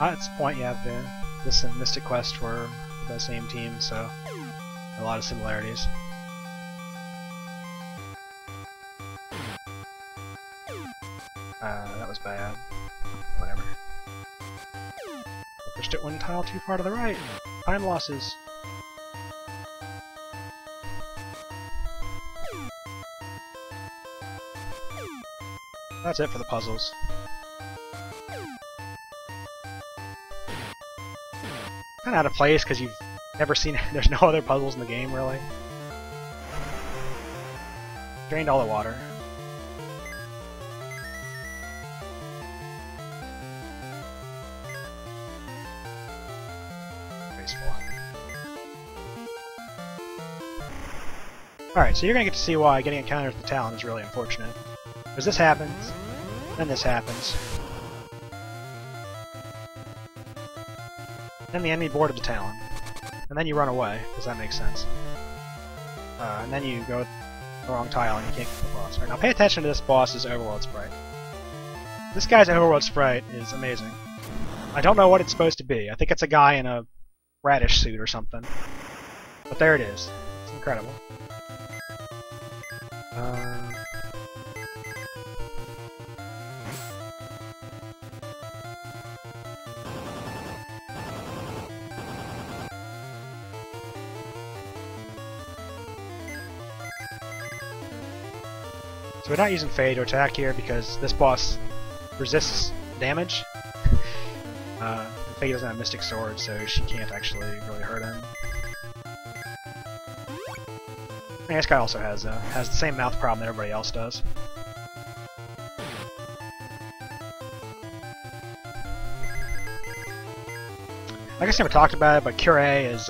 At this point, you have this and Mystic Quest were the same team, so a lot of similarities. That was bad. Whatever. I pushed it one tile too far to the right. Time losses. That's it for the puzzles. Kind of out of place because you've never seen. There's no other puzzles in the game really. Drained all the water. Graceful. Alright, so you're gonna get to see why getting encounters with the Talon is really unfortunate. Because this happens, then this happens. Then the enemy boarded the Talon. And then you run away, because that makes sense. And then you go the wrong tile and you can't get the boss. Right, now pay attention to this boss's overworld sprite. This guy's overworld sprite is amazing. I don't know what it's supposed to be. I think it's a guy in a radish suit or something. But there it is. It's incredible. So we're not using Fade to attack here because this boss resists damage. Fade doesn't have Mystic Sword, so she can't actually really hurt him. And this guy also has the same mouth problem that everybody else does. I guess I never talked about it, but Cure A is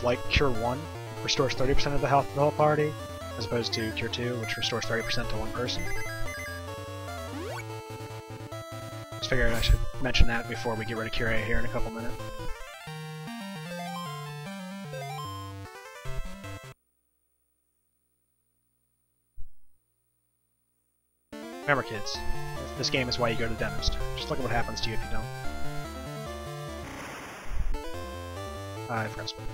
like Cure 1, restores 30% of the health of the whole party, as opposed to Cure 2, which restores 30% to one person. Just figured I should mention that before we get rid of Cure A here in a couple minutes. Remember, kids, this game is why you go to the dentist. Just look at what happens to you if you don't. I forgot to spell.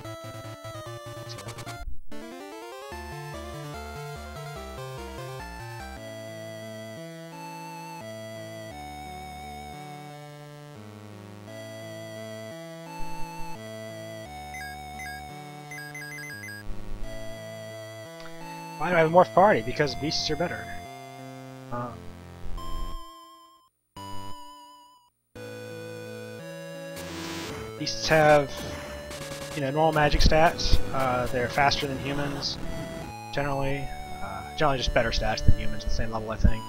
Why do I have a morph party? Because beasts are better. Beasts have, normal magic stats. They're faster than humans, generally. Generally just better stats than humans at the same level, I think.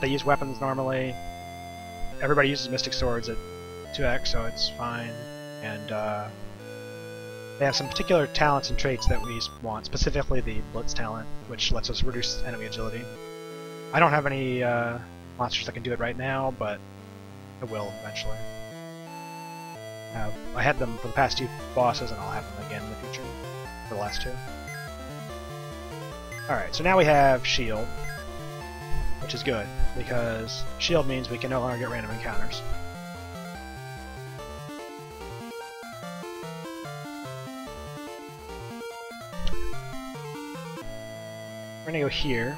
They use weapons normally. Everybody uses Mystic Swords at 2x, so it's fine. And they have some particular talents and traits that we want, specifically the Blitz talent, which lets us reduce enemy agility. I don't have any monsters that can do it right now, but I will eventually. I had them for the past 2 bosses, and I'll have them again in the future, for the last 2. Alright, so now we have Shield, which is good, because Shield means we can no longer get random encounters. We're gonna go here,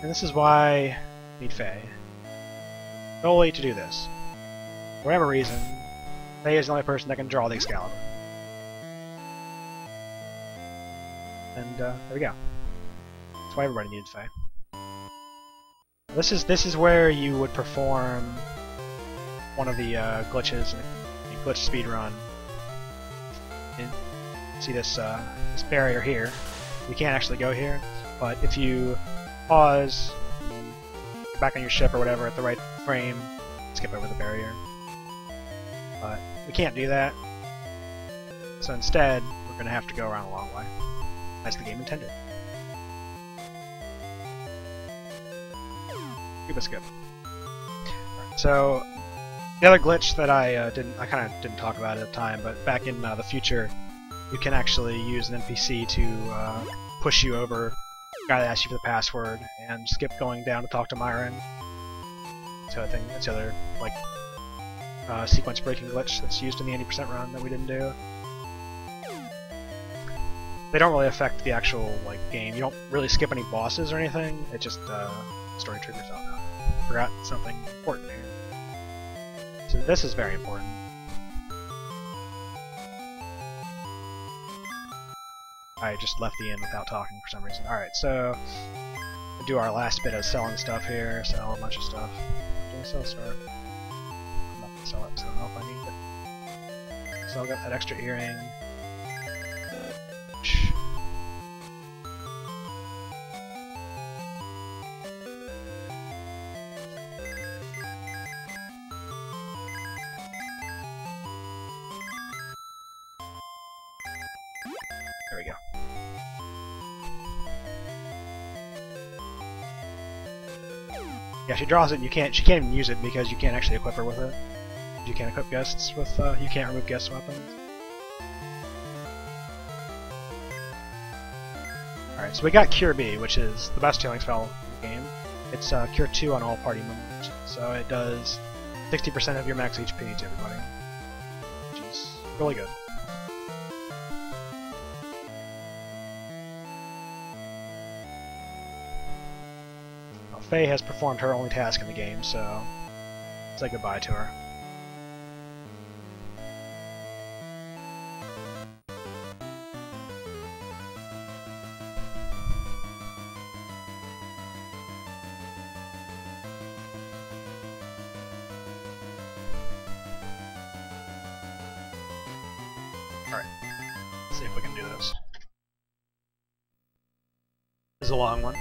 and this is why we need Faye. Solely to do this. For whatever reason, Faye is the only person that can draw the Excalibur. And there we go. That's why everybody needs Faye. This is where you would perform one of the glitches in a glitch speedrun. See this this barrier here. You can't actually go here, but if you pause, get back on your ship or whatever at the right frame, skip over the barrier. But we can't do that, so instead we're going to have to go around a long way, as the game intended. Keep us good. Right, so the other glitch that I kind of didn't talk about at the time, but back in the future, you can actually use an NPC to push you over the guy that asks you for the password, and skip going down to talk to Myron. So I think that's the other sequence breaking glitch that's used in the 80% run that we didn't do. They don't really affect the actual game. You don't really skip any bosses or anything. It just story triggers out. Forgot something important here. So this is very important. I just left the inn without talking for some reason. Alright, so we'll do our last bit of selling stuff here. Sell a bunch of stuff. Do I sell stuff? I'm not gonna sell it, so I don't know if I need it. So I got that extra earring. There we go. Yeah, she draws it and she can't even use it because you can't actually equip her with it. You can't equip guests with, you can't remove guest weapons. Alright, so we got Cure B, which is the best healing spell in the game. It's Cure 2 on all party members, so it does 60% of your max HP to everybody, which is really good. Faye has performed her only task in the game, so say goodbye to her. Alright, let's see if we can do this. This is a long one.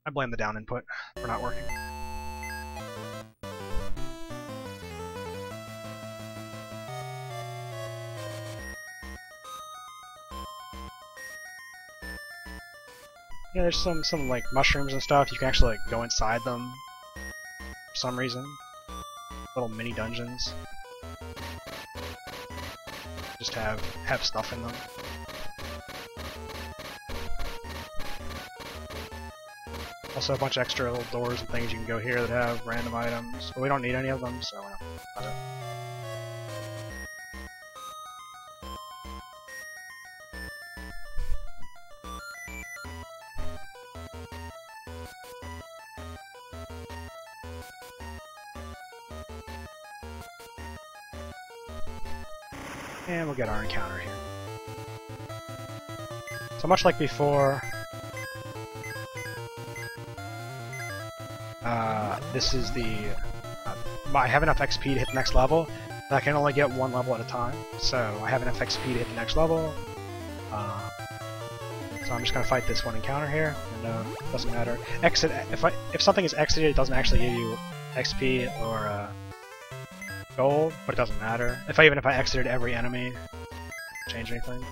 I blame the down input for not working. Yeah, there's some like mushrooms and stuff. You can actually like go inside them for some reason. Little mini dungeons. Just have stuff in them. Also a bunch of extra little doors and things you can go here that have random items. But we don't need any of them, so we're not about it. And we'll get our encounter here. So much like before, this is the... I have enough XP to hit the next level, but I can only get one level at a time. So I have enough XP to hit the next level. So I'm just going to fight this one encounter here, and it doesn't matter. Exit. If something is exited, it doesn't actually give you XP or gold, but it doesn't matter. Even if I exited every enemy, change anything.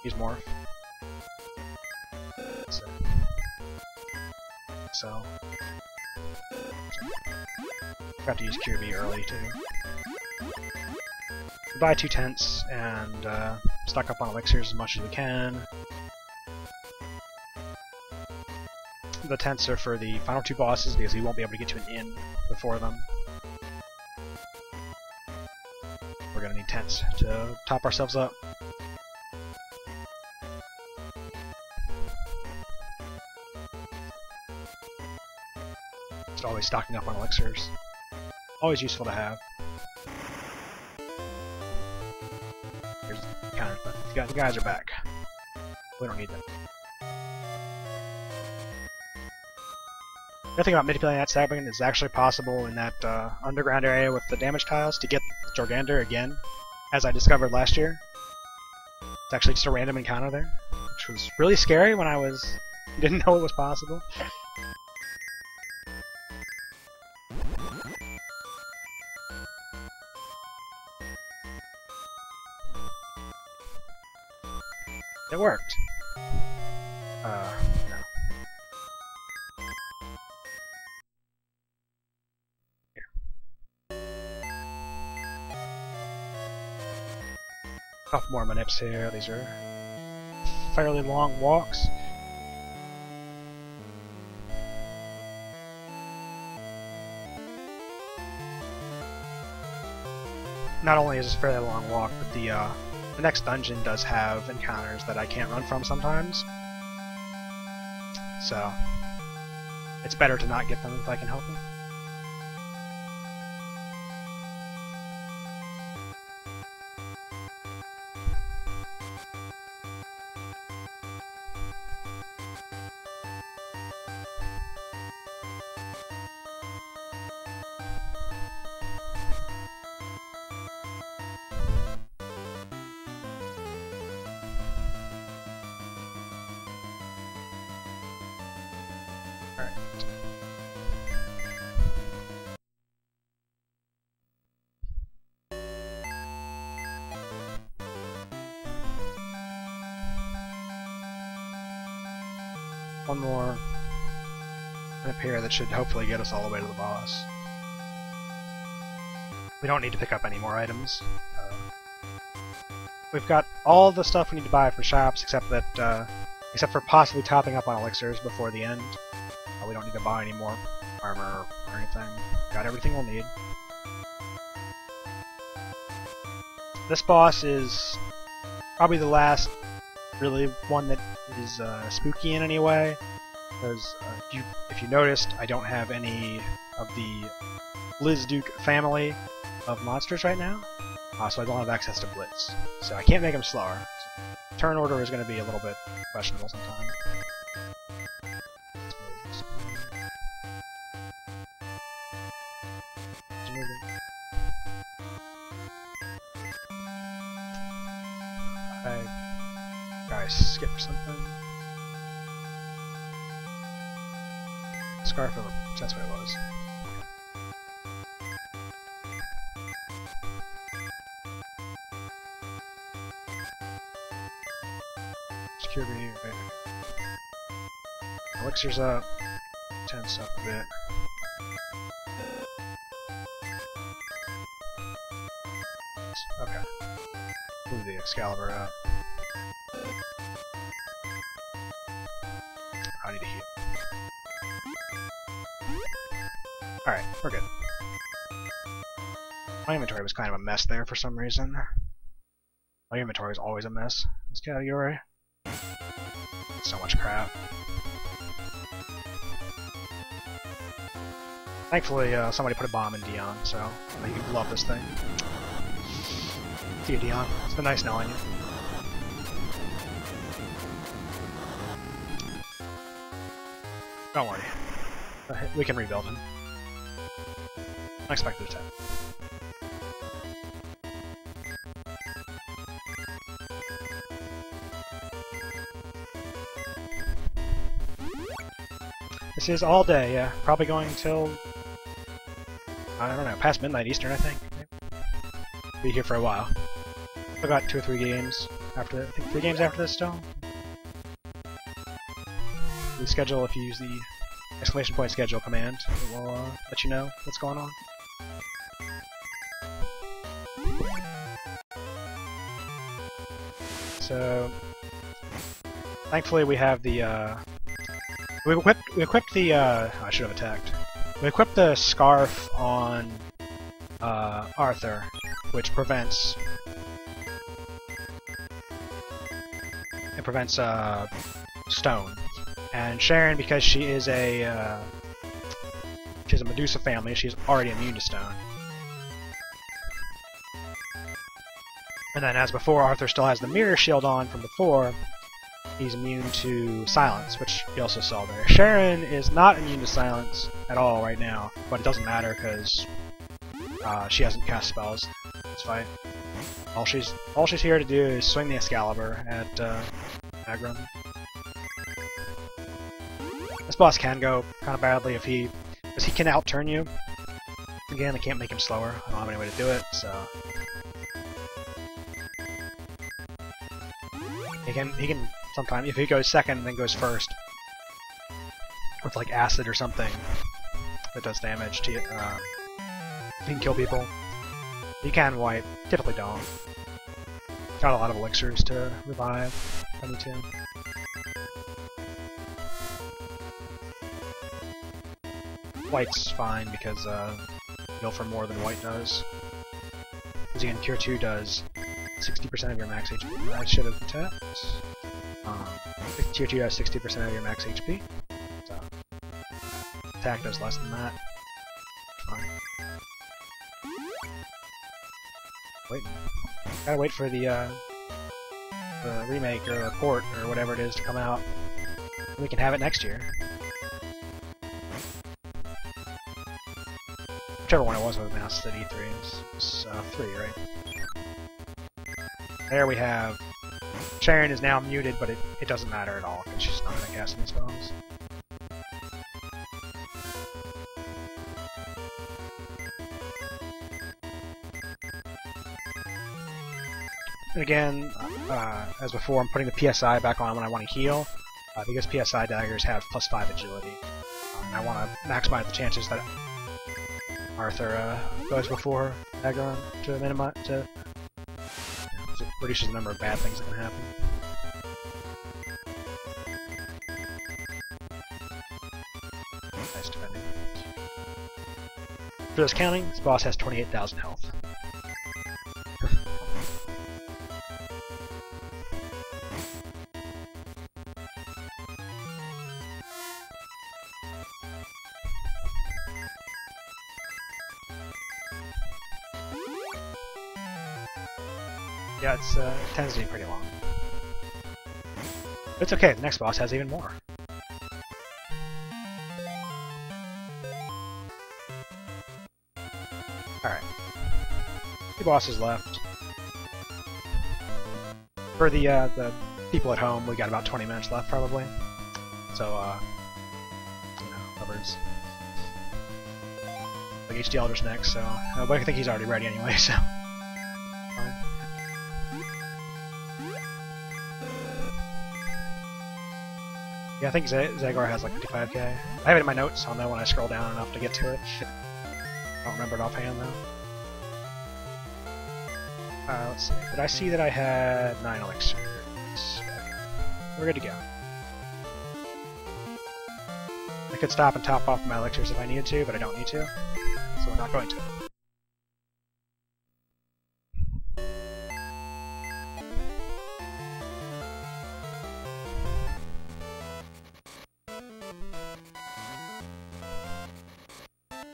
Use morph. So forgot to use QB early too. We buy 2 tents and stock up on elixirs as much as we can. The tents are for the final 2 bosses because we won't be able to get to an inn before them. We're gonna need tents to top ourselves up. Just always stocking up on elixirs. Always useful to have. Here's the counter, but the guys are back. We don't need them. The thing about manipulating that SaGa is actually possible in that underground area with the damage tiles to get Jorgander again, as I discovered last year. It's actually just a random encounter there, which was really scary when I didn't know it was possible. It worked. No. Couple more manips here. These are fairly long walks. Not only is this a fairly long walk, but the next dungeon does have encounters that I can't run from sometimes. So it's better to not get them if I can help it. Alright. One more up here that should hopefully get us all the way to the boss. We don't need to pick up any more items. We've got all the stuff we need to buy from shops, except for possibly topping up on elixirs before the end. We don't need to buy any more armor or anything. Got everything we'll need. This boss is probably the last really one that is spooky in any way, because if you noticed, I don't have any of the Blizduke family of monsters right now, so I don't have access to Blitz. So I can't make them slower. So turn order is going to be a little bit questionable sometimes. I skip something. Scarf over. That's what it was. Security. Right. Elixir's up. Tense up a bit. Okay. Move the Excalibur out. I need to heal. Alright, we're good. My inventory was kind of a mess there for some reason. My inventory is always a mess in this category. So much crap. Thankfully, somebody put a bomb in Dion, so you can love this thing. See you, Dion. It's been nice knowing you. Don't worry. We can rebuild him. Unexpected attack. This is all day, yeah. Probably going till, I don't know, past midnight Eastern, I think. Be here for a while. I got 2 or 3 games after, I think 3 games after this still. The schedule, if you use the exclamation point schedule command, it will let you know what's going on. So, thankfully we have the, we equipped the, I should have attacked. We equipped the scarf on, Arthur, which prevents, stone. And Sharon, because she is a Medusa family, she's already immune to stone. And then, as before, Arthur still has the mirror shield on from before. He's immune to silence, which you also saw there. Sharon is not immune to silence at all right now, but it doesn't matter because she hasn't cast spells. It's fine. All she's here to do is swing the Excalibur at Agron. This boss can go kind of badly if because he can outturn you. Again, I can't make him slower. I don't have any way to do it, so he can sometimes, if he goes second and then goes first with like acid or something that does damage to you, he can kill people. He can wipe. Typically don't. Got a lot of elixirs to revive if I need to. White's fine because heal for more than white does. Because again, Cure 2 does 60% of your max HP. I should have attacked. Tier 2 does 60% of your max HP. So attack does less than that. Fine. Wait. Gotta wait for the remake or the port or whatever it is to come out. We can have it next year. Whichever one it was announced at E3. It was 3, right? There we have... Sharon is now muted, but it doesn't matter at all, because she's not going to cast any spells. And again, as before, I'm putting the PSI back on when I want to heal, because PSI daggers have +5 agility. And I want to maximize the chances that Arthur goes before Agron to minimize, to it reduces the number of bad things that can happen. Nice defending. For those counting, this boss has 28,000 health. Yeah, it tends to be pretty long. But it's okay, the next boss has even more. Alright. 2 bosses left. For the people at home, we got about 20 minutes left, probably. So, you know, covers. Like HD Elder's next, so but I think he's already ready anyway. So fine. Yeah, I think SaGa has like 55k. I have it in my notes. I'll know when I scroll down enough to get to it. I don't remember it offhand though. Let's see. Did I see that I had 9 Elixir? We're good to go. I could stop and top off my Elixirs if I needed to, but I don't need to, so we're not going to.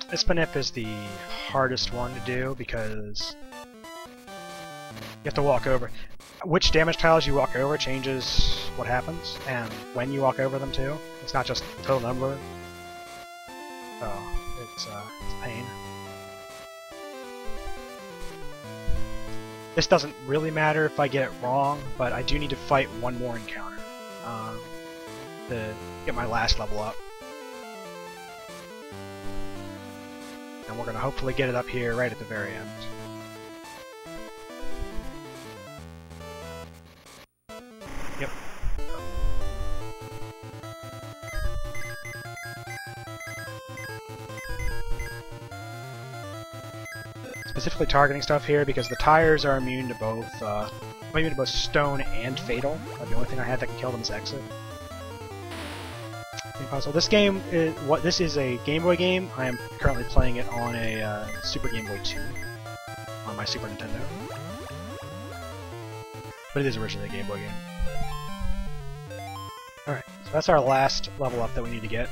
This Manip is the hardest one to do because you have to walk over. Which damage tiles you walk over changes what happens, and when you walk over them too. It's not just the total number. So it's a pain. This doesn't really matter if I get it wrong, but I do need to fight one more encounter to get my last level up. And we're going to hopefully get it up here right at the very end. Yep. Specifically targeting stuff here because the tires are immune to both stone and fatal. The only thing I had that can kill them is exit. Puzzle. This game is this is a Game Boy game. I am currently playing it on a Super Game Boy 2 on my Super Nintendo, but it is originally a Game Boy game. All right, so that's our last level up that we need to get.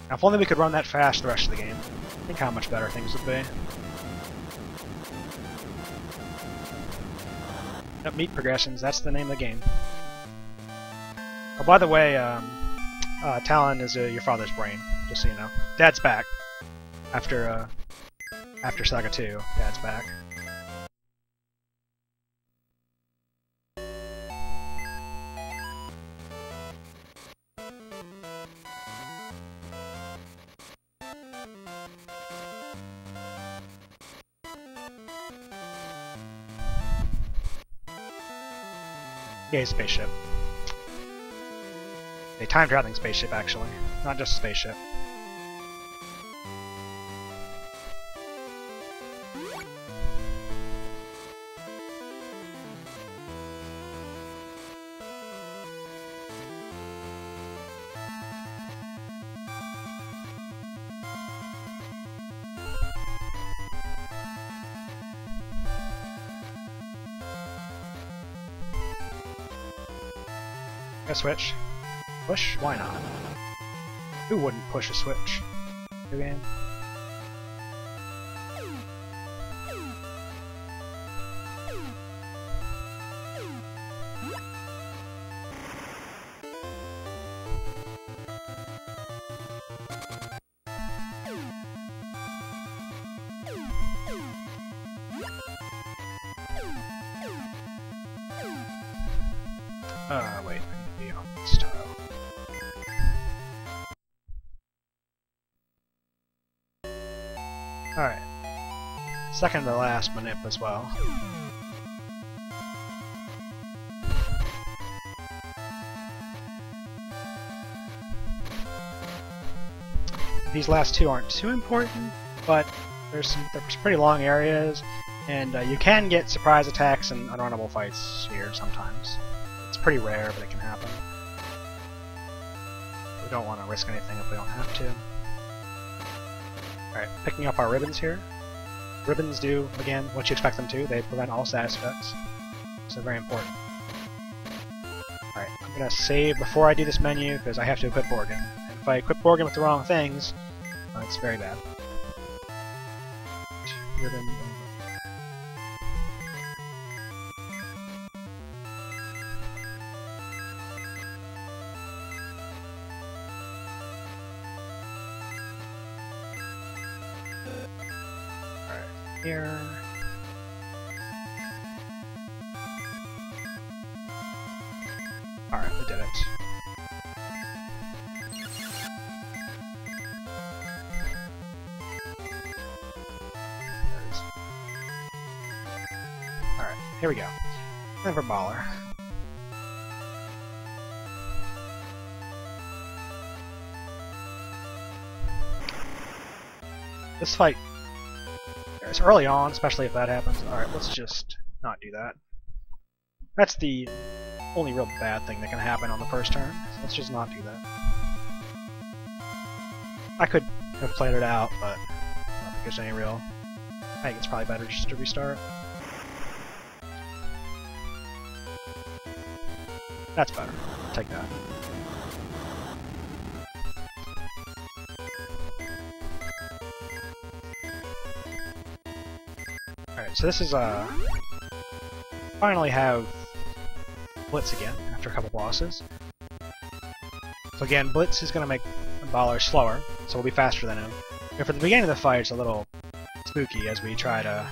Now, if only we could run that fast the rest of the game. Think how much better things would be. Yep, meat progressions, that's the name of the game. Oh, by the way, Talon is your father's brain, just so you know. Dad's back. After SaGa 2, Dad's back. Yeah, he's a spaceship. A time-traveling spaceship, actually. Not just a spaceship. A switch. Push? Why not? Who wouldn't push a switch? New game. Wait. Alright. Second to last Manip as well. These last two aren't too important, but there's pretty long areas, and you can get surprise attacks and unrunnable fights here sometimes. It's pretty rare, but it can happen. We don't want to risk anything if we don't have to. Alright, picking up our ribbons here. Ribbons do, again, what you expect them to. They prevent all status effects. So very important. Alright, I'm going to save before I do this menu, because I have to equip Borgin. And if I equip Borgin with the wrong things, it's very bad. Ribbon. Here. did it. Alright, here we go. And for Baller. This fight, it's early on, especially if that happens. Alright, let's just not do that. That's the only real bad thing that can happen on the first turn. So let's just not do that. I could have played it out, but I don't think there's any real... I think it's probably better just to restart. That's better. I'll take that. Alright, so this is finally have Blitz again after a couple bosses. So again, Blitz is going to make Baller slower, so we'll be faster than him. And for the beginning of the fight, it's a little spooky as we try to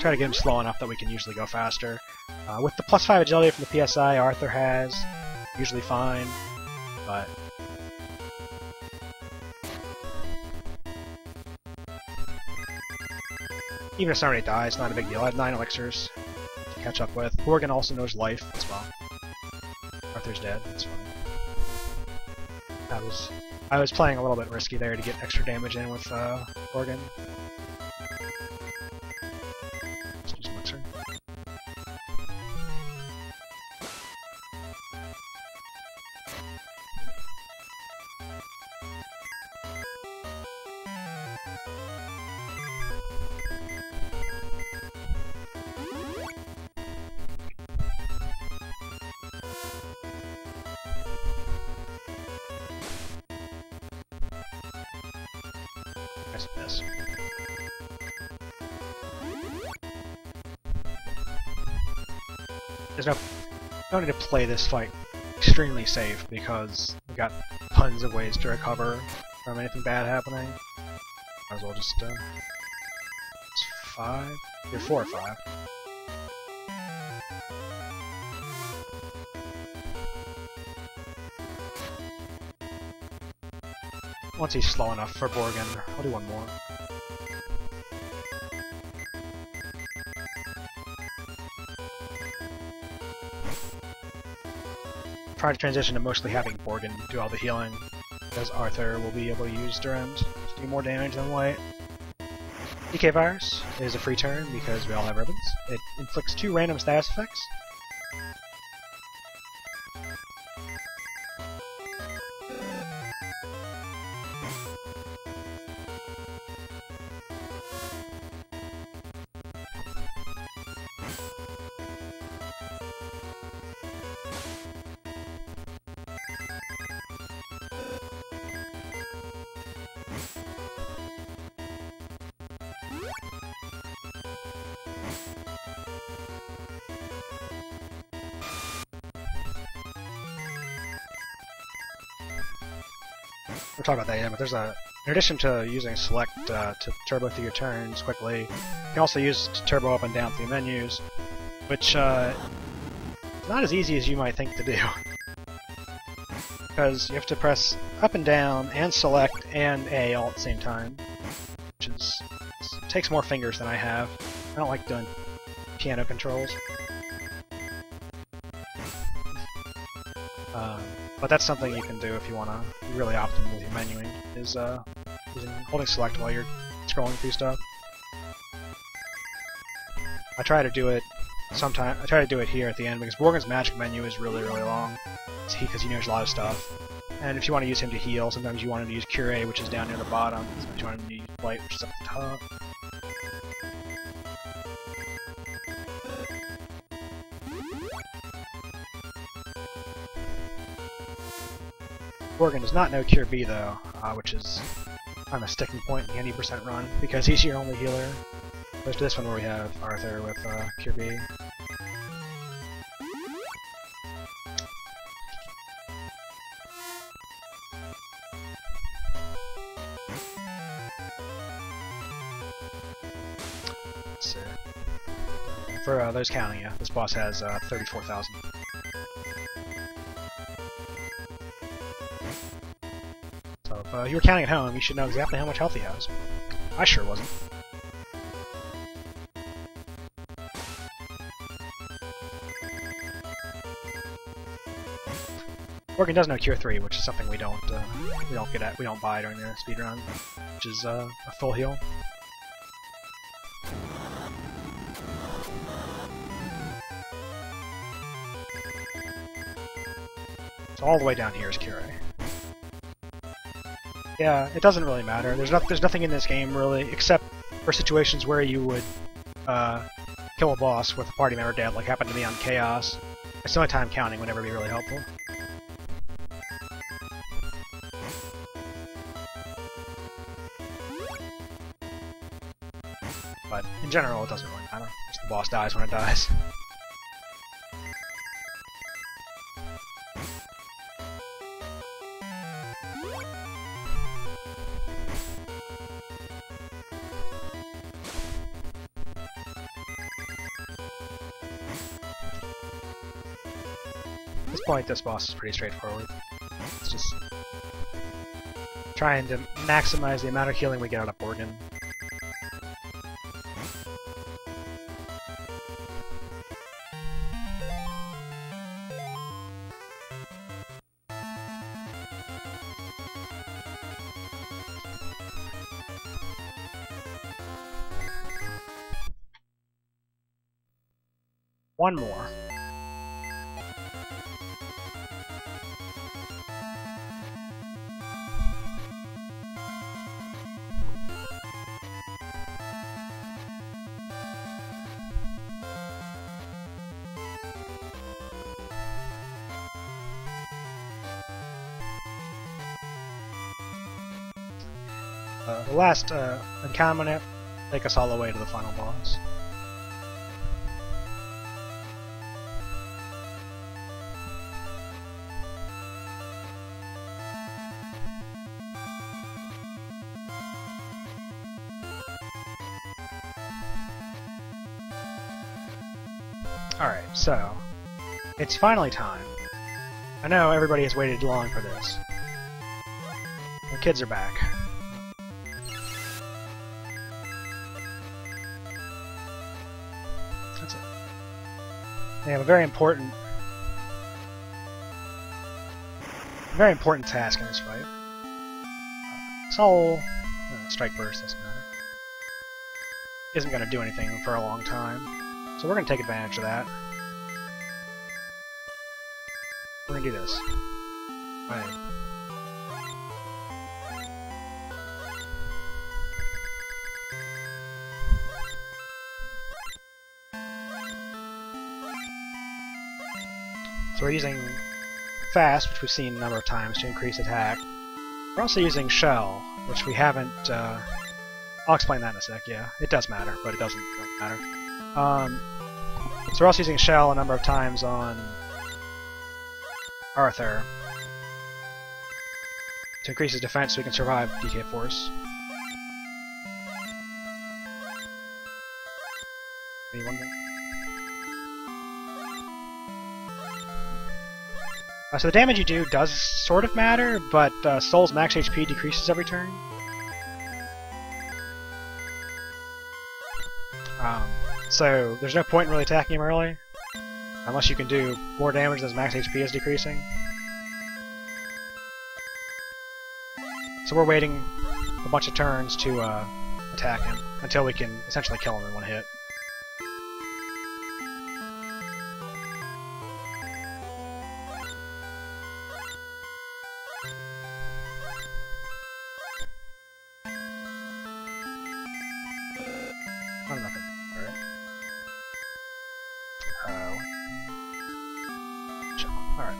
get him slow enough that we can usually go faster. With the +5 agility from the PSI, Arthur has usually fine, but even if somebody dies, not a big deal. I have 9 elixirs to catch up with. Morgan also knows life as well. Arthur's dead, that's fine. I was playing a little bit risky there to get extra damage in with Morgan. Let's use elixir. Miss. There's no need to play this fight extremely safe because we got tons of ways to recover from anything bad happening. Might as well just it's 5? You're 4 or 5. Once he's slow enough for Borgin, I'll do one more. Try to transition to mostly having Borgin do all the healing, because Arthur will be able to use Durand to do more damage than White. DK Virus is a free turn because we all have ribbons. It inflicts 2 random status effects. We'll talk about that in, but there's in addition to using select to turbo through your turns quickly, you can also use to turbo up and down through menus, which is not as easy as you might think to do. Because you have to press up and down and select and A all at the same time, which takes more fingers than I have. I don't like doing piano controls. But that's something you can do if you want to be really optimal with your menuing, is holding select while you're scrolling through stuff. I try to do it here at the end because Borgin's magic menu is really, really long. Because he knows a lot of stuff. And if you want to use him to heal, sometimes you want him to use Cure, which is down near the bottom. Sometimes you want him to use Light, which is up the top. Borgin does not know Cure B though, which is kind of a sticking point in the 90% run, because he's your only healer. Opposed to this one where we have Arthur with Cure B. Let's see. For those counting, yeah. This boss has 34,000. So if you were counting at home, you should know exactly how much health he has. I sure wasn't. Organ does know Cure 3, which is something we don't buy during the speedrun, which is a full heal. So all the way down here is Cure. Yeah, it doesn't really matter. There's nothing in this game really, except for situations where you would kill a boss with a party member dead, like happened to me on Chaos. It's the only time counting would ever be really helpful. But in general, it doesn't really matter. Just the boss dies when it dies. At this point, this boss is pretty straightforward. It's just trying to maximize the amount of healing we get out of Organ. One more. The last encounter take us all the way to the final boss. Alright, so it's finally time. I know everybody has waited long for this. The kids are back. That's it. They have a very important task in this fight. Soul Strike Burst doesn't matter. Isn't going to do anything for a long time. So we're going to take advantage of that. We're going to do this. Right. So we're using Fast, which we've seen a number of times to increase attack. We're also using Shell, which we haven't... I'll explain that in a sec, yeah. It does matter, but it doesn't really matter. So we're also using Shell a number of times on Arthur to increase his defense so he can survive DK Force. Anyone there? So the damage you do does sort of matter, but Soul's max HP decreases every turn. So there's no point in really attacking him early, unless you can do more damage as max HP is decreasing. So we're waiting a bunch of turns to attack him, until we can essentially kill him in one hit. I'm not gonna do it. Alright.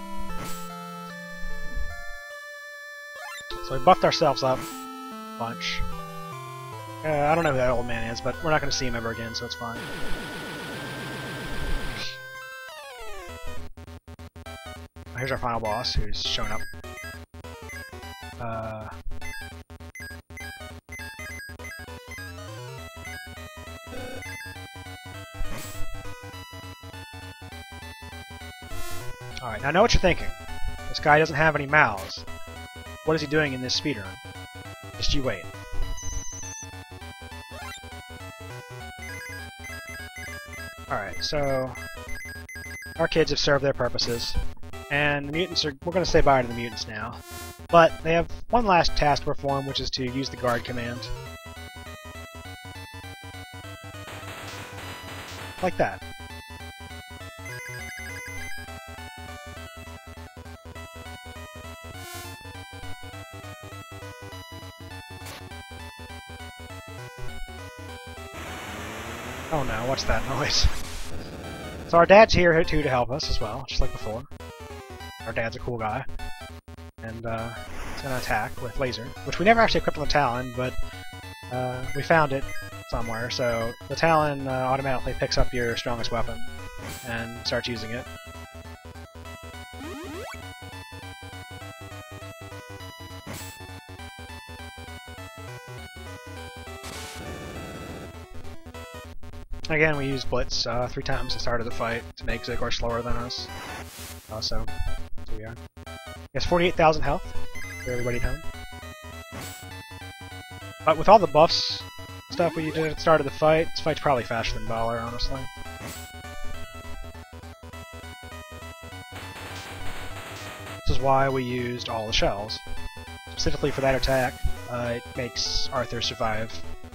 So we buffed ourselves up a bunch. I don't know who that old man is, but we're not going to see him ever again, so it's fine. Here's our final boss, who's showing up. Alright, now I know what you're thinking. This guy doesn't have any mouths. What is he doing in this speedrun? Just you wait. Alright, so our kids have served their purposes, and the mutants are... we're going to say bye to the mutants now. But they have one last task to perform, which is to use the guard command. Like that. Oh no, what's that noise? So our dad's here too to help us as well, just like before. Our dad's a cool guy. And he's gonna attack with laser, which we never actually equipped on the Talon, but we found it somewhere, so the Talon automatically picks up your strongest weapon and starts using it. Again, we used Blitz 3 times at the start of the fight to make Zigor slower than us. So here we are. He has 48,000 health for everybody home. But with all the buffs stuff we did at the start of the fight, this fight's probably faster than Baller, honestly. This is why we used all the shells. Specifically for that attack, it makes Arthur survive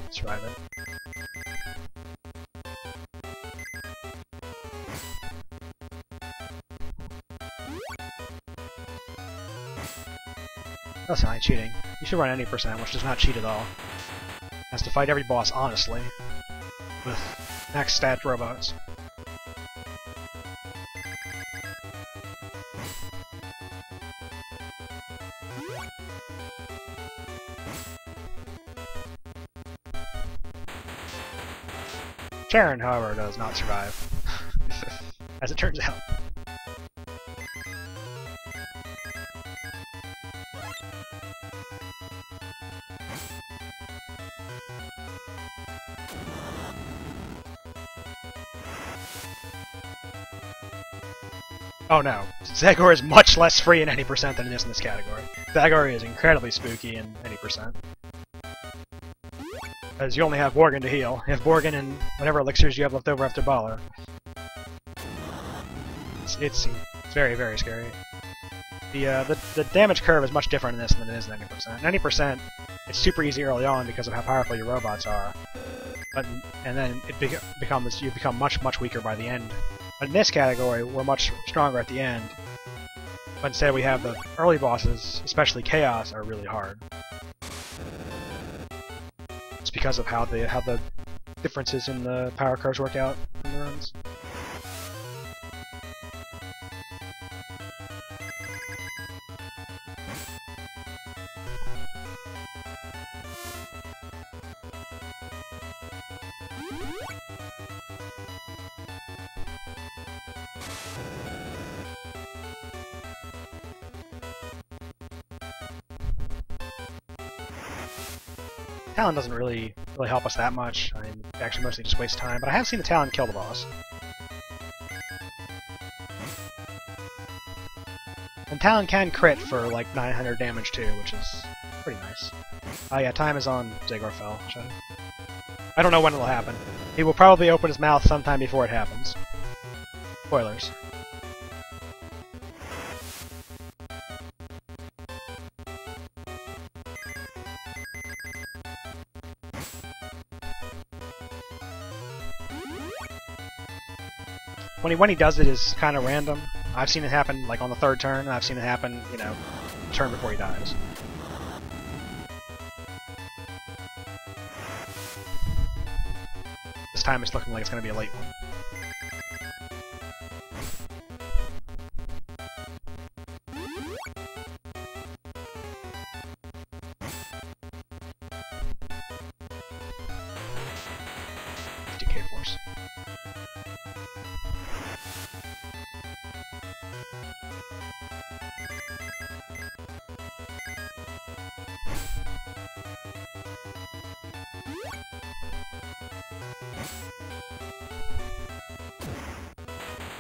it. That's not cheating. You should run any percent, which does not cheat at all. Has to fight every boss honestly, with max stat robots. Charon, however, does not survive, as it turns out. Oh no, SaGa is much less free in any percent than it is in this category. SaGa is incredibly spooky in any percent. Because you only have Borgin to heal. You have Borgin and whatever elixirs you have left over after Baller. It's very, very scary. The damage curve is much different in this than it is in 90%. 90%, it's super easy early on because of how powerful your robots are. And then you become much weaker by the end. But in this category, we're much stronger at the end. But instead we have the early bosses, especially Chaos, are really hard. It's because of how the differences in the power curves work out in the runs. Talon doesn't really help us that much. I mean, it actually mostly just wastes time, but I have seen the Talon kill the boss. And Talon can crit for like 900 damage too, which is pretty nice. Oh yeah, time is on Zigor fell. I don't know when it'll happen. He will probably open his mouth sometime before it happens. Spoilers. When he does it is kind of random. I've seen it happen like on the 3rd turn, and I've seen it happen, you know, the turn before he dies. This time it's looking like it's going to be a late one. Decay Force.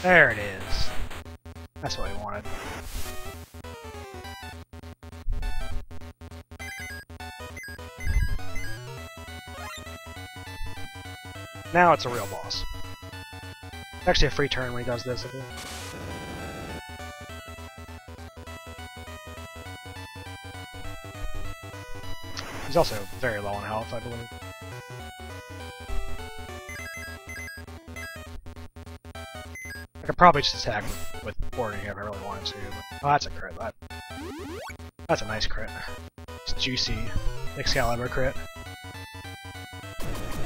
There it is. That's what we wanted. Now it's a real boss. It's actually a free turn when he does this, I think. He's also very low on health, I believe. I could probably just attack with Order here if I really wanted to. But, oh, that's a crit. That's a nice crit. It's juicy Excalibur crit.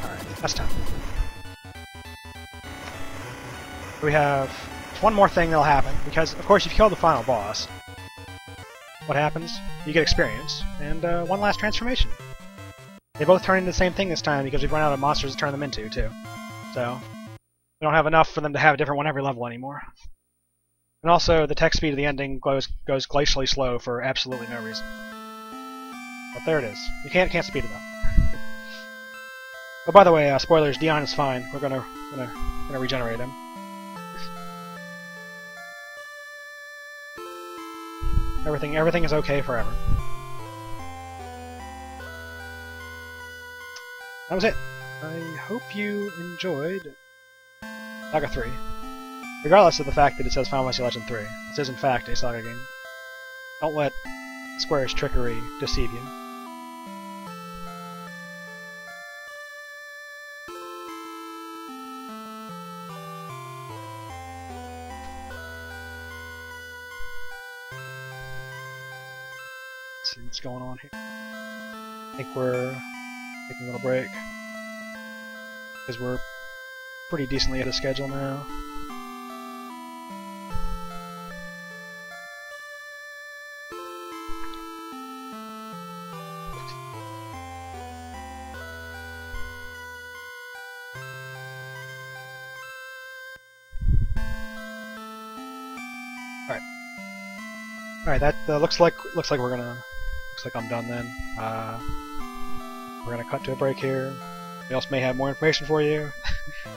Alright, that's time. We have one more thing that'll happen, because, of course, if you kill the final boss, what happens? You get experience, and one last transformation. They both turn into the same thing this time, because we've run out of monsters to turn them into, too. So, we don't have enough for them to have a different one every level anymore. And also, the text speed of the ending goes glacially slow for absolutely no reason. But there it is. You can't speed it up. Oh, by the way, spoilers, Dion is fine. We're gonna regenerate him. Everything is okay forever. That was it. I hope you enjoyed SaGa 3. Regardless of the fact that it says Final Fantasy Legend 3. This is in fact a SaGa game. Don't let Square's trickery deceive you. Let's see what's going on here. I think we're taking a little break because we're pretty decently ahead of schedule now. Alright, that looks like I'm done then. We're gonna cut to a break here. We also may have more information for you.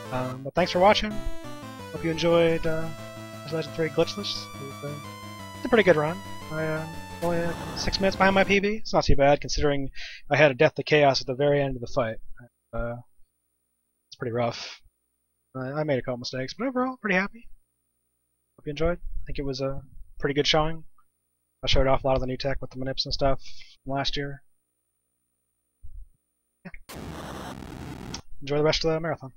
But thanks for watching. Hope you enjoyed Legend 3 Glitchless. It's a pretty good run. I only had 6 minutes behind my PB. It's not too bad considering I had a Death to Chaos at the very end of the fight. It's pretty rough. I made a couple mistakes, but overall, pretty happy. Hope you enjoyed. I think it was a pretty good showing. I showed off a lot of the new tech with the manips and stuff from last year. Yeah. Enjoy the rest of the marathon.